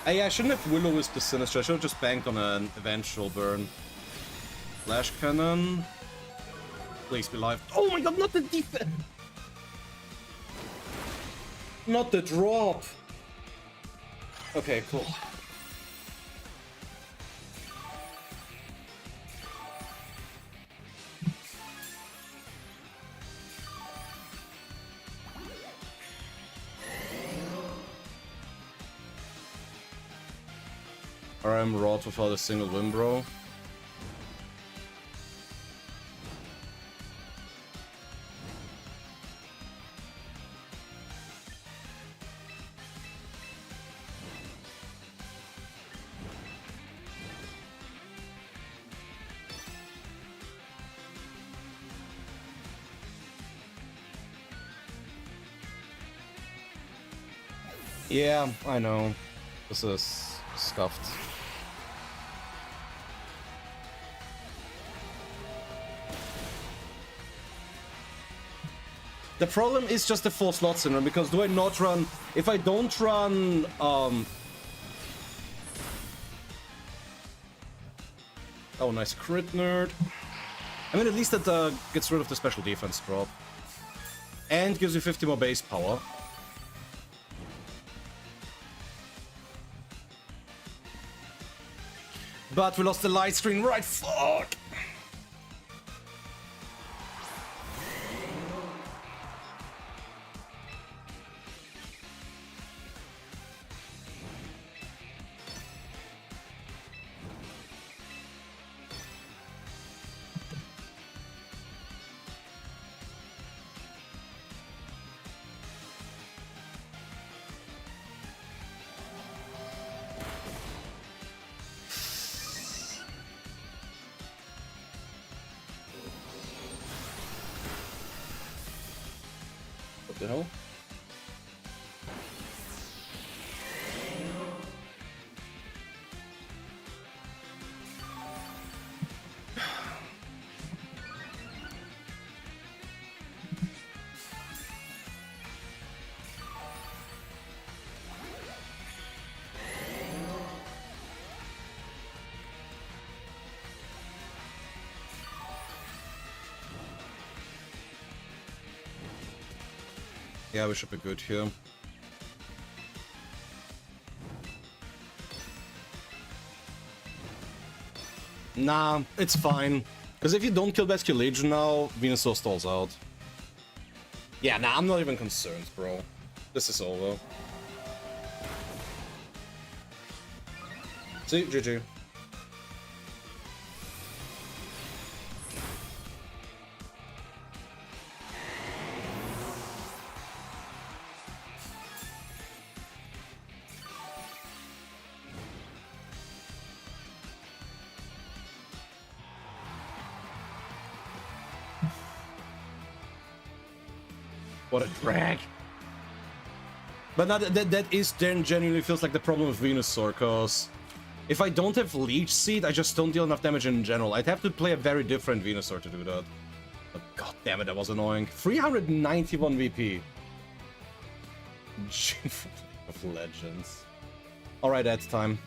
Yeah, I shouldn't have Will-O-Wisp the Sinister. I should have just banked on an eventual burn. Flash Cannon. Please be live. Oh my god, not the defense! Not the drop! Okay, cool. I'm rot without a single win, bro. Yeah, I know. This is scuffed. The problem is just the 4 slot syndrome, because do I not run... If I don't run... Oh, nice crit nerd. I mean, at least that gets rid of the special defense drop. And gives you 50 more base power. But we lost the light screen, right? Fuck! What the hell? Yeah, we should be good here. Nah, it's fine. Because if you don't kill Basque Legion now, Venusaur stalls out. Yeah, nah, I'm not even concerned, bro. This is over. See, GG. What a drag. But now that is then genuinely feels like the problem with Venusaur, because if I don't have Leech Seed, I just don't deal enough damage in general. I'd have to play a very different Venusaur to do that. But god damn it, that was annoying. 391 VP. Of Legends. Alright, that's time.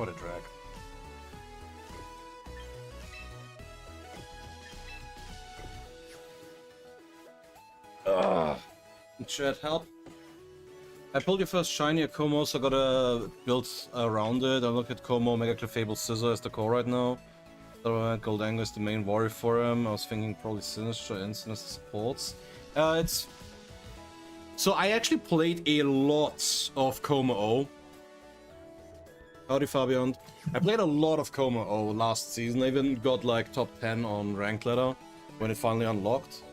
quite a drag. Ugh. Chat, help. I pulled your first shiny at Como, so I gotta build around it. I look at Como, Mega Clefable Scissor as the core right now. Goldango is the main warrior for him. I was thinking probably Sinister and Sinister supports. It's... So I actually played a lot of Como O. Howdy, Fabian. I played a lot of Como O last season. I even got like top 10 on ranked ladder when it finally unlocked.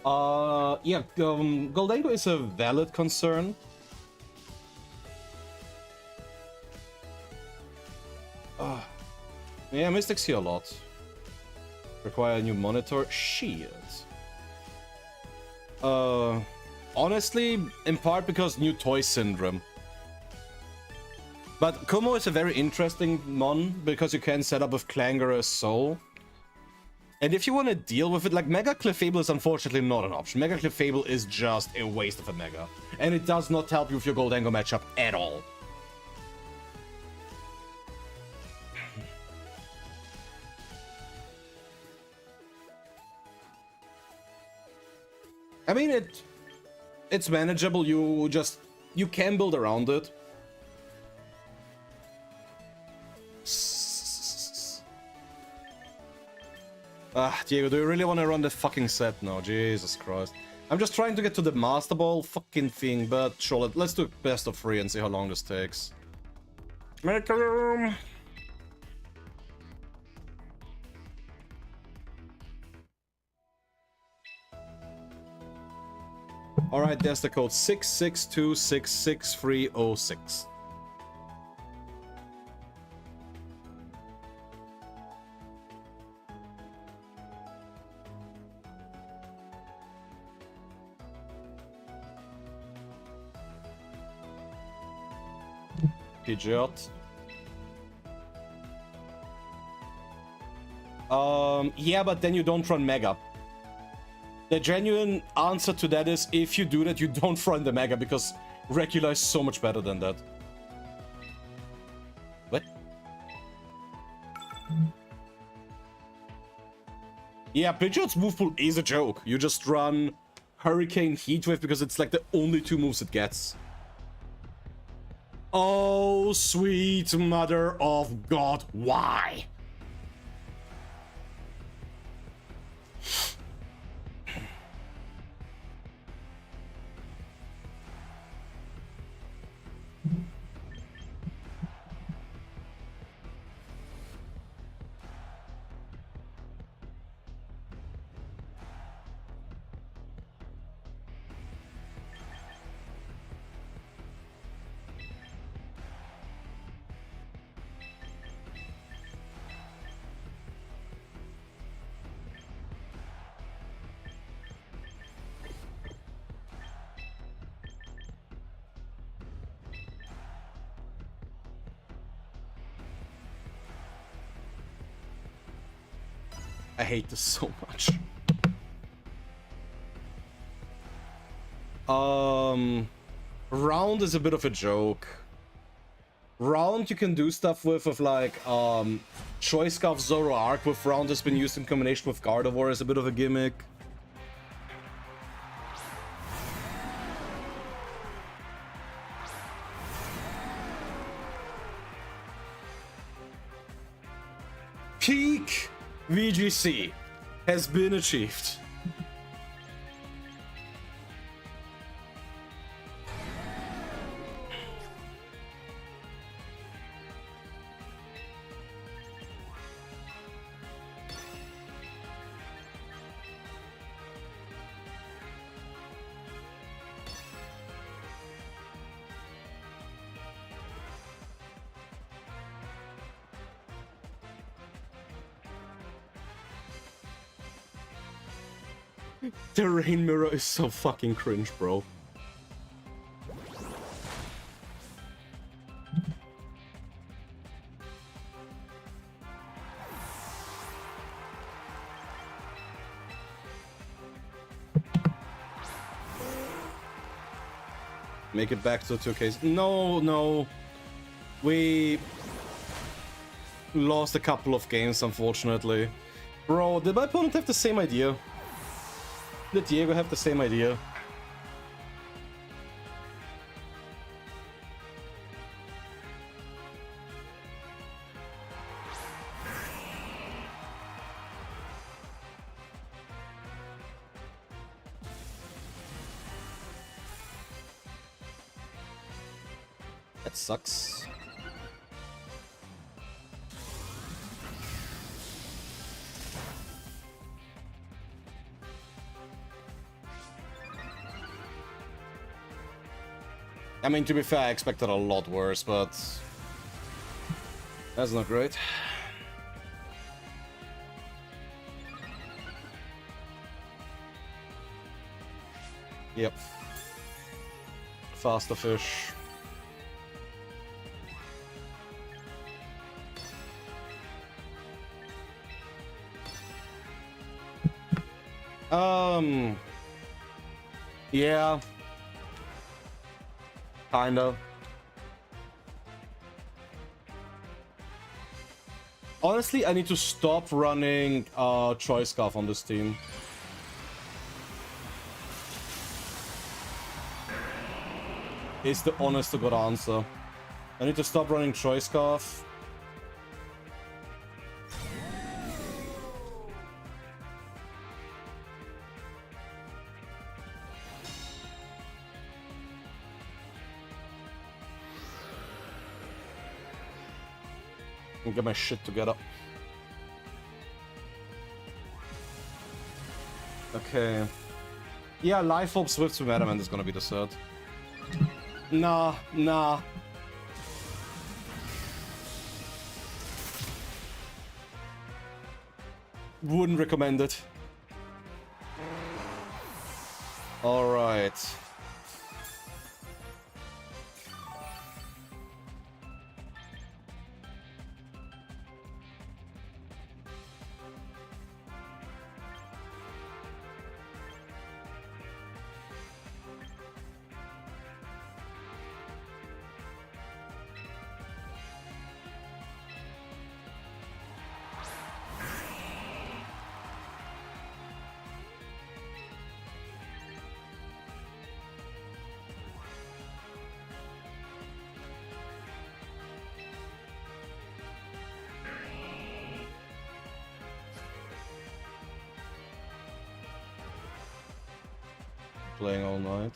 Yeah, Goldango is a valid concern. Yeah, Mystics here a lot. Require a new monitor. Shit. Honestly, in part because new toy syndrome. But Como is a very interesting mon because you can set up with Clanger as Soul. And if you want to deal with it, like Mega Clefable is unfortunately not an option. Mega Clefable is just a waste of a Mega. And it does not help you with your Goldango matchup at all. I mean, it's manageable. You can build around it. Diego, do you really want to run the fucking set now? Jesus Christ. I'm just trying to get to the Master Ball fucking thing, but sure, let's do best of 3 and see how long this takes. Make a room! Alright, there's the code 662666306. Pidgeot. Yeah, but then you don't run Mega. The genuine answer to that is, if you do that, you don't run the Mega, because Regular is so much better than that. What? Yeah, Pidgeot's move pool is a joke. You just run Hurricane, Heatwave, because it's like the only 2 moves it gets. Oh, sweet mother of God, why? I hate this so much. Round is a bit of a joke. Round you can do stuff with like, Choice Scarf Zoroark with Round has been used in combination with Gardevoir as a bit of a gimmick. Peak VGC has been achieved. The Rain Mirror is so fucking cringe, bro. Make it back to 2Ks. No, no. lost a couple of games, unfortunately. Bro, did my opponent have the same idea? Did Diego have the same idea? That sucks. I mean, to be fair, I expected a lot worse, but that's not great. Yep. Faster fish. Yeah. Kinda. Honestly, I need to stop running Choice Scarf on this team. Is the honest to God answer. I need to stop running Choice Scarf. And get my shit together. Okay. Yeah, Life Orb Swift to Adamant is gonna be the third. Nah, nah. Wouldn't recommend it. Alright. Playing all night.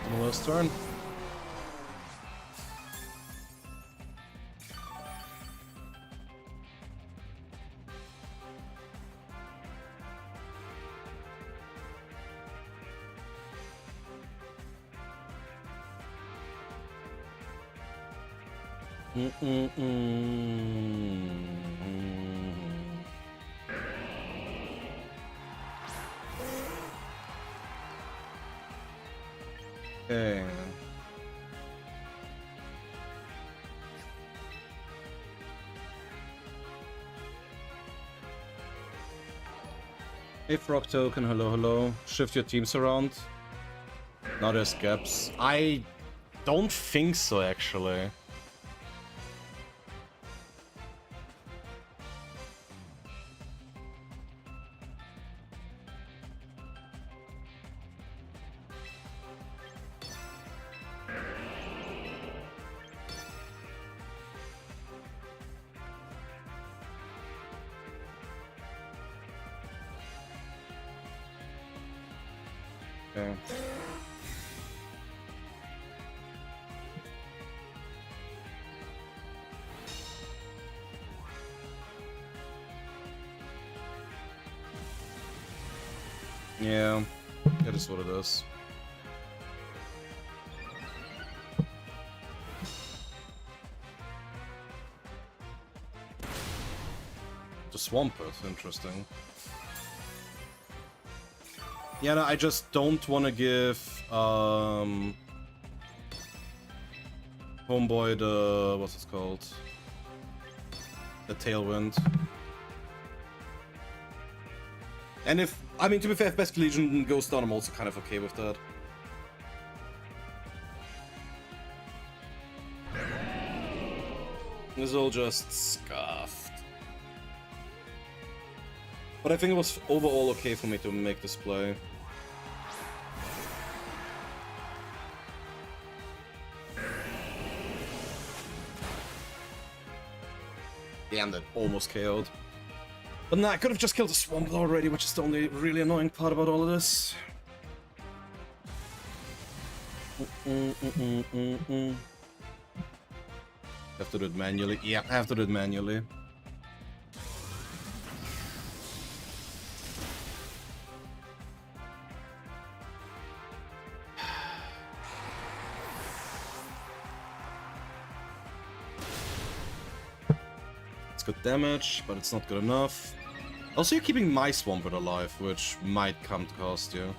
Optimalist turn. Okay. Hey Frog Token, hello, hello. Shift your teams around. Now there's gaps. I don't think so, actually. Okay. Yeah, that is what it is. The Swampert, interesting. Yeah, no, I just don't want to give Homeboy the what's it called? The Tailwind. And if I mean, to be fair, if Best Legion goes down, I'm also kind of okay with that. This is all just scuffed. But I think it was overall okay for me to make this play. Damn, that almost KO'd. But nah, I could have just killed the Swamp already, which is the only really annoying part about all of this. Have to do it manually. Yeah, I have to do it manually. It's good damage, but it's not good enough. Also, you're keeping my Swampert alive, which might come to cost you.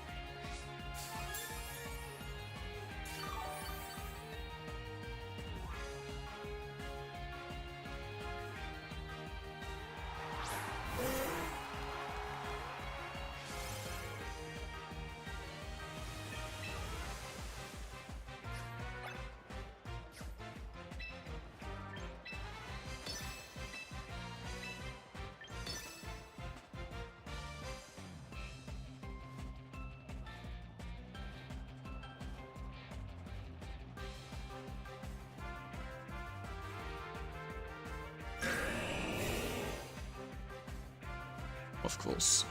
Of course.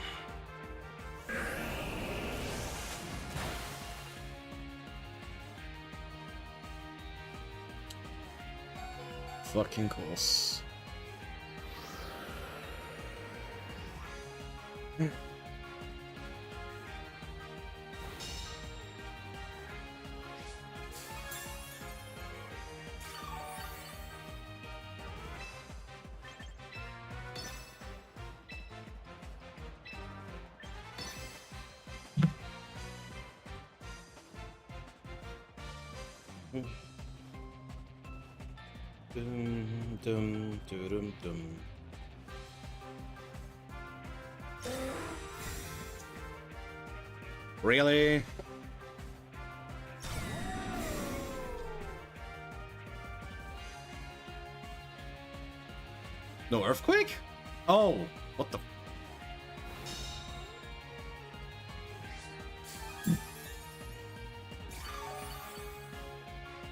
Fucking course. Dum, dum, dum, dum. Really? No earthquake? Oh, what the?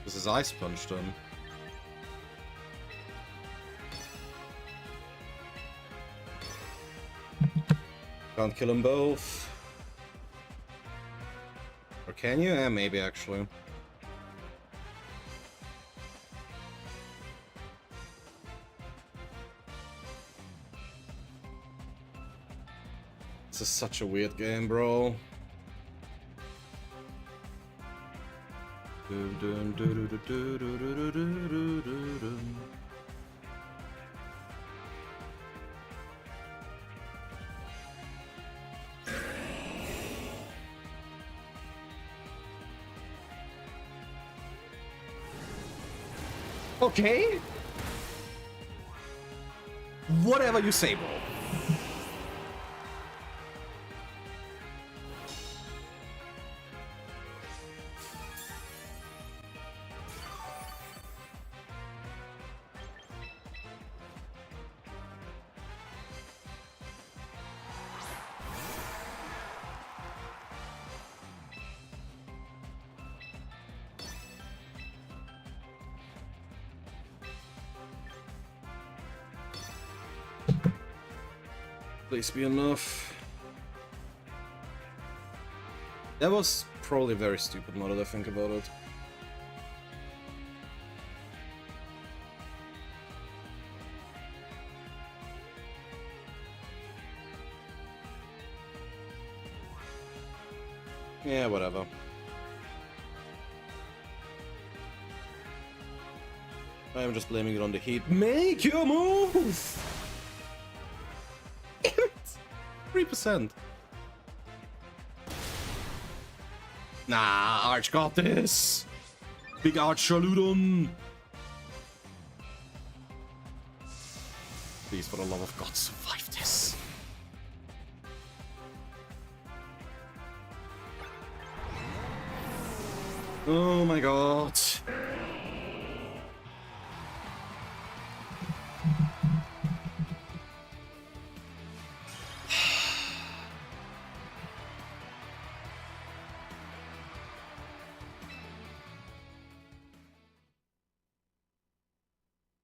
This is Ice Punch then. Can't kill them both. Or can you? Yeah, maybe actually. This is such a weird game, bro. Okay. Whatever you say, bro. Please be enough. That was probably very stupid now that I think about it. Yeah, whatever. I am just blaming it on the heat. Make your move! Damn it! 3%. Nah, Arch got this! Big Arch Shaludon! Please, for the love of God, survive this. Oh my god.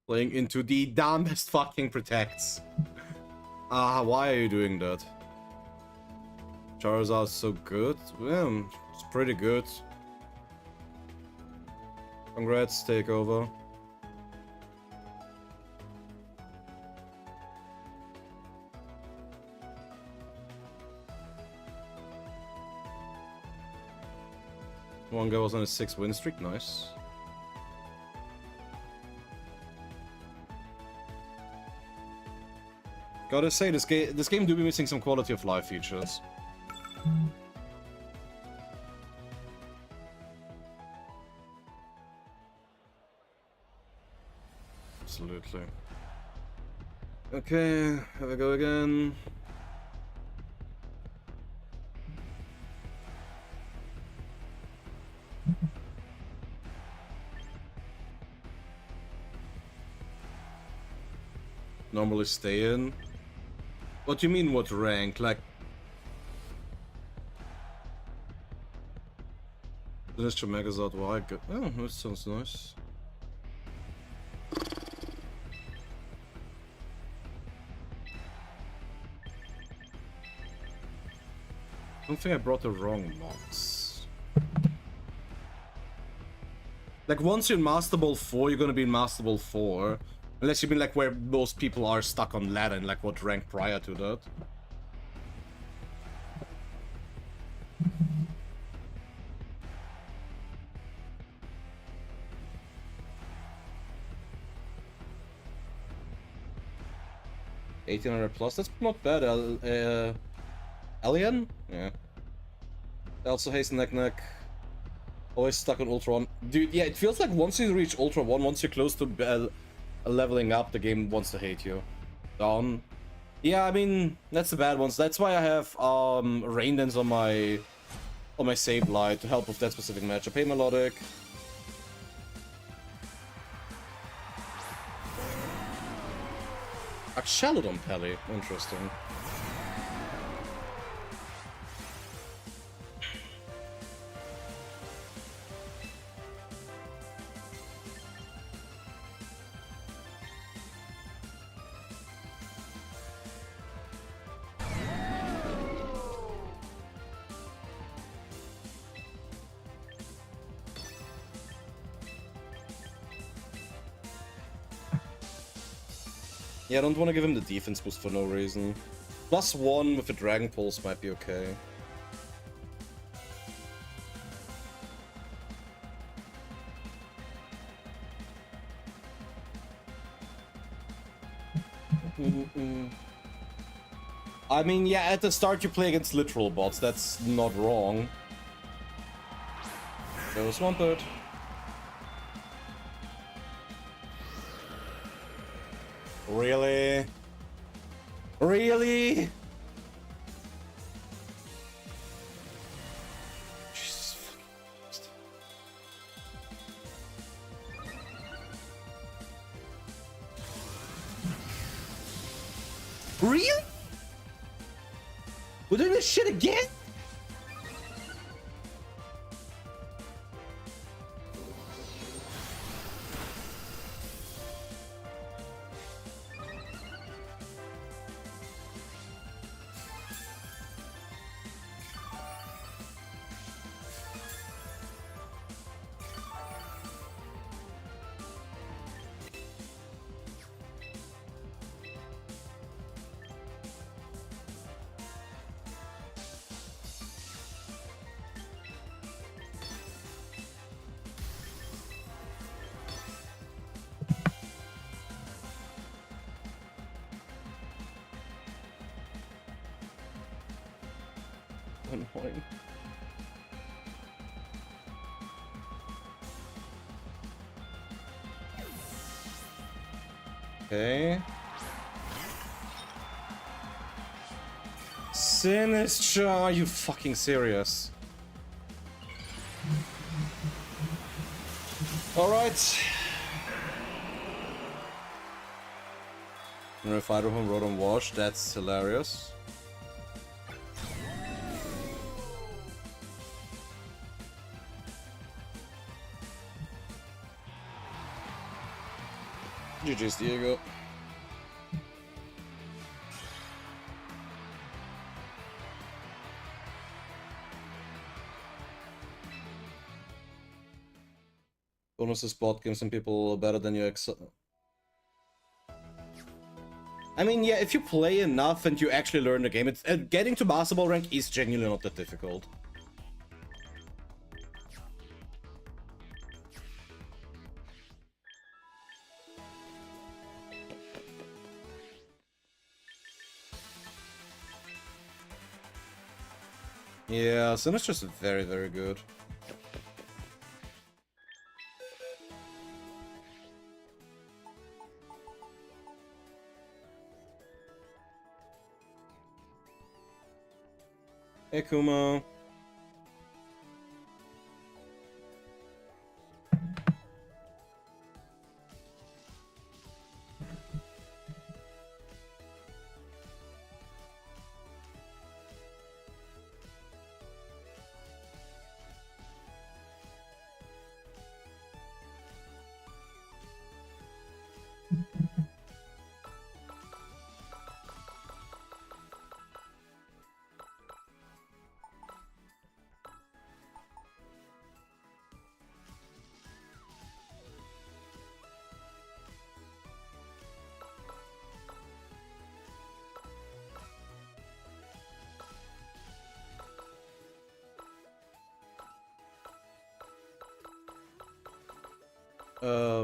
Playing into the damnest fucking protects. Why are you doing that? Charizard's so good? Yeah, it's pretty good. Congrats, takeover. One guy was on a 6-win streak, nice. Gotta say, this game do be missing some quality of life features. Absolutely. Okay, here we go again. Normally stay in. What do you mean, what rank? Like... Mr. Megazord, why good? Oh, that sounds nice. I don't think I brought the wrong mods. Like, once you're in Master Ball 4, you're gonna be in Master Ball 4. Unless you mean, like, where most people are stuck on ladder and, like, what rank prior to that. $1,800 plus, that's not bad. Alien? Yeah. Also, Haste Neck. Always stuck on Ultra 1. Dude, yeah, it feels like once you reach Ultra 1, once you're close to leveling up, the game wants to hate you. Down. Yeah, I mean, that's the bad ones. That's why I have Rain Dance on my save light to help with that specific matchup. Hey, Melodic. Axalodon Pelly. Interesting. Yeah, I don't want to give him the defense boost for no reason. +1 with a Dragon Pulse might be okay. I mean, yeah, at the start you play against literal bots, that's not wrong. Go Swampert. Really? Really? Jesus fucking Christ. Really? We're doing this shit again? annoying. Okay. Sinister, are you fucking serious? Alright. Fighter from Road on Wash, that's hilarious. GG's, Diego. Bonuses bot games some people better than you I mean, yeah, if you play enough and you actually learn the game, it's getting to basketball rank is genuinely not that difficult. Yeah, Sinister's very, very good. Hey, Kuma.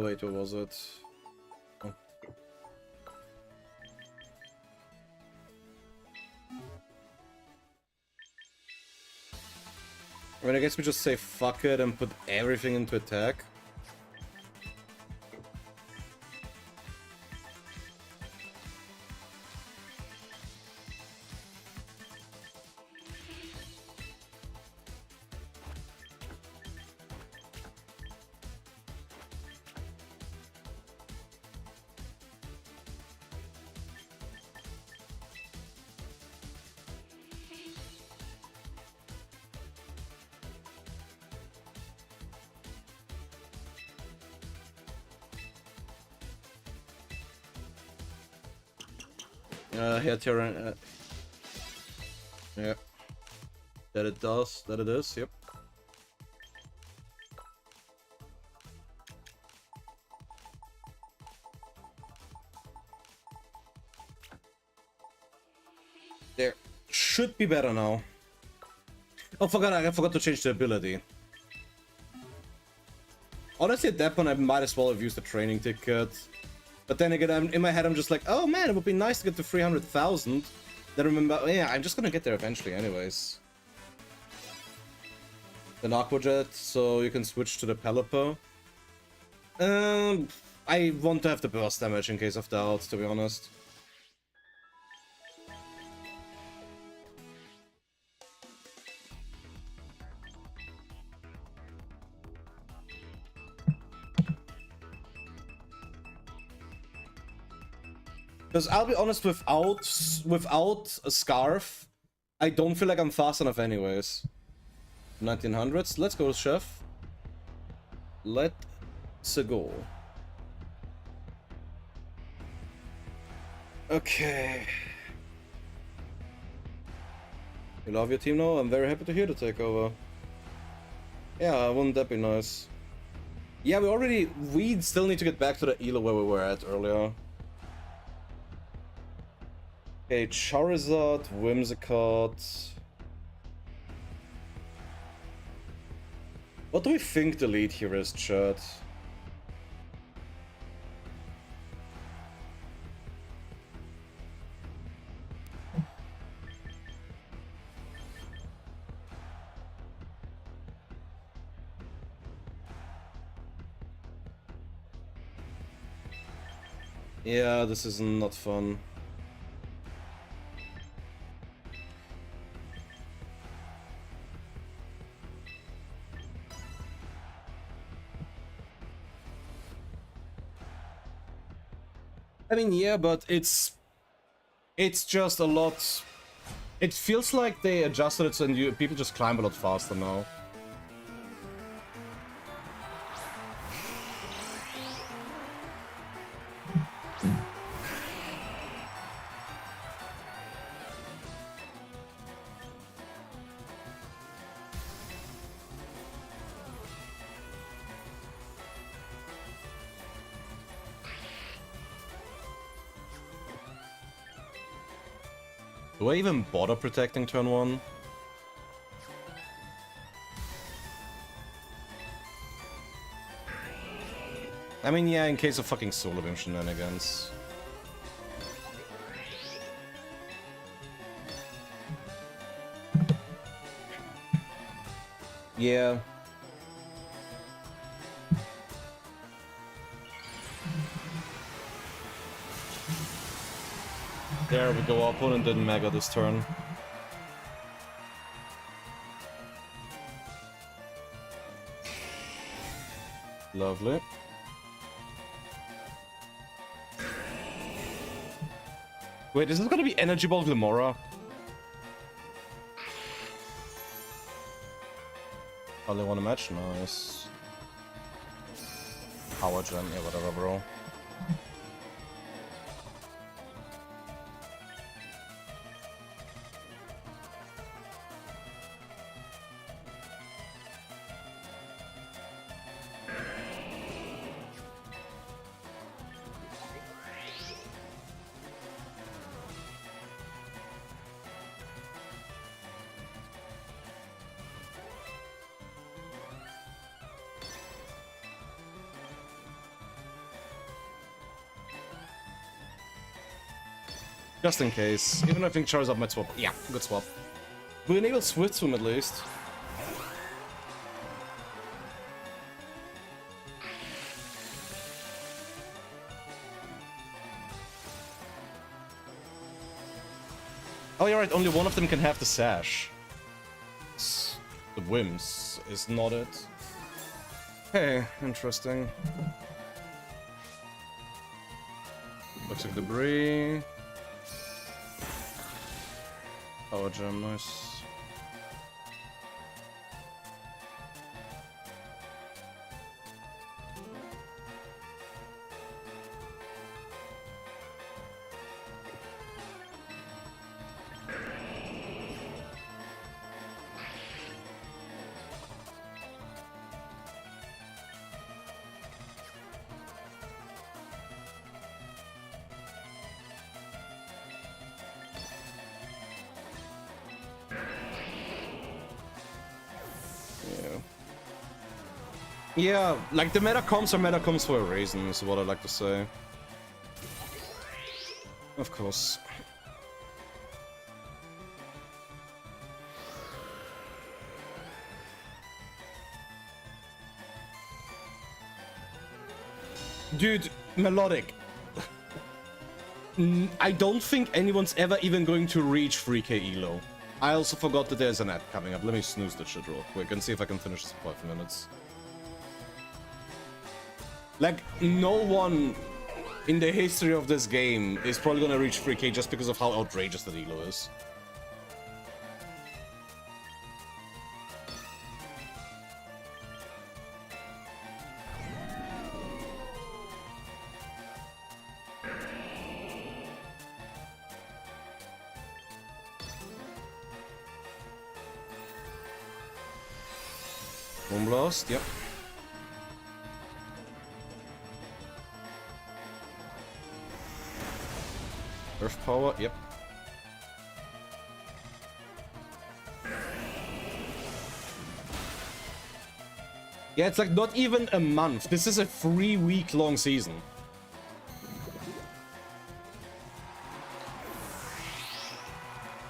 Wait, what was it? Oh. I mean, I guess we just say fuck it and put everything into attack. Here, Terran. Yeah. That it does. That it is. Yep. There. Should be better now. Oh, I forgot to change the ability. Honestly, at that point, I might as well have used the training ticket. But then again, in my head, I'm just like, oh man, it would be nice to get to 300,000. Then remember, oh, yeah, I'm just gonna get there eventually anyways. An Aquajet, so you can switch to the Pelipper. I want to have the burst damage in case of doubt, to be honest. Because I'll be honest, without a Scarf, I don't feel like I'm fast enough anyways. 1900s, let's go, Chef. Let's go. Okay. You love your team now? I'm very happy to hear the takeover. Yeah, wouldn't that be nice? Yeah, we still need to get back to the Elo where we were at earlier. Okay, Charizard, Whimsicott. What do we think the lead here is, chat? Yeah, this is not fun. I mean, yeah, but it's just a lot. It feels like they adjusted it so people just climb a lot faster now. Do I even bother protecting turn 1? I mean, yeah, in case of fucking Solar Beam shenanigans. Yeah. There we go, our opponent didn't mega this turn. Lovely. Wait, is this gonna be Energy Ball Glimora? Oh, they want a match? Nice. Power Gem, yeah, whatever, bro. Just in case. Even though I think Charizard might swap. Yeah, good swap. We enable Swift Swim at least. Oh, you're right, only one of them can have the Sash. The Whims is not it. Hey, interesting. Toxic Debris. Power Gem, nice. Yeah, like the meta comps are meta comps for a reason, is what I like to say. Of course. Dude, Melodic. I don't think anyone's ever even going to reach 3k elo. I also forgot that there's an ad coming up. Let me snooze that shit real quick and see if I can finish this in 5 minutes. Like, no one in the history of this game is probably gonna reach 3k just because of how outrageous that elo is. Moonblast, yep. Earth Power, yep. Yeah, it's like not even a month. This is a 3-week long season.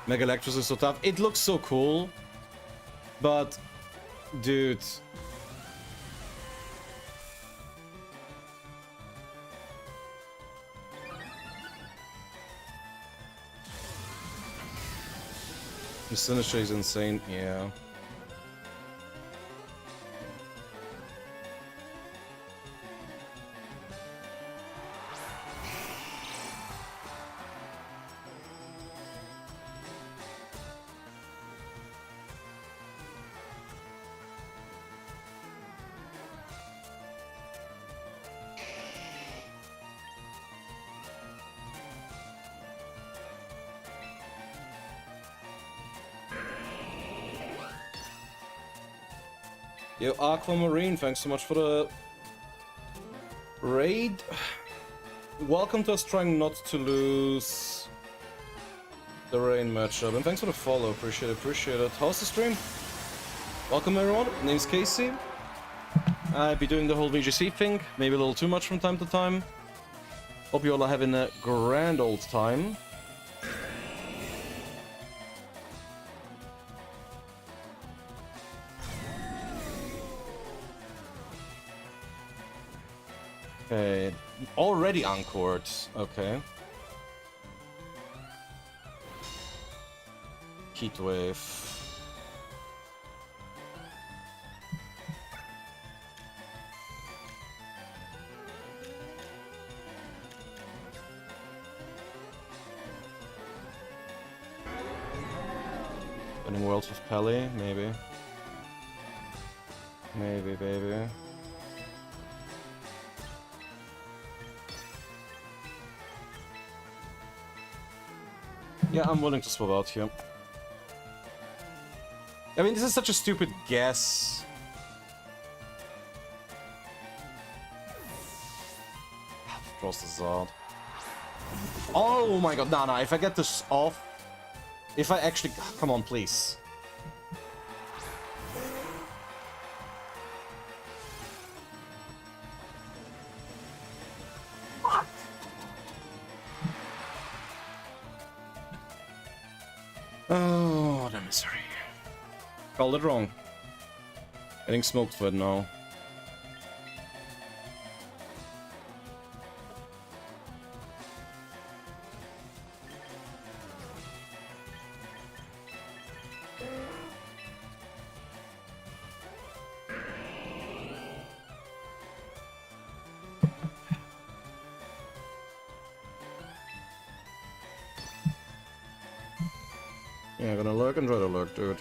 Mega Electros is so tough. It looks so cool. But, dude. The Sinister is insane, yeah. Yo, Aquamarine, thanks so much for the raid. Welcome to us trying not to lose the rain matchup, and thanks for the follow. Appreciate it. How's the stream? Welcome everyone. Name's Casey. I'll be doing the whole VGC thing, maybe a little too much from time to time. Hope you all are having a grand old time. Okay, already encored. Okay. Heatwave. Winning Worlds with Pelly, maybe. Maybe, baby. Yeah, I'm willing to swap out here. I mean, this is such a stupid guess. Cross the Zod. Oh my god, nah, if I get this off... If I actually... Come on, please. Oh, what a misery. Called it wrong. Getting smoked for it now. Yeah, gonna lurk and try to lurk, dude.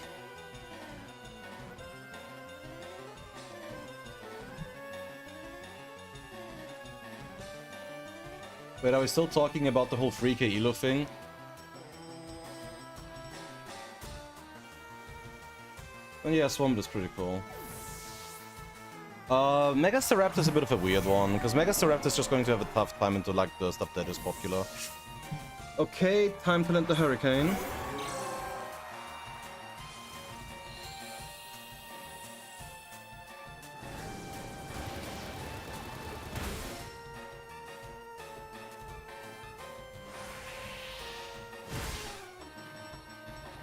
Wait, are we still talking about the whole 3k elo thing? And yeah, Swamp is pretty cool. Megasteraptor is a bit of a weird one, because Megasteraptor is just going to have a tough time into like the stuff that is popular. Okay, time to land the Hurricane.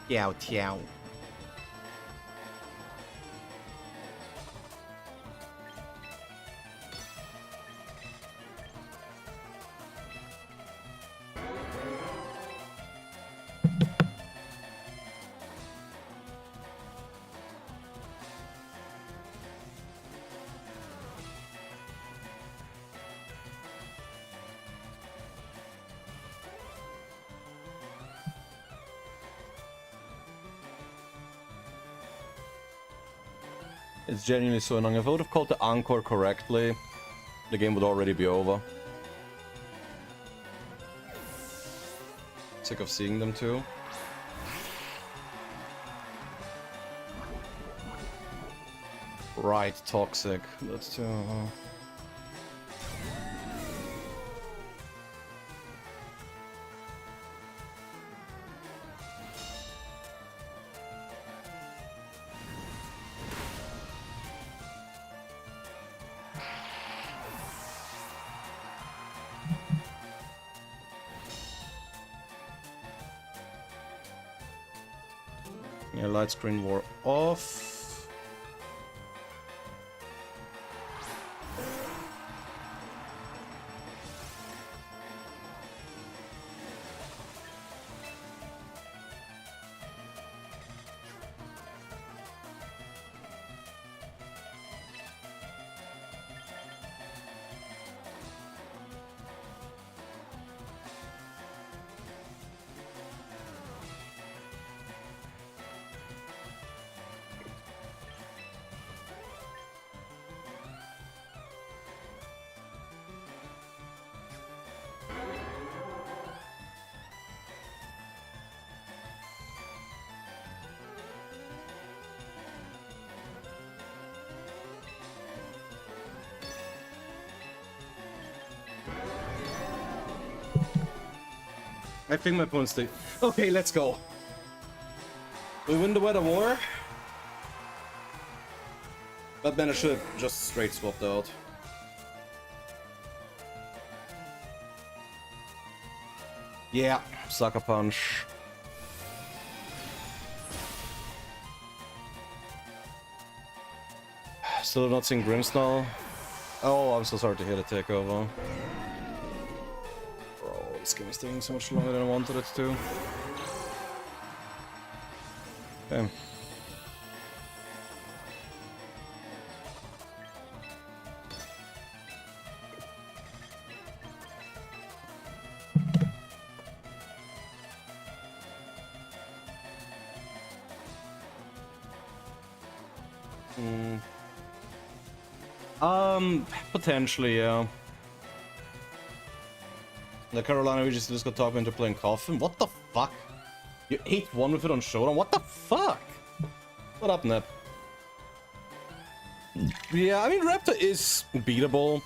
Tiao tiao. It's genuinely so annoying. If I would have called the Encore correctly, the game would already be over. Sick of seeing them too. Right, toxic. That's too... Yeah, light screen wore off. I think my opponent's the... Okay, let's go. We win the weather war. But then I should have just straight swapped out. Yeah, sucker punch. Still not seeing Grimsnarl. Oh, I'm so sorry to hear the takeover. Bro, this game is taking so much longer than I wanted it to. Okay. Potentially, yeah. The Carolina VGC just got talked into playing Coffin. What the fuck? You 8-1 with it on Showdown? What the fuck? What up, Nep? Yeah, I mean, Raptor is beatable.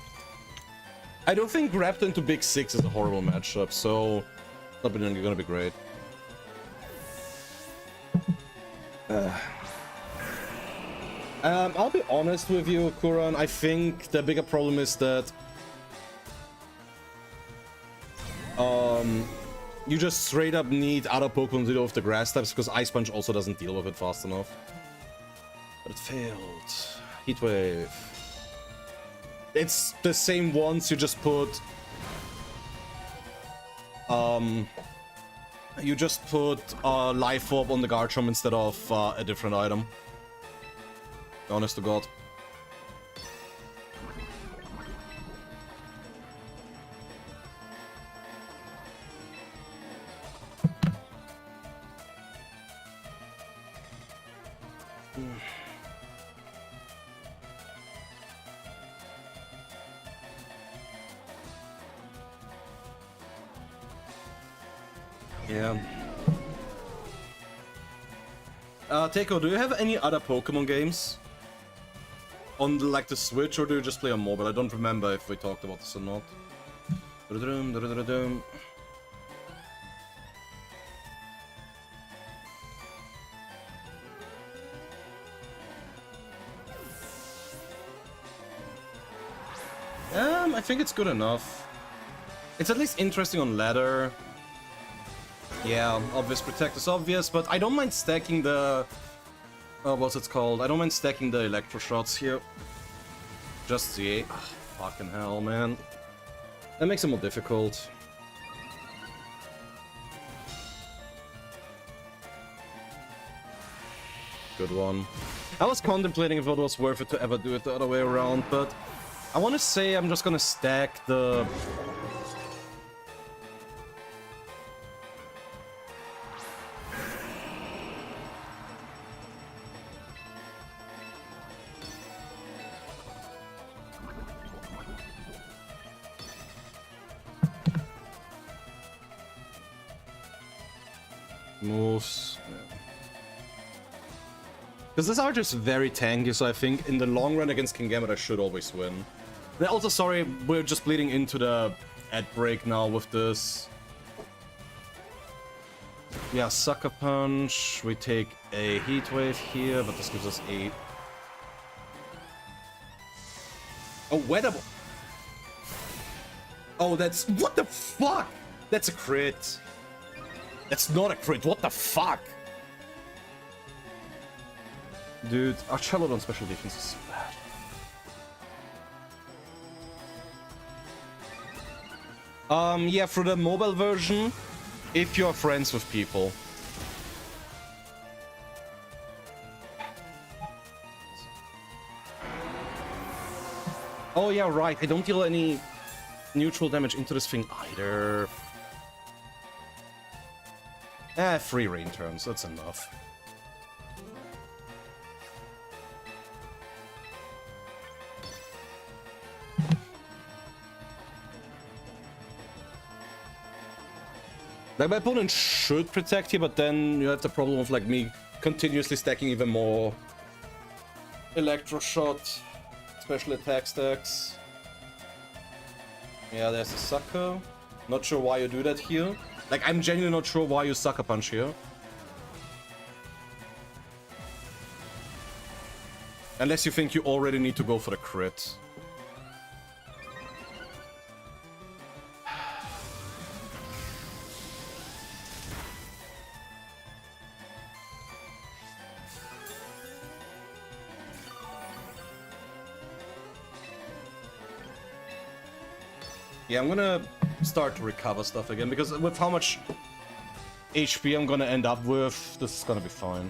I don't think Raptor into Big 6 is a horrible matchup, so... Not gonna be great. I'll be honest with you, Kuran. I think the bigger problem is that you just straight up need other Pokemon to deal with the grass types because Ice Punch also doesn't deal with it fast enough. But it failed. Heat Wave. It's the same once, you just put Life Orb on the Garchomp instead of a different item. Honest to God. Yeah. Teiko, do you have any other Pokemon games? On like the Switch, or do you just play on mobile? I don't remember if we talked about this or not. I think it's good enough. It's at least interesting on ladder. Yeah, obvious protect is obvious, but I don't mind stacking the... what's it called? I don't mind stacking the electro shots here. Just the... Oh, fucking hell, man. That makes it more difficult. Good one. I was contemplating if it was worth it to ever do it the other way around, but... I want to say I'm just gonna stack the... moves. Because this are just very tanky, so I think in the long run against Kingambit I should always win. And also, sorry, we're just bleeding into the ad break now with this. Yeah, Sucker Punch. We take a Heat Wave here, but this gives us 8. Oh, Weather... Oh, that's... What the fuck? That's a crit. That's not a crit. What the fuck? Dude, Archelodon special defense is so bad. Yeah, for the mobile version, if you're friends with people. Oh yeah, right. I don't deal any neutral damage into this thing either. 3 rain turns, that's enough. Like, my opponent should protect here, but then you have the problem of like me continuously stacking even more Electro Shot, special attack stacks. Yeah, there's a Sucker. Not sure why you do that here. Like, I'm genuinely not sure why you Sucker Punch here. Unless you think you already need to go for the crit. Yeah, I'm gonna start to recover stuff again, because with how much HP I'm gonna end up with, this is gonna be fine.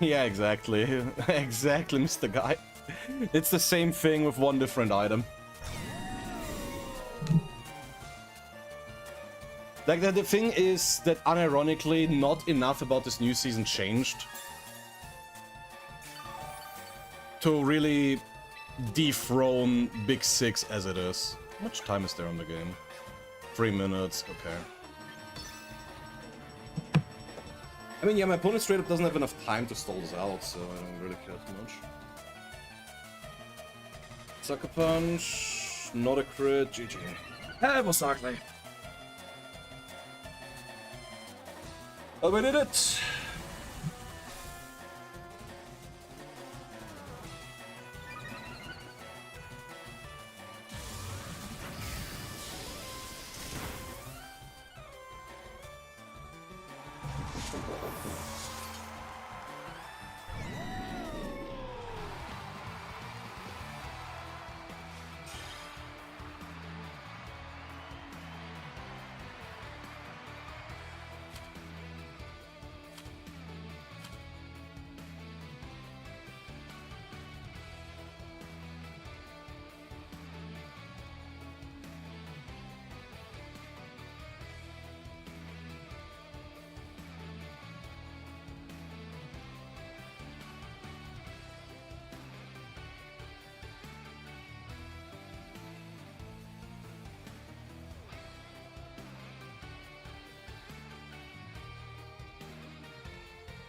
Yeah, exactly. Exactly, Mr. Guy. It's the same thing with one different item. Like, the thing is that unironically, not enough about this new season changed to really dethrone Big Six as it is. How much time is there on the game? 3 minutes, okay. I mean, yeah, my opponent straight up doesn't have enough time to stall this out, so I don't really care too much. Sucker Punch, not a crit, GG. Most likely. Oh, we did it!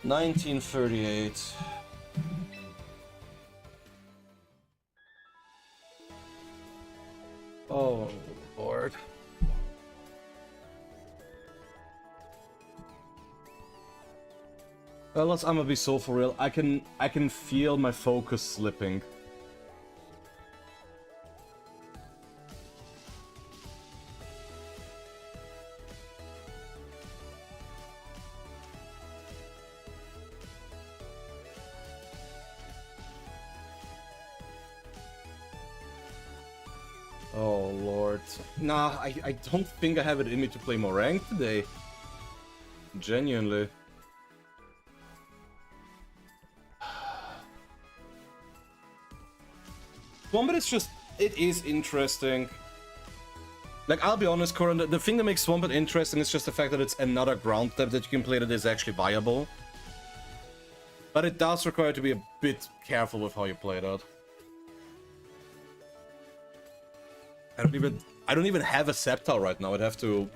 $19.38. Oh, Lord. Well, I'm gonna be so for real. I can feel my focus slipping. Oh, Lord. Nah, I don't think I have it in me to play more ranked today. Genuinely. Swampert is just... It is interesting. Like, I'll be honest, Corin, the thing that makes Swampert interesting is just the fact that it's another ground type that you can play that is actually viable. But it does require you to be a bit careful with how you play that. I don't even have a Scepter right now. I'd have to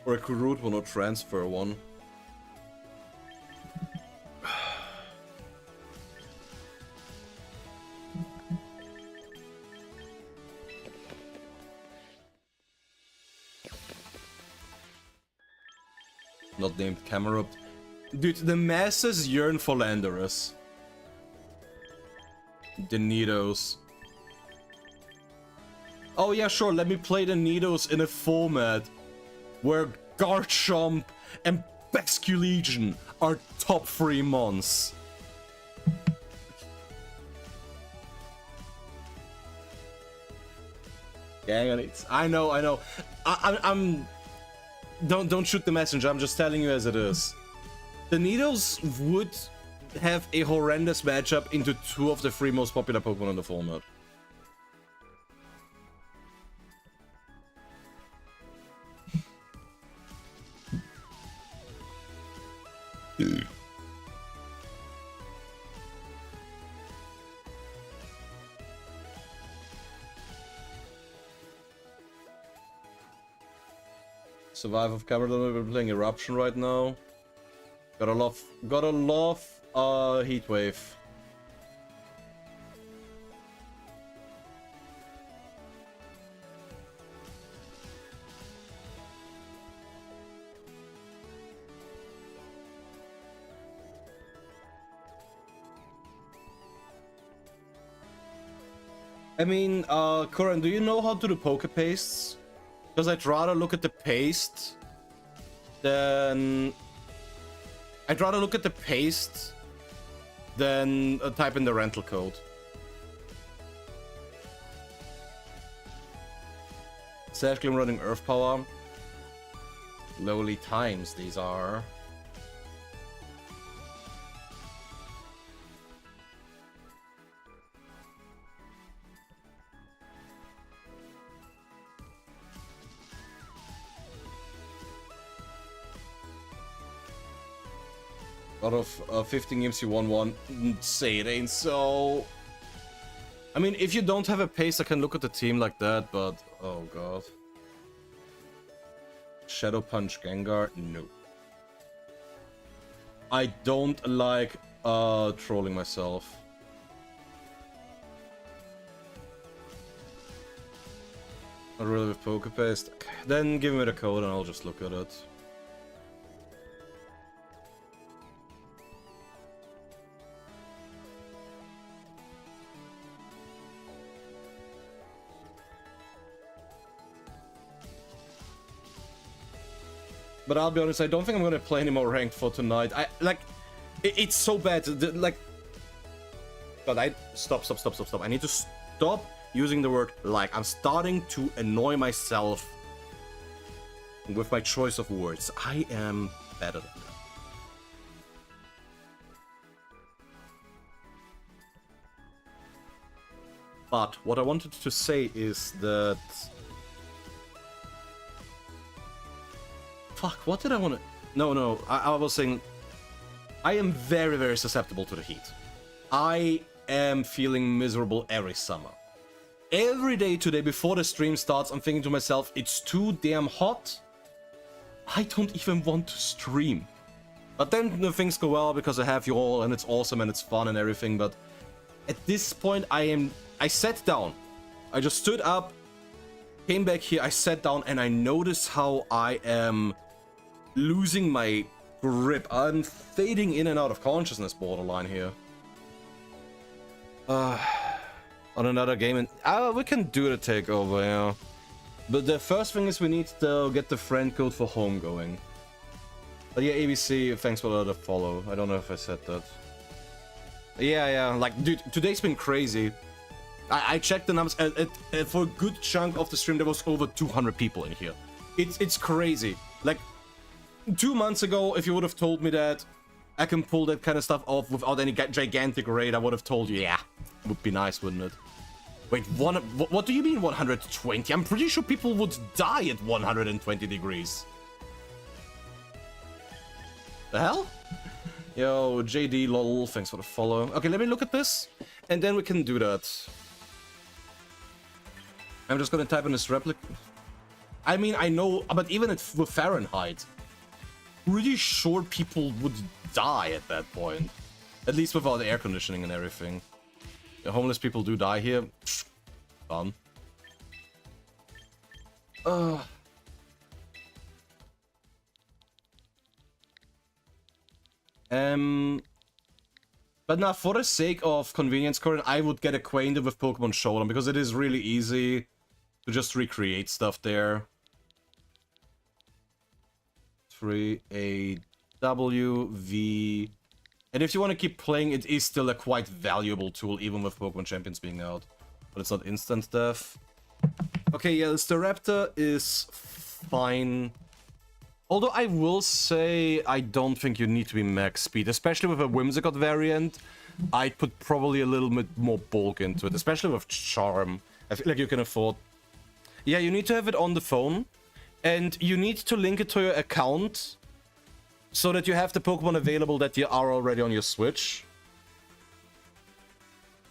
recruit one or transfer one. Not named Camerupt. Dude, the masses yearn for Landorus. The Nidos. Oh yeah, sure, let me play the Nidos in a format where Garchomp and Basculegion are top 3 mons. Yeah, I know. I'm don't shoot the messenger, I'm just telling you as it is. The Nidos would have a horrendous matchup into 2 of the 3 most popular Pokemon in the format. Survive of Cameron, we're playing Eruption right now. Gotta love Heat Wave. I mean, Corin, do you know how to do poke pastes? Because I'd rather look at the paste than... I'd rather look at the paste than type in the rental code. Sash Glim running Earth Power. Lowly times these are. Out of 15 games you won one. Say it ain't so. I mean, if you don't have a pace, I can look at the team like that, but oh god. Shadow Punch Gengar? No. I don't like trolling myself. Not really with Pokepaste. Okay, then give me the code and I'll just look at it. But I'll be honest, I don't think I'm gonna play any more ranked for tonight. It's so bad. God, stop. I need to stop using the word like. I'm starting to annoy myself with my choice of words. I am better than that. But what I wanted to say is that... Fuck, what did I want to... No, I was saying... I am very, very susceptible to the heat. I am feeling miserable every summer. Every day today, before the stream starts, I'm thinking to myself, it's too damn hot. I don't even want to stream. But then the things go well because I have you all and it's awesome and it's fun and everything, but... At this point, I sat down. I just stood up, came back here, I sat down, and I noticed how I am losing my grip. I'm fading in and out of consciousness borderline here. On another game, and we can do the takeover, yeah. But the first thing is we need to get the friend code for home going. But yeah, ABC, thanks for the follow. I don't know if I said that. Yeah, like, dude, today's been crazy. I checked the numbers, for a good chunk of the stream, there was over 200 people in here. It's crazy. Like, 2 months ago, if you would have told me that I can pull that kind of stuff off without any gigantic raid, I would have told you, yeah, would be nice, wouldn't it? Wait, what do you mean 120? I'm pretty sure people would die at 120 degrees. The hell? Yo, JD, lol, thanks for the follow. Okay, let me look at this, and then we can do that. I'm just gonna type in this replica. I mean, I know, but even with Fahrenheit, pretty sure people would die at that point. At least without air conditioning and everything. The homeless people do die here. Fun. But now, for the sake of convenience, Corin, I would get acquainted with Pokemon Showdown because it is really easy to just recreate stuff there. 3AWV. And if you want to keep playing, it is still a quite valuable tool, even with Pokemon Champions being out. But it's not instant death. Okay, yeah, the Staraptor is fine. Although I will say, I don't think you need to be max speed, especially with a Whimsicott variant. I'd put probably a little bit more bulk into it, especially with Charm. I feel like you can afford... Yeah, you need to have it on the phone, and you need to link it to your account so that you have the Pokemon available that you are already on your Switch.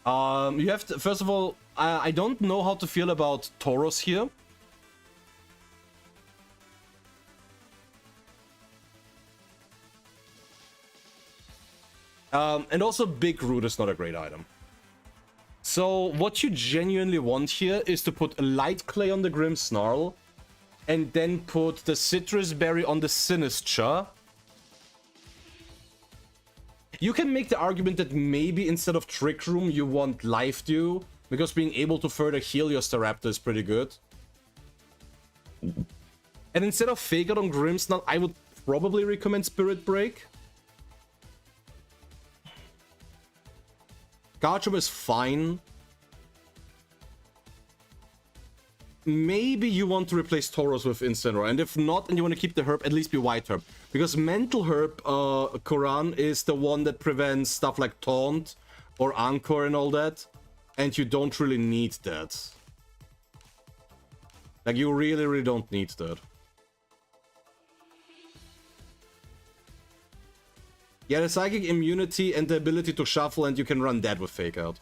You have to... First of all, I don't know how to feel about Tauros here. And also, Big Root is not a great item. So, what you genuinely want here is to put a Light Clay on the Grimmsnarl, and then put the Citrus Berry on the Sinistcha. You can make the argument that maybe instead of Trick Room, you want Life Dew, because being able to further heal your Staraptor is pretty good. And instead of Fake Out on Grimmsnarl, I would probably recommend Spirit Break. Garchomp is fine. Maybe you want to replace Tauros with Incineroar, and if not, and you want to keep the Herb, at least be White Herb. Because Mental Herb, Koran, is the one that prevents stuff like Taunt or Anchor and all that, and you don't really need that. Like, you really, really don't need that. Yeah, the Psychic Immunity and the ability to shuffle, and you can run that with Fake Out.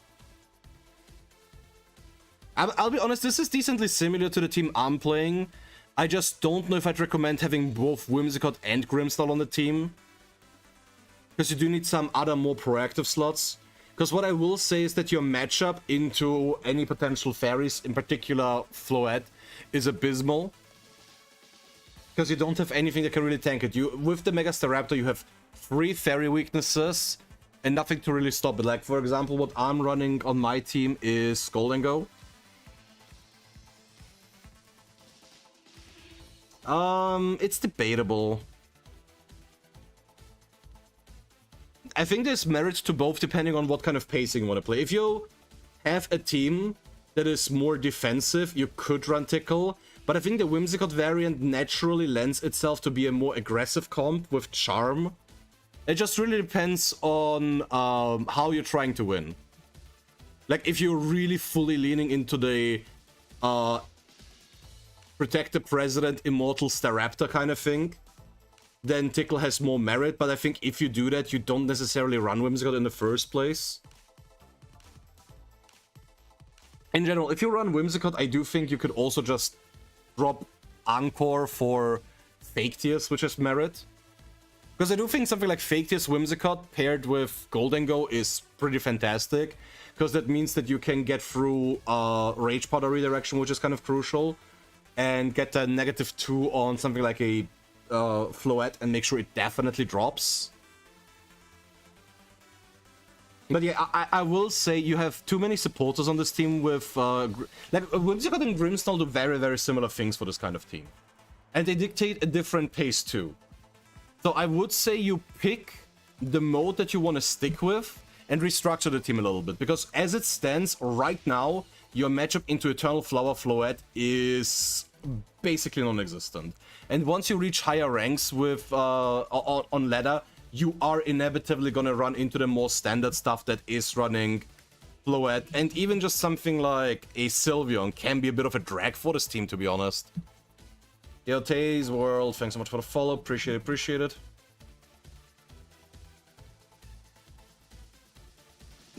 I'll be honest, this is decently similar to the team I'm playing. I just don't know if I'd recommend having both Whimsicott and Grimmsnarl on the team. Because you do need some other more proactive slots. Because what I will say is that your matchup into any potential fairies, in particular Floette, is abysmal. Because you don't have anything that can really tank it. With the Mega Staraptor, you have 3 fairy weaknesses and nothing to really stop it. Like, for example, what I'm running on my team is Golden Go. It's debatable. I think there's merit to both depending on what kind of pacing you want to play. If you have a team that is more defensive, you could run Tickle. But I think the Whimsicott variant naturally lends itself to be a more aggressive comp with Charm. It just really depends on how you're trying to win. Like, if you're really fully leaning into the Protect the President, Immortal Staraptor kind of thing, then Tickle has more merit. But I think if you do that, you don't necessarily run Whimsicott in the first place. In general, if you run Whimsicott, I do think you could also just drop Anchor for Fake Tears, which has merit. Because I do think something like Fake Tears Whimsicott paired with Golden Go is pretty fantastic. Because that means that you can get through Rage Powder redirection, which is kind of crucial. And get a -2 on something like a Floette and make sure it definitely drops. But yeah, I will say you have too many supporters on this team with... like, Whimsicott and Grimmsnarl do very, very similar things for this kind of team. And they dictate a different pace too. So I would say you pick the mode that you want to stick with and restructure the team a little bit. Because as it stands right now, your matchup into Eternal Flower Floette is basically non-existent. And once you reach higher ranks with on ladder, you are inevitably gonna run into the more standard stuff that is running Floette. And even just something like a Sylveon can be a bit of a drag for this team, to be honest. Yo, Taze World, thanks so much for the follow. Appreciate it, appreciate it.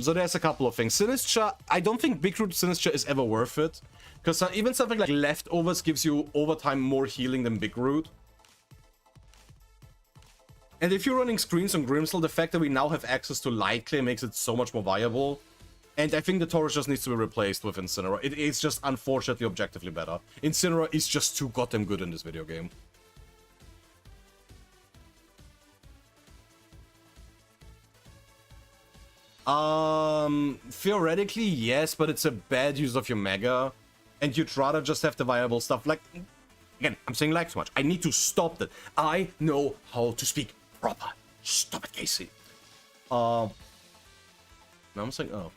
So there's a couple of things. Sinistcha, I don't think Big Root Sinistcha is ever worth it. Because even something like Leftovers gives you over time more healing than Big Root. And if you're running screens on Grimmsnarl, the fact that we now have access to Light Clay makes it so much more viable. And I think the Tauros just needs to be replaced with Incineroar. It is just unfortunately objectively better. Incineroar is just too goddamn good in this video game. Theoretically, yes, but it's a bad use of your Mega. And you'd rather just have the viable stuff. Like, again, I'm saying like too much. I need to stop that. I know how to speak proper. Stop it, Casey. Now I'm saying, oh.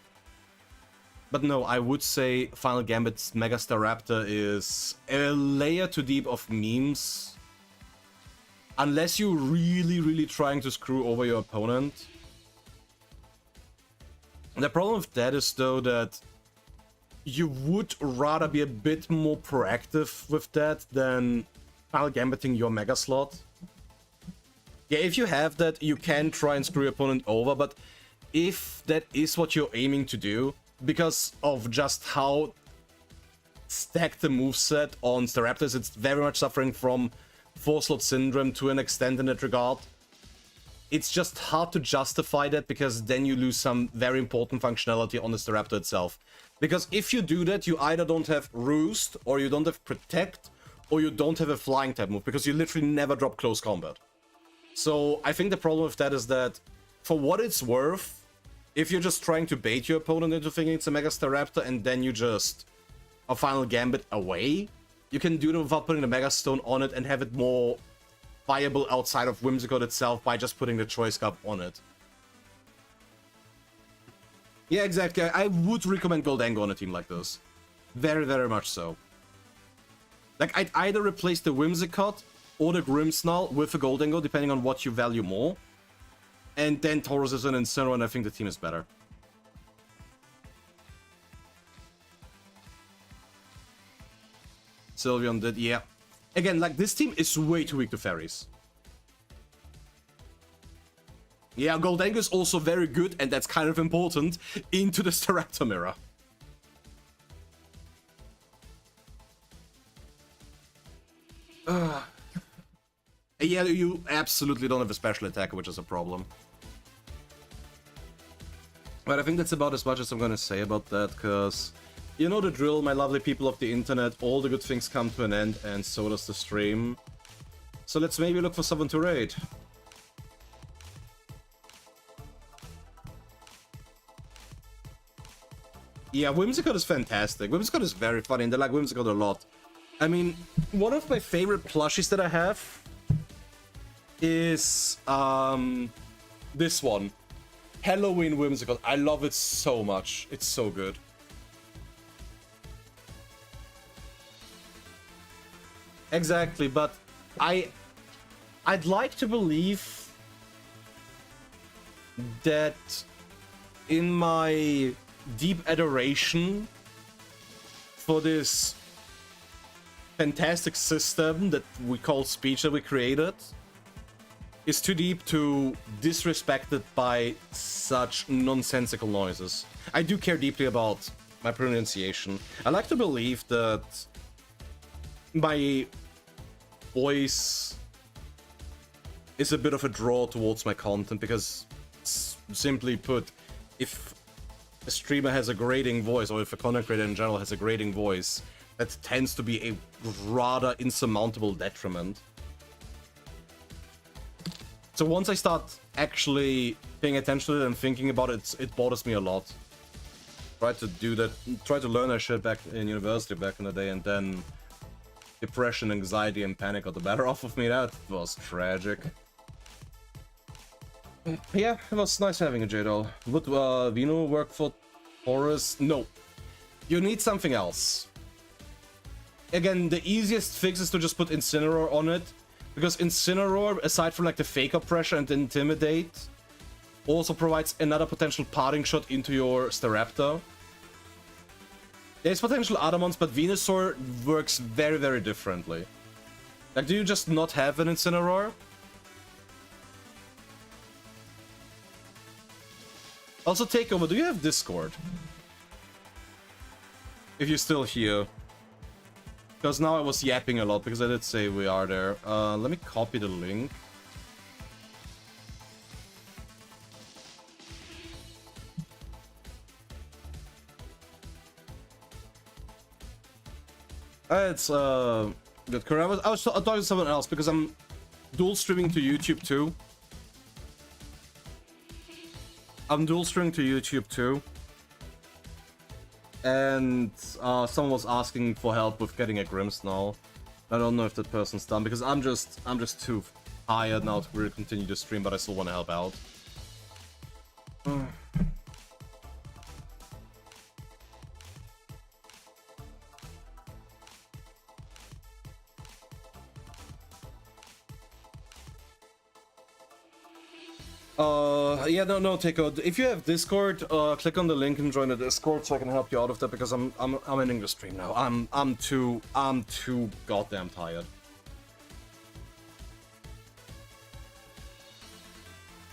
But no, I would say Final Gambit's Mega Staraptor is a layer too deep of memes. Unless you're really, really trying to screw over your opponent. The problem with that is, though, that you would rather be a bit more proactive with that than Final Gambiting your Mega slot. Yeah, if you have that, you can try and screw your opponent over, but if that is what you're aiming to do, because of just how stacked the moveset on Staraptors, it's very much suffering from 4-slot syndrome to an extent in that regard. It's just hard to justify that, because then you lose some very important functionality on the Staraptor itself. Because if you do that, you either don't have Roost, or you don't have Protect, or you don't have a Flying type move, because you literally never drop Close Combat. So I think the problem with that is that, for what it's worth, if you're just trying to bait your opponent into thinking it's a Mega Staraptor and then you just a Final Gambit away, you can do it without putting the Mega Stone on it and have it more viable outside of Whimsicott itself by just putting the Choice Cup on it. Yeah, exactly. I would recommend Goldango on a team like this. Very, very much so. Like, I'd either replace the Whimsicott or the Grimmsnarl with a Goldango, depending on what you value more. And then Tauros is an Incineroar, and I think the team is better. Sylveon did, yeah. Again, like, this team is way too weak to fairies. Yeah, Goldango is also very good, and that's kind of important, into the Staraptor mirror. Yeah, you absolutely don't have a special attacker, which is a problem. But I think that's about as much as I'm gonna say about that, because you know the drill, my lovely people of the internet, all the good things come to an end, and so does the stream. So let's maybe look for someone to raid. Yeah, Whimsicott is fantastic. Whimsicott is very funny, and I like Whimsicott a lot. I mean, one of my favorite plushies that I have is this one. Halloween Whimsicott. I love it so much. It's so good. Exactly, but I'd like to believe that in my deep adoration for this fantastic system that we call speech that we created is too deep to disrespect it by such nonsensical noises. I do care deeply about my pronunciation. I like to believe that my voice is a bit of a draw towards my content because, simply put, if a streamer has a grating voice, or if a content creator in general has a grating voice, that tends to be a rather insurmountable detriment. So once I start actually paying attention to it and thinking about it, it bothers me a lot. Tried to do that, tried to learn that shit back in university back in the day, and then depression, anxiety, and panic got the better off of me. That was tragic. Yeah, it was nice having a J-Doll. Would Vino work for Taurus? No. You need something else. Again, the easiest fix is to just put Incineroar on it, because Incineroar, aside from like the fake-up pressure and Intimidate, also provides another potential parting shot into your Staraptor. There's potential other ones, but Venusaur works very, very differently. Like, do you just not have an Incineroar? Also, Takeover, do you have Discord? If you're still here. Because now I was yapping a lot, because I did say we are there. Let me copy the link. It's good. I was talking to someone else because I'm dual streaming to YouTube too. And someone was asking for help with getting a Grimmsnarl. I don't know if that person's done because I'm just too tired now to really continue to stream, but I still want to help out. Yeah, no, Teiko. If you have Discord, click on the link and join the Discord so I can help you out of that because I'm ending the stream now. I'm too goddamn tired.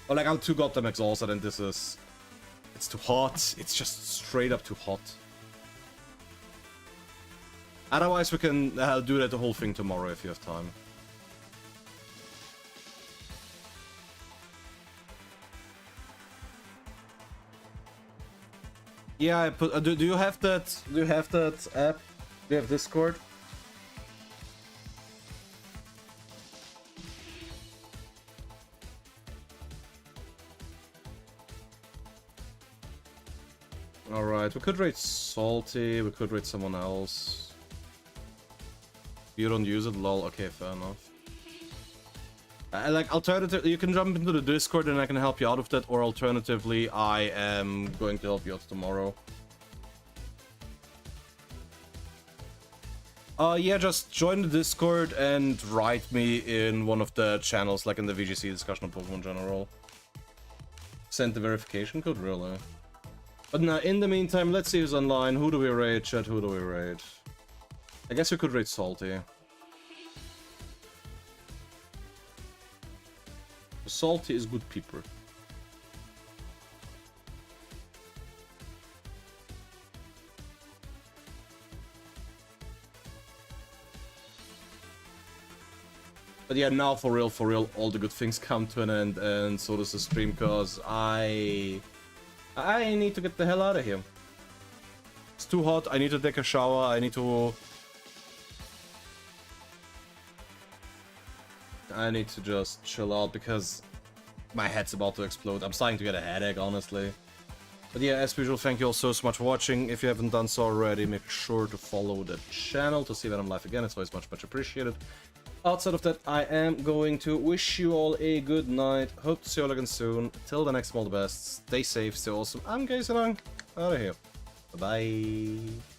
Or like I'm too goddamn exhausted, and it's too hot. It's just straight up too hot. Otherwise, we can do that the whole thing tomorrow if you have time. Yeah, I put. Do you have that? Do you have that app? Do you have Discord? Alright, we could rate Salty, we could rate someone else. You don't use it, lol. Okay, fair enough. Like, alternative, you can jump into the Discord and I can help you out with that, or alternatively, I am going to help you out tomorrow. Yeah, just join the Discord and write me in one of the channels, like in the VGC discussion on Pokemon General. Send the verification code, really. But now, in the meantime, let's see who's online. Who do we raid, chat? Who do we raid? I guess we could raid Salty. Salty is good people. But yeah, now for real, all the good things come to an end, and so does the stream, cause I need to get the hell out of here. It's too hot, I need to take a shower, I need to just chill out because my head's about to explode. I'm starting to get a headache, honestly. But yeah, as usual, thank you all so much for watching. If you haven't done so already, make sure to follow the channel to see when I'm live again. It's always much appreciated. Outside of that, I am going to wish you all a good night. Hope to see you all again soon. Till the next, all the best. Stay safe, stay awesome. I'm Gazerang. Out of here. Bye-bye.